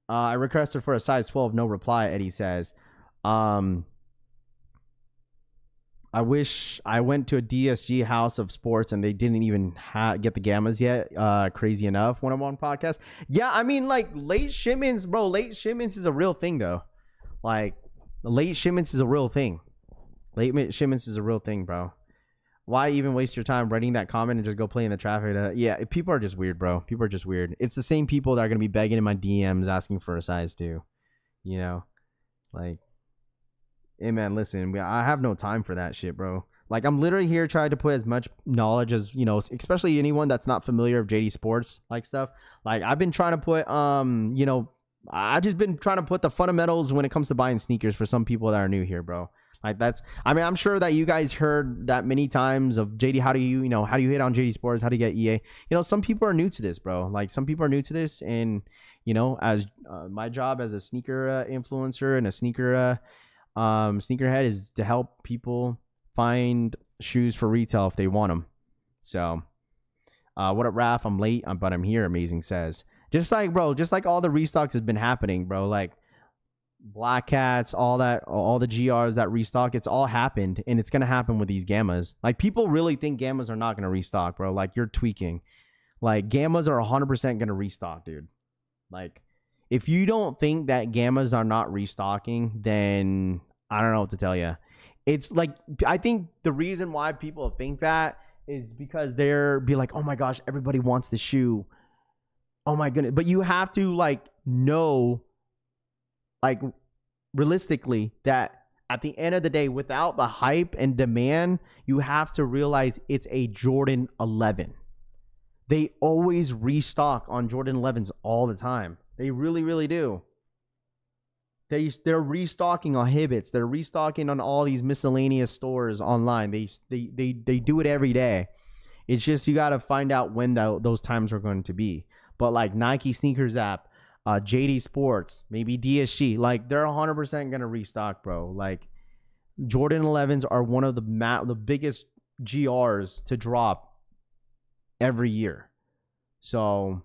I requested for a size 12. No reply, Eddie says. I wish I went to a DSG House of Sports and they didn't even get the Gammas yet. Crazy enough. 101 podcast. Yeah, I mean, like, late shipments, bro. Late shipments is a real thing, though. Like, late shipments is a real thing. Late shipments is a real thing, bro. Why even waste your time writing that comment and just go play in the traffic? Yeah, people are just weird, bro. People are just weird. It's the same people that are going to be begging in my DMs asking for a size 2. Like, hey, man, listen, I have no time for that shit, bro. Like, I'm literally here trying to put as much knowledge as, especially anyone that's not familiar with Jdsports, like, stuff. Like, I've been trying to put, I've just been trying to put the fundamentals when it comes to buying sneakers for some people that are new here, bro. Like I mean, I'm sure that you guys heard that many times of JD. How do you hit on JD Sports? How do you get EA? Some people are new to this, bro. Like some people are new to this, and as my job as a sneaker influencer and a sneakerhead is to help people find shoes for retail if they want them. So, what up, Raph? I'm late, but I'm here. Amazing says. Just like all the restocks has been happening, bro. Like Black Cats, all the GRs that restock, it's all happened, and it's gonna happen with these Gammas. Like people really think Gammas are not gonna restock, bro. Like you're tweaking. Like Gammas are 100% gonna restock, dude. Like if you don't think that Gammas are not restocking, then I don't know what to tell you. It's like I think the reason why people think that is because they're be like, oh my gosh, everybody wants the shoe. Oh my goodness. But you have to like know, like realistically, that at the end of the day, without the hype and demand, you have to realize it's a Jordan 11. They always restock on Jordan 11s all the time. They really, really do. They're restocking on Hibbits. They're restocking on all these miscellaneous stores online. They do it every day. It's just you got to find out when those times are going to be. But like Nike Sneakers app, Jdsports, maybe DSG, like they're 100% going to restock, bro. Like Jordan 11s are one of the biggest GRs to drop every year. So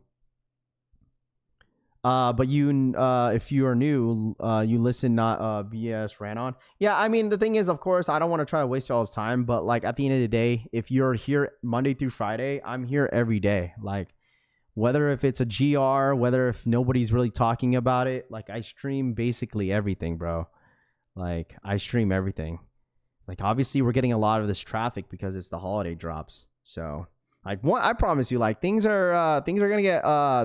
but you if you are new, you listen, not BS ran on. Yeah, I mean the thing is, of course, I don't want to try to waste y'all's time, but like at the end of the day, if you're here Monday through Friday, I'm here every day. Like whether if it's a GR, whether if nobody's really talking about it, like I stream basically everything, bro. Like I stream everything. Like obviously we're getting a lot of this traffic because it's the holiday drops. So like I promise you, like things are gonna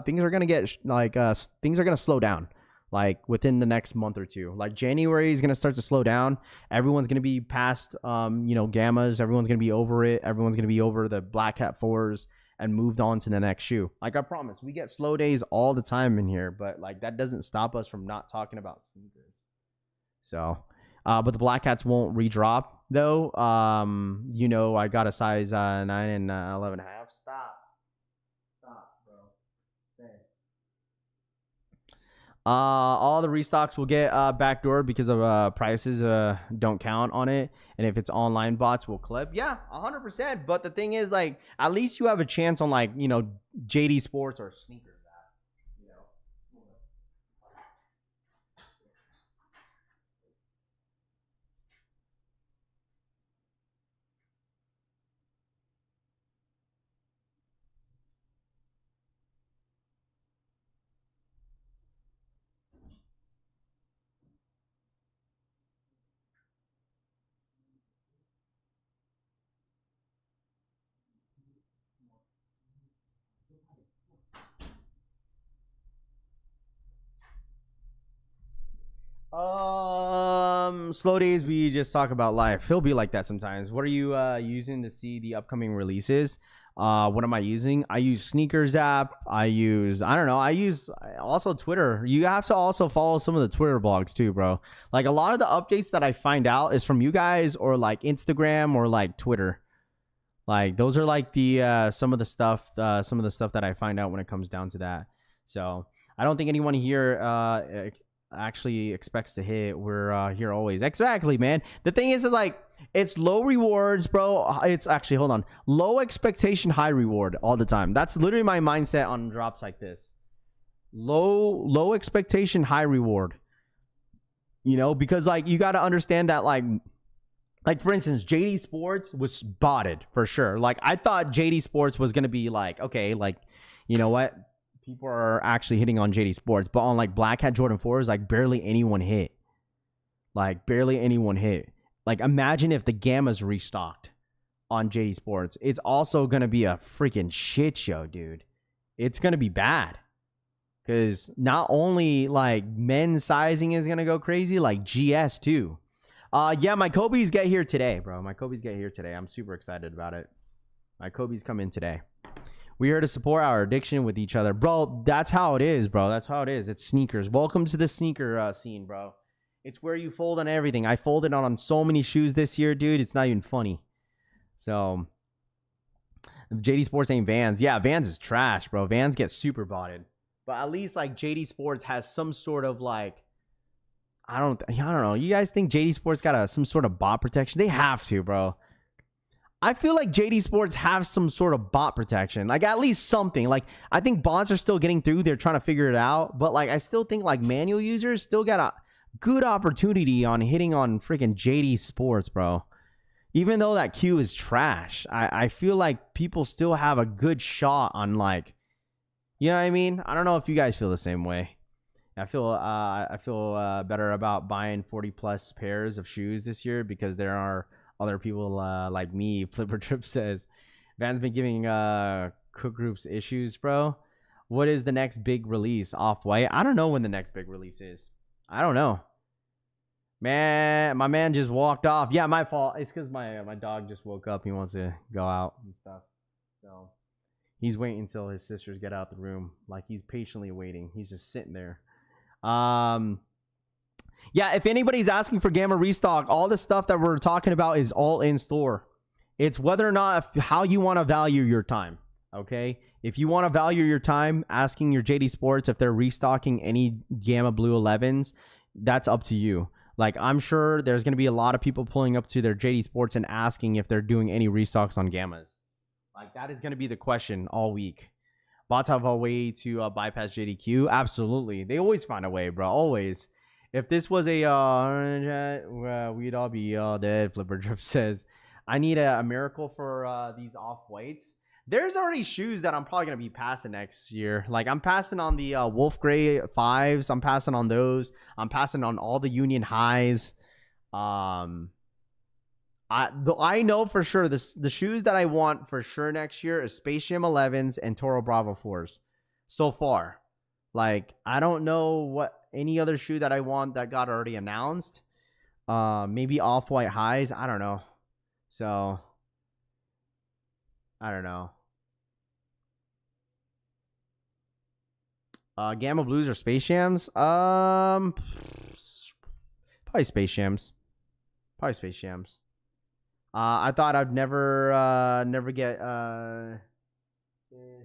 slow down like within the next month or two. Like January is gonna start to slow down. Everyone's gonna be past Gammas. Everyone's gonna be over it. Everyone's gonna be over the Black Hat 4s and moved on to the next shoe. Like I promise, we get slow days all the time in here, but like that doesn't stop us from not talking about sneakers. So, but the Black Hats won't redrop though. I got a size 9 and 11 and a half. Stop, bro. Stay. All the restocks will get backdoored because of prices don't count on it, and if it's online bots will clip. Yeah, 100%. But the thing is, like, at least you have a chance on like JD Sports or sneakers. Slow days, we just talk about life. He'll be like that sometimes. What are you using to see the upcoming releases? What am I using? I use Sneakers app. I use also Twitter. You have to also follow some of the Twitter blogs too, bro. Like a lot of the updates that I find out is from you guys or like Instagram or like Twitter. Like those are like the some of the stuff that I find out when it comes down to that. So I don't think anyone here actually expects to hit. We're here always. Exactly, man. The thing is like it's low rewards, bro. It's actually, hold on, low expectation, high reward all the time. That's literally my mindset on drops like this. Low expectation, high reward. Because like you got to understand that like for instance, JD Sports was botted for sure. Like I thought JD Sports was gonna be like, okay, like you know what, people are actually hitting on JD Sports, but on like Black Hat Jordan 4s, like barely anyone hit. Like imagine if the Gammas restocked on JD Sports. It's also gonna be a freaking shit show, dude. It's gonna be bad. Because not only like men's sizing is gonna go crazy, like GS too. Yeah, my Kobe's get here today, bro. My Kobe's get here today. I'm super excited about it. My Kobe's come in today. We're here to support our addiction with each other. Bro, that's how it is, bro. That's how it is. It's sneakers. Welcome to the sneaker scene, bro. It's where you fold on everything. I folded on so many shoes this year, dude. It's not even funny. So, JD Sports ain't Vans. Yeah, Vans is trash, bro. Vans get super botted. But at least like JD Sports has some sort of like, I don't know. You guys think JD Sports got some sort of bot protection? They have to, bro. I feel like JD Sports have some sort of bot protection. Like at least something. Like I think bots are still getting through. They're trying to figure it out. But like I still think like manual users still got a good opportunity on hitting on freaking JD Sports, bro. Even though that queue is trash, I feel like people still have a good shot on like, you know what I mean? I don't know if you guys feel the same way. I feel better about buying 40 plus pairs of shoes this year because there are other people like me. Flipper Trip says, Van's been giving cook groups issues, bro. What is the next big release? Off-White? I don't know when the next big release is. I don't know. Man, my man just walked off. Yeah, my fault. It's because my dog just woke up. He wants to go out and stuff. So he's waiting until his sisters get out the room. Like he's patiently waiting. He's just sitting there. Yeah, if anybody's asking for Gamma Restock, all the stuff that we're talking about is all in store. It's whether or not how you want to value your time. Okay, if you want to value your time, asking your JD Sports if they're restocking any Gamma Blue 11s, that's up to you. Like I'm sure there's going to be a lot of people pulling up to their JD Sports and asking if they're doing any restocks on Gammas. Like that is going to be the question all week. Bots have a way to bypass JDQ. Absolutely, they always find a way, bro. Always. If this was a we'd all be dead. Flipper Drip says, I need a miracle for these off-whites. There's already shoes that I'm probably going to be passing next year. Like I'm passing on the Wolf Gray 5s. I'm passing on those. I'm passing on all the Union Highs. I know for sure the shoes that I want for sure next year is Space Jam 11s and Toro Bravo 4s. So far. Like I don't know what any other shoe that I want that got already announced. Maybe Off-White Highs. I don't know. So I don't know. Gamma Blues or Space Jams? Probably Space Jams. Probably Space Jams. I thought I'd never get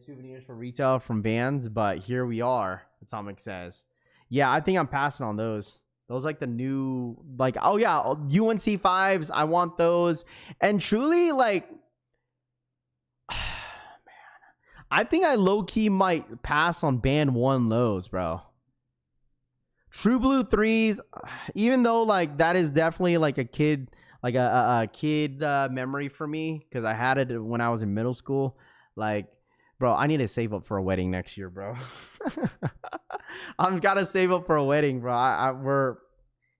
souvenirs for retail from Vans, but here we are. Atomic says, yeah, I think I'm passing on those. Those like the new, like, oh yeah, UNC 5s. I want those. And truly, like, I think I low-key might pass on Band 1 lows, bro. True Blue 3s, even though, like, that is definitely, like, a kid, like, a kid memory for me, because I had it when I was in middle school. Like, bro, I need to save up for a wedding next year, bro. I've got to save up for a wedding, bro. We're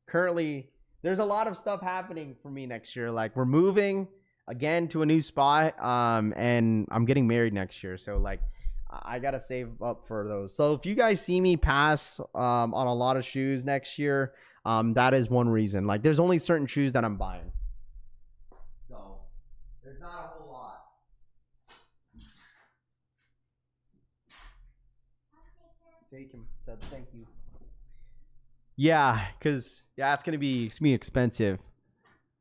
currently, there's a lot of stuff happening for me next year. Like, we're moving again to a new spot, and I'm getting married next year, so like I gotta save up for those. So if you guys see me pass on a lot of shoes next year, that is one reason. Like there's only certain shoes that I'm buying, so there's not a whole lot. Take him. Thank you. Yeah, because it's gonna be expensive.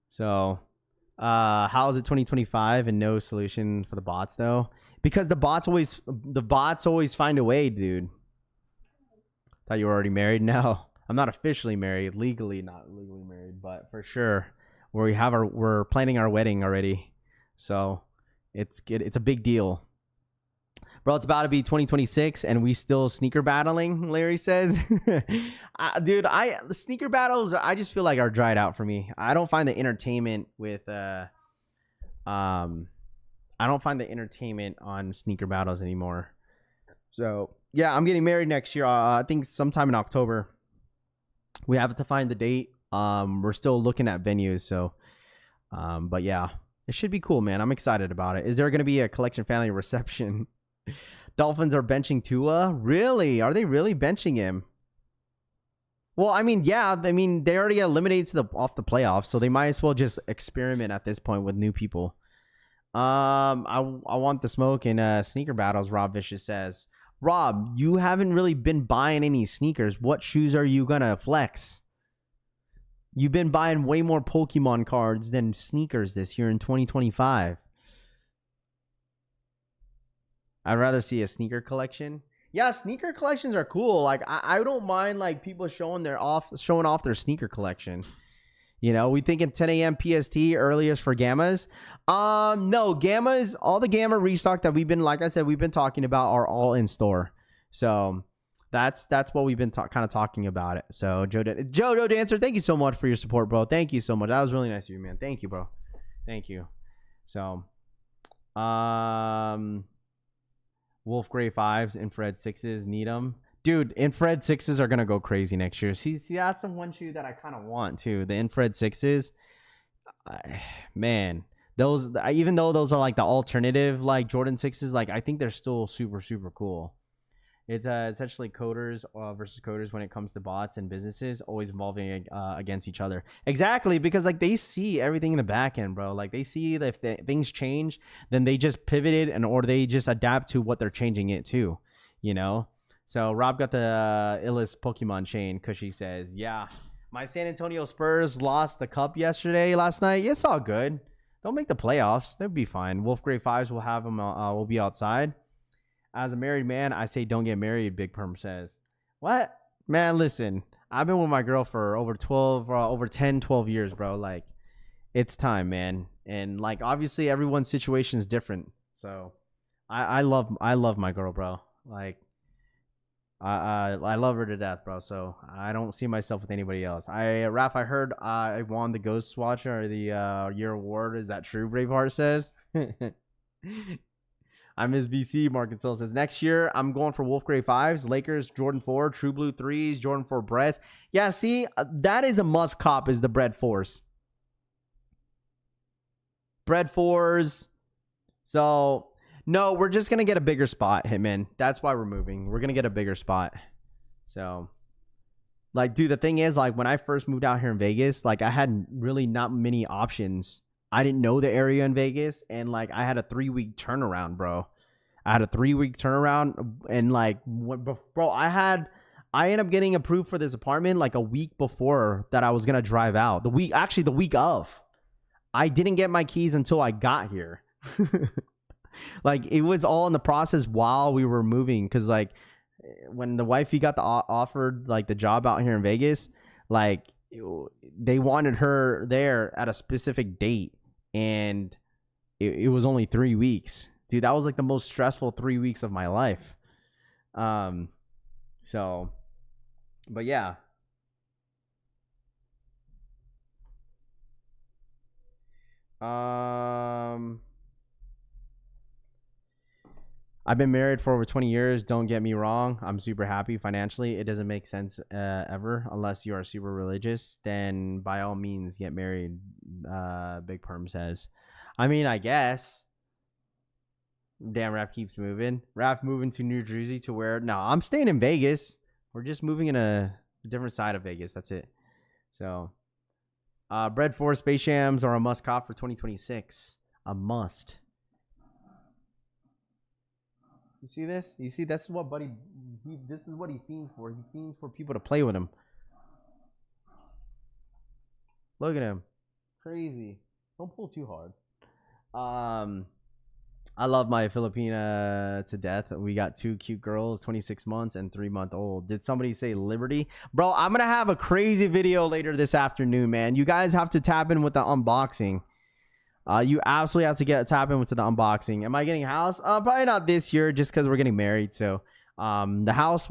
So how is it 2025 and no solution for the bots though? Because the bots always find a way, dude. Thought you were already married? No, I'm not officially married, not legally married, but for sure we're planning our wedding already. So it's a big deal. Bro, it's about to be 2026 and we still sneaker battling, Larry says. Dude, the sneaker battles, I just feel like are dried out for me. I don't find the entertainment with I don't find the entertainment on sneaker battles anymore. So, yeah, I'm getting married next year. I think sometime in October. We have to find the date. We're still looking at venues, so but yeah, it should be cool, man. I'm excited about it. Is there going to be a collection family reception? Dolphins are benching Tua? Really? Are they really benching him? Well, I mean, yeah. I mean, they already eliminated off the playoffs, so they might as well just experiment at this point with new people. I want the smoke in sneaker battles, Rob Vicious says. Rob, you haven't really been buying any sneakers. What shoes are you going to flex? You've been buying way more Pokemon cards than sneakers this year in 2025. I'd rather see a sneaker collection. Yeah, sneaker collections are cool. Like I don't mind like people showing off their sneaker collection. You know, we thinking 10 a.m. PST earliest for Gammas. No, Gammas, all the Gamma restock that we've been, like I said, we've been talking about are all in store. So that's what we've been kind of talking about it. So Joe Dancer, thank you so much for your support, bro. Thank you so much. That was really nice of you, man. Thank you, bro. Thank you. So, Wolf Gray 5s, Infrared 6s, need them. Dude, Infrared 6s are going to go crazy next year. See, that's the one shoe that I kind of want, too. The Infrared 6s. Man, those, even though those are like the alternative, like Jordan 6s, like I think they're still super, super cool. It's essentially coders versus coders when it comes to bots and businesses, always evolving against each other. Exactly, because like they see everything in the back end, bro. Like they see that if things change, then they just pivoted or they just adapt to what they're changing it to, you know? So Rob got the illest Pokemon chain because she says, yeah, my San Antonio Spurs lost the cup last night. It's all good. They'll make the playoffs. They'll be fine. Wolf Gray 5s will have them. Will be outside. As a married man, I say don't get married, Big Perm says. What? Man, listen. I've been with my girl for over 12 years, bro. Like, it's time, man. And, like, obviously everyone's situation is different. So, I love my girl, bro. Like, I love her to death, bro. So, I don't see myself with anybody else. Raph, I heard I won the Ghost Watcher or the year award. Is that true, Braveheart says? I miss BC. Mark Console says, next year, I'm going for Wolf Gray 5s, Lakers, Jordan 4, True Blue 3s, Jordan 4 Bretts. Yeah, see, that is a must cop is the Bread 4s. Bread 4s. So, no, we're just going to get a bigger spot, Hitman. That's why we're moving. We're going to get a bigger spot. So, like, dude, the thing is, like, when I first moved out here in Vegas, like, I had really not many options. I didn't know the area in Vegas, and like I had a 3-week turnaround, bro. I had a 3-week turnaround, and like, bro, I ended up getting approved for this apartment like a week before that I was gonna drive out. The week of. I didn't get my keys until I got here. Like it was all in the process while we were moving, because like when the wifey got offered like the job out here in Vegas, like they wanted her there at a specific date. And it was only 3 weeks. Dude, that was like the most stressful 3 weeks of my life. So, but yeah. I've been married for over 20 years. Don't get me wrong. I'm super happy financially. It doesn't make sense ever unless you are super religious. Then by all means get married, Big Perm says. I mean, I guess. Damn, Rap keeps moving. Rap moving to New Jersey to where? No, I'm staying in Vegas. We're just moving in a different side of Vegas. That's it. So, Bread 4 Space Jams are a must cop for 2026. A must. You see this? You see, that's what Buddy, this is what he fiends for. He fiends for people to play with him. Look at him. Crazy. Don't pull too hard. I love my Filipina to death. We got 2 cute girls, 26 months and 3-month-old. Did somebody say Liberty? Bro, I'm going to have a crazy video later this afternoon, man. You guys have to tap in with the unboxing. You absolutely have to tap in with the unboxing. Am I getting a house? Probably not this year, just because we're getting married. So, the house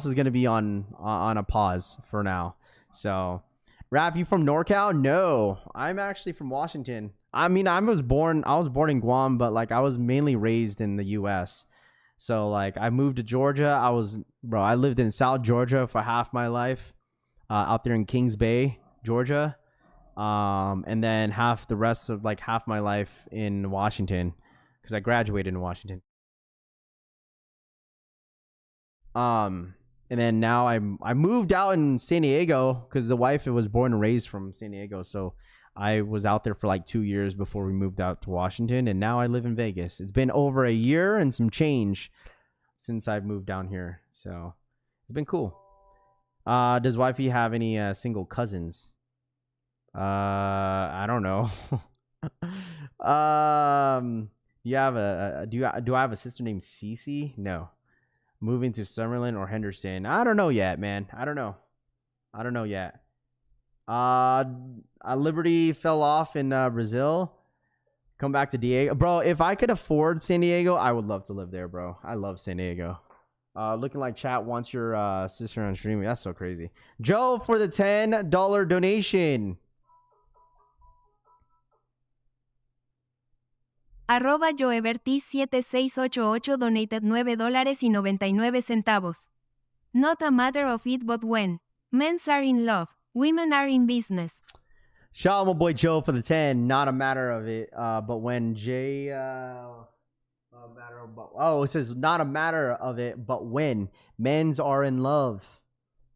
is gonna be on a pause for now. So, Rap, you from NorCal? No, I'm actually from Washington. I mean, I was born in Guam, but like I was mainly raised in the U.S. So like I moved to Georgia. I lived in South Georgia for half my life, out there in Kings Bay, Georgia. And then half my life in Washington, because I graduated in Washington. And then now I moved out in San Diego because the wife was born and raised from San Diego. So I was out there for like 2 years before we moved out to Washington, and now I live in Vegas. It's been over a year and some change since I've moved down here. So it's been cool. Does wifey have any single cousins? I don't know. You have do I have a sister named Cece? No. Moving to Summerlin or Henderson? I don't know yet, man. I don't know yet. Liberty fell off in Brazil. Come back to Diego, bro. If I could afford San Diego, I would love to live there, bro. I love San Diego. Looking like chat wants your sister on streaming. That's so crazy. Joe for the $10 donation. Arroba Joebertis7688 donated $9.99. Not a matter of it but when. Men's are in love. Women are in business. Shout out my boy Joe for the 10. Not a matter of it, but when Jay... it says not a matter of it, but when men's are in love,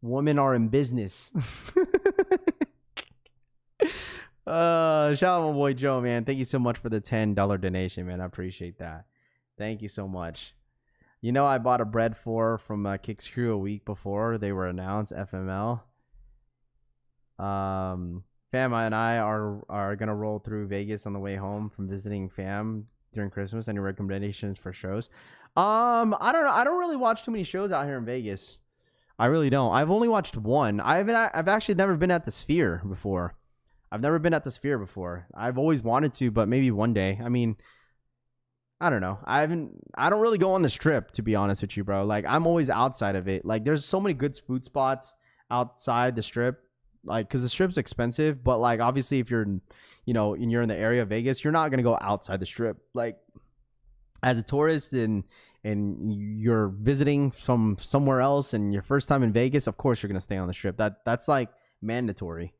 women are in business. Shout out my boy Joe, man. Thank you so much for the $10 donation, man. I appreciate that. Thank you so much. You know, I bought a bread from Kicks Crew a week before they were announced, FML. Fam and I are gonna roll through Vegas on the way home from visiting fam during Christmas. Any recommendations for shows? I don't know. I don't really watch too many shows out here in Vegas. I really don't. I've only watched one. I've actually never been at the Sphere before. I've always wanted to, but maybe one day. I mean, I don't know. I don't really go on the Strip, to be honest with you, bro. Like, I'm always outside of it. Like, there's so many good food spots outside the Strip. Like, because the Strip's expensive, but like, obviously, if you're, you know, and you're in the area of Vegas, you're not gonna go outside the Strip. Like, as a tourist and you're visiting from somewhere else and your first time in Vegas, of course you're gonna stay on the Strip. That's like mandatory.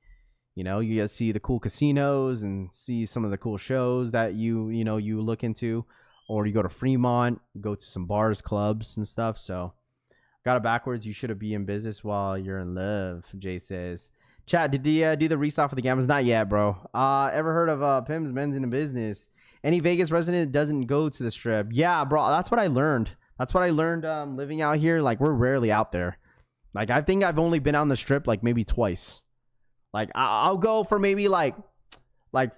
You know, you get to see the cool casinos and see some of the cool shows that you look into, or you go to Fremont, you go to some bars, clubs, and stuff. So, got it backwards. You should be in business while you're in love. Jay says. Chat, did they do the restock for the Gammas? Not yet, bro. Ever heard of Pim's Men's in the Business? Any Vegas resident doesn't go to the Strip. Yeah, bro. That's what I learned. Living out here. Like, we're rarely out there. Like, I think I've only been on the Strip like maybe twice. Like, I'll go for maybe like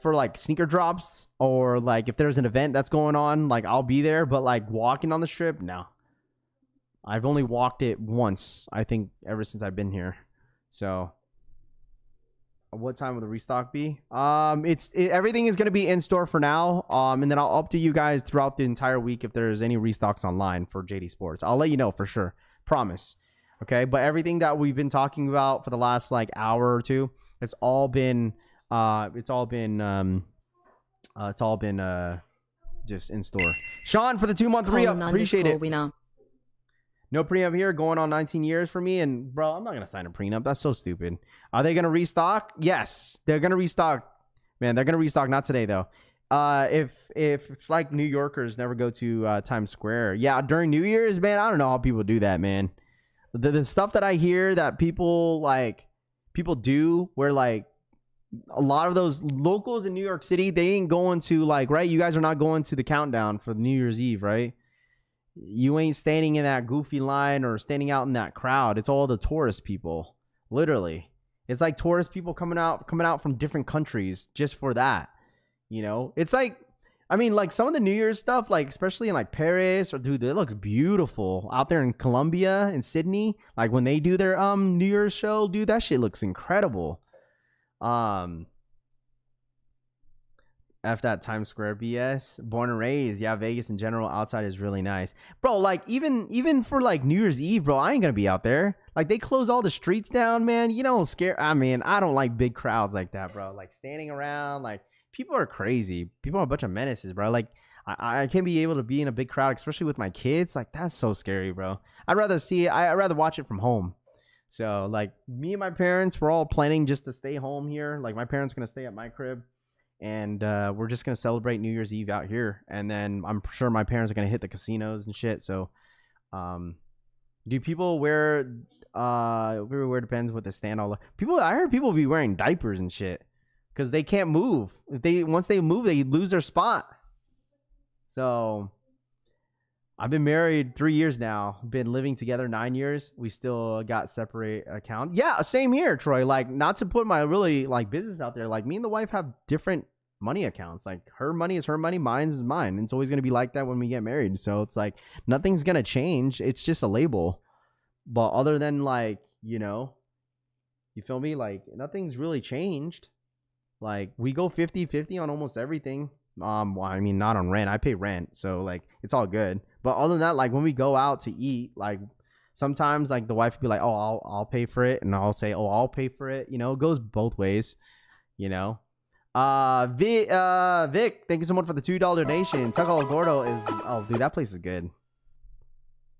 for like sneaker drops, or like if there's an event that's going on, like I'll be there. But like walking on the Strip, no. I've only walked it once, I think, ever since I've been here. So, what time will the restock be? Everything is going to be in store for now. And then I'll update you guys throughout the entire week if there's any restocks online for JD Sports. I'll let you know for sure. Promise. Okay. But everything that we've been talking about for the last like hour or two, it's all been just in store. Sean for the 2-month re-up. Appreciate it. No prenup here, going on 19 years for me. And, bro, I'm not going to sign a prenup. That's so stupid. Are they going to restock? Yes, they're going to restock. Man, they're going to restock. Not today, though. If it's like New Yorkers never go to Times Square. Yeah, during New Year's, man, I don't know how people do that, man. The stuff that I hear that people do, where, like, a lot of those locals in New York City, they ain't going to, like, right? You guys are not going to the countdown for New Year's Eve, right? You ain't standing in that goofy line or standing out in that crowd. It's all the tourist people. Literally. It's like tourist people coming out from different countries just for that. You know? It's like, I mean, like some of the New Year's stuff, like especially in like Paris, or dude, it looks beautiful. Out there in Colombia and Sydney, like when they do their New Year's show, dude, that shit looks incredible. F that Times Square BS. Born and raised. Yeah, Vegas in general, outside is really nice. Bro, like, even for, like, New Year's Eve, bro, I ain't gonna be out there. Like, they close all the streets down, man. You don't scare... I mean, I don't like big crowds like that, bro. Like, standing around, like, people are crazy. People are a bunch of menaces, bro. Like, I can't be able to be in a big crowd, especially with my kids. Like, that's so scary, bro. I'd rather watch it from home. So, like, me and my parents, we're all planning just to stay home here. Like, my parents gonna stay at my crib. And we're just going to celebrate New Year's Eve out here. And then I'm sure my parents are going to hit the casinos and shit. So do people wear depends what the stand all people. I heard people be wearing diapers and shit because they can't move. Once they move, they lose their spot. So I've been married 3 years now. Been living together 9 years. We still got separate accounts. Yeah, same here, Troy. Like, not to put my really like business out there. Like, me and the wife have different money accounts. Like, her money is her money, mine is mine. It's always gonna be like that when we get married. So it's like nothing's gonna change. It's just a label. But other than like, you know, you feel me? Like, nothing's really changed. Like, we go 50-50 on almost everything. Well, I mean, not on rent. I pay rent, so like it's all good. But other than that, like when we go out to eat, like sometimes like the wife would be like, "Oh, I'll pay for it," and I'll say, "Oh, I'll pay for it." You know, it goes both ways. You know. Vic, thank you so much for the $2 donation. Taco Gordo is dude, that place is good.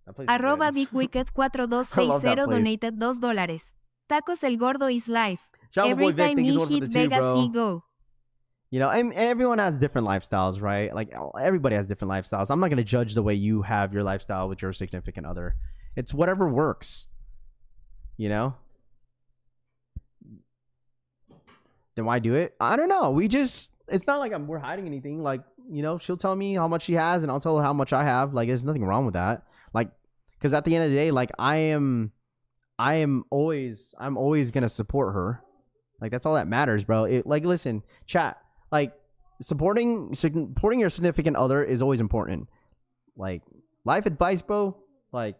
That place Arroba is good. BigWicked4260 donated $2. Tacos El Gordo is life. Shout out Every boy Vic, time thank you so he much for the hit two, Vegas, bro. he go. You know, and everyone has different lifestyles, right? Like everybody has different lifestyles. I'm not going to judge the way you have your lifestyle with your significant other. It's whatever works, you know? Then why do it? I don't know. It's not like we're hiding anything. Like, you know, she'll tell me how much she has and I'll tell her how much I have. Like, there's nothing wrong with that. Like, because at the end of the day, like I'm always going to support her. Like, that's all that matters, bro. Like, listen, chat. Like, supporting your significant other is always important. Like, life advice, bro. Like,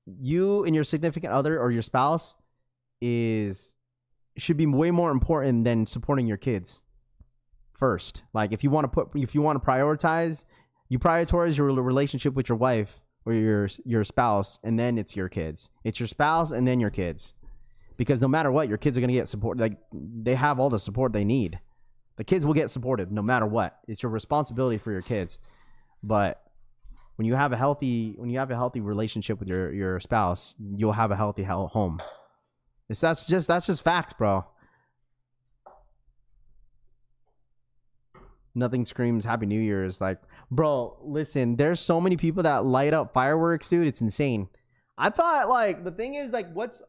you and your significant other or your spouse should be way more important than supporting your kids first. Like, if you want to prioritize your relationship with your wife or your spouse, and then it's your kids. It's your spouse and then your kids. Because no matter what, your kids are going to get support. Like, they have all the support they need. The kids will get supported no matter what. It's your responsibility for your kids. But when you have a healthy relationship with your spouse, you'll have a healthy home. That's just fact, bro. Nothing screams Happy New Year's. Like, bro, listen, there's so many people that light up fireworks, dude. It's insane. I thought, like, the thing is, like, what's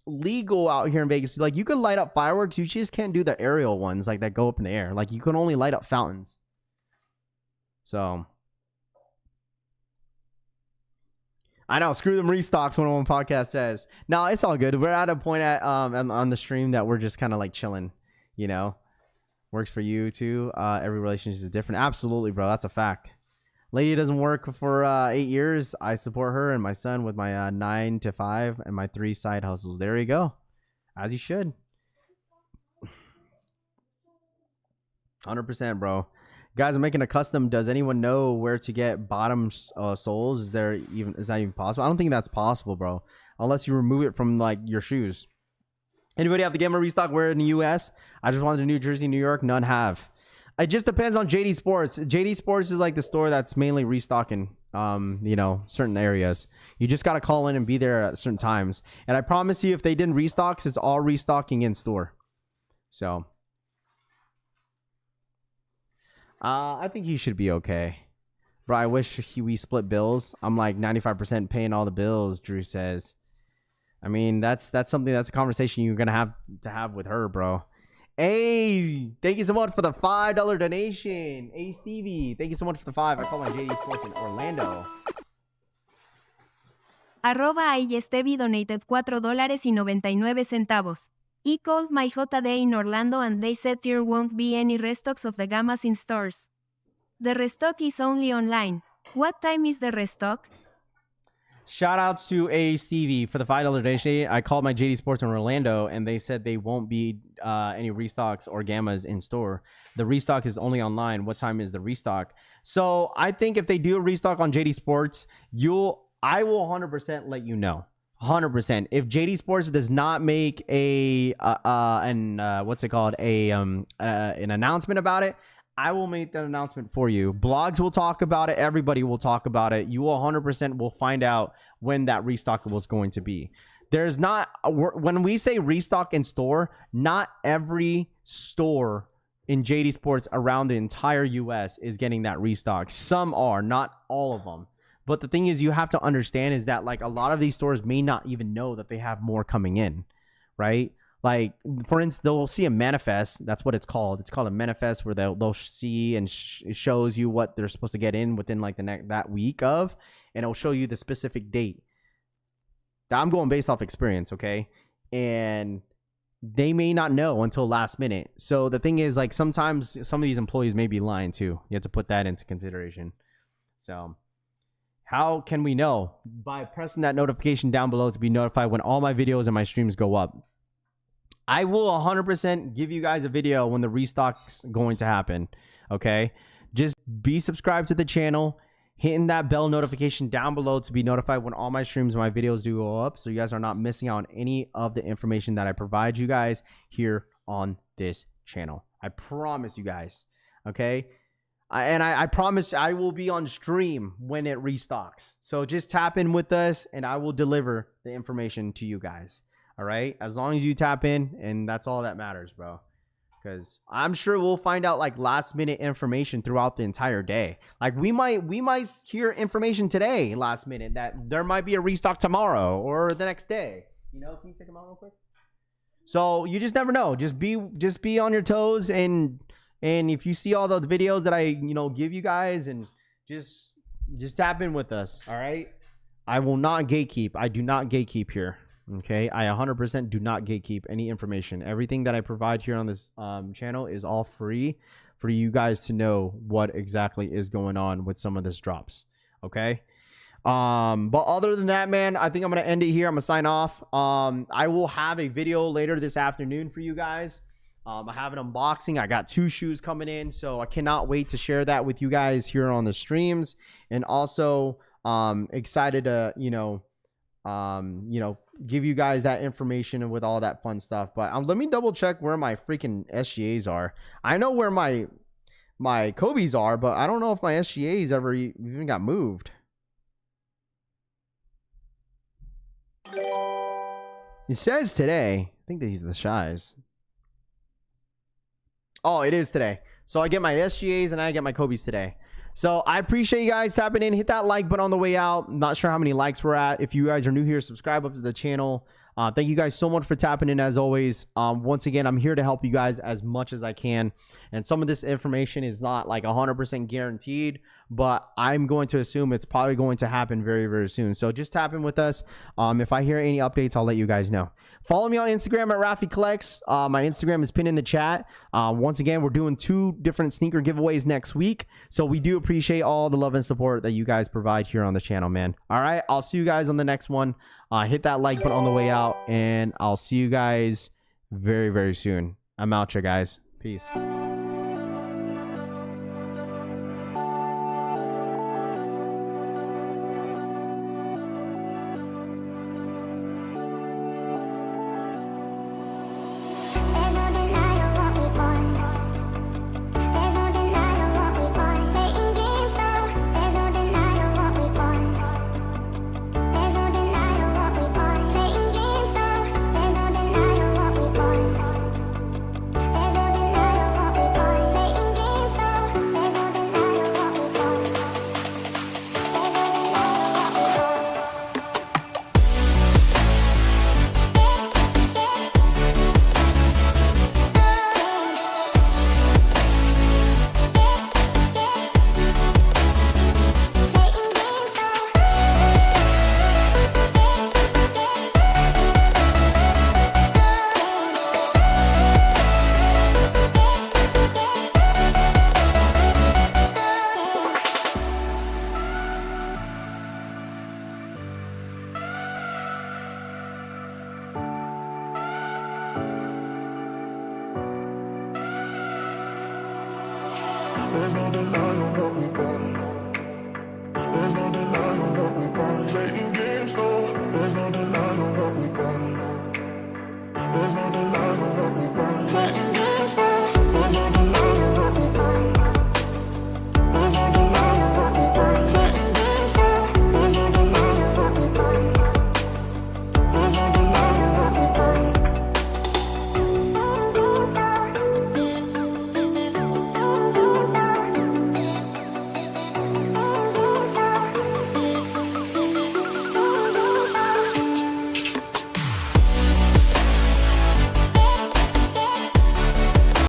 legal out here in Vegas? Like, you can light up fireworks, you just can't do the aerial ones, like, that go up in the air. Like, you can only light up fountains. So I know, screw them Restocks, one podcast says. No, it's all good. We're at a point on the stream that we're just kind of like chilling, you know. Works for you too. Every relationship is different. Absolutely, bro. That's a fact. Lady doesn't work for 8 years. I support her and my son with my 9 to 5 and my 3 side hustles. There you go. As you should. 100%, bro. Guys, I'm making a custom. Does anyone know where to get bottom soles? Is that even possible? I don't think that's possible, bro. Unless you remove it from like your shoes. Anybody have to get my restock wear in the US? I just wanted a New Jersey, New York. None have. It just depends on Jdsports. Jdsports is like the store that's mainly restocking, you know, certain areas. You just got to call in and be there at certain times. And I promise you, if they didn't restock, it's all restocking in store. So I think he should be okay. Bro, I wish we split bills. I'm like 95% paying all the bills, Drew says. I mean, that's something, that's a conversation you're going to have with her, bro. Hey, thank you so much for the $5 donation. Hey, Stevie, thank you so much for the 5. I call my Jdsports in Orlando. Arroba Jdstevi donated $4.99. He called my JD in Orlando and they said there won't be any restocks of the Gamas in stores. The restock is only online. What time is the restock? Shout out to Stevie for the $5 donation. I called my Jdsports in Orlando and they said they won't be any restocks or gammas in store. The restock is only online. What time is the restock? So I think if they do a restock on Jdsports, I will 100% let you know. 100%. If Jdsports does not make an announcement about it, I will make that announcement for you. Blogs will talk about it. Everybody will talk about it. You 100% will find out when that restock was going to be. There's not, when we say restock in store, not every store in Jdsports around the entire US is getting that restock. Some are, not all of them. But the thing is, you have to understand is that like a lot of these stores may not even know that they have more coming in, right? Like, for instance, they'll see a manifest. That's what it's called. It's called a manifest, where they'll see and it shows you what they're supposed to get in within like that week of, and it'll show you the specific date. I'm going based off experience, okay? And they may not know until last minute. So the thing is, like, sometimes some of these employees may be lying too. You have to put that into consideration. So how can we know? By pressing that notification down below to be notified when all my videos and my streams go up. I will 100% give you guys a video when the restock's going to happen, okay? Just be subscribed to the channel, hitting that bell notification down below to be notified when all my streams and my videos do go up, so you guys are not missing out on any of the information that I provide you guys here on this channel. I promise you guys, okay? I promise I will be on stream when it restocks. So just tap in with us and I will deliver the information to you guys. All right, as long as you tap in, and that's all that matters, bro. Because I'm sure we'll find out like last minute information throughout the entire day. Like we might hear information today, last minute, that there might be a restock tomorrow or the next day. You know, can you take them out real quick? So you just never know. Just be on your toes, and if you see all the videos that I give you guys, and just tap in with us. All right, I will not gatekeep. I do not gatekeep here. Okay, I 100% do not gatekeep any information. Everything that I provide here on this channel is all free for you guys to know what exactly is going on with some of this drops. Okay, but other than that, man, I think I'm gonna end it here. I'm gonna sign off. I will have a video later this afternoon for you guys. I have an unboxing. I got 2 shoes coming in, so I cannot wait to share that with you guys here on the streams, and also excited to give you guys that information and with all that fun stuff. But let me double check where my freaking SGAs are. I know where my Kobe's are, but I don't know if my SGAs ever even got moved. It says today. I think these are the Shies. Oh, it is today. So I get my SGAs and I get my Kobe's today. So I appreciate you guys tapping in. Hit that like button on the way out. I'm not sure how many likes we're at. If you guys are new here, subscribe up to the channel. Thank you guys so much for tapping in, as always. Once again, I'm here to help you guys as much as I can. And some of this information is not like 100% guaranteed, but I'm going to assume it's probably going to happen very, very soon. So just tap in with us. If I hear any updates, I'll let you guys know. Follow me on Instagram at Rafi Collects. My Instagram is pinned in the chat. Once again, we're doing 2 different sneaker giveaways next week. So we do appreciate all the love and support that you guys provide here on the channel, man. All right, I'll see you guys on the next one. Hit that like button on the way out, and I'll see you guys very, very soon. I'm out, you guys. Peace. There's no denying what we want.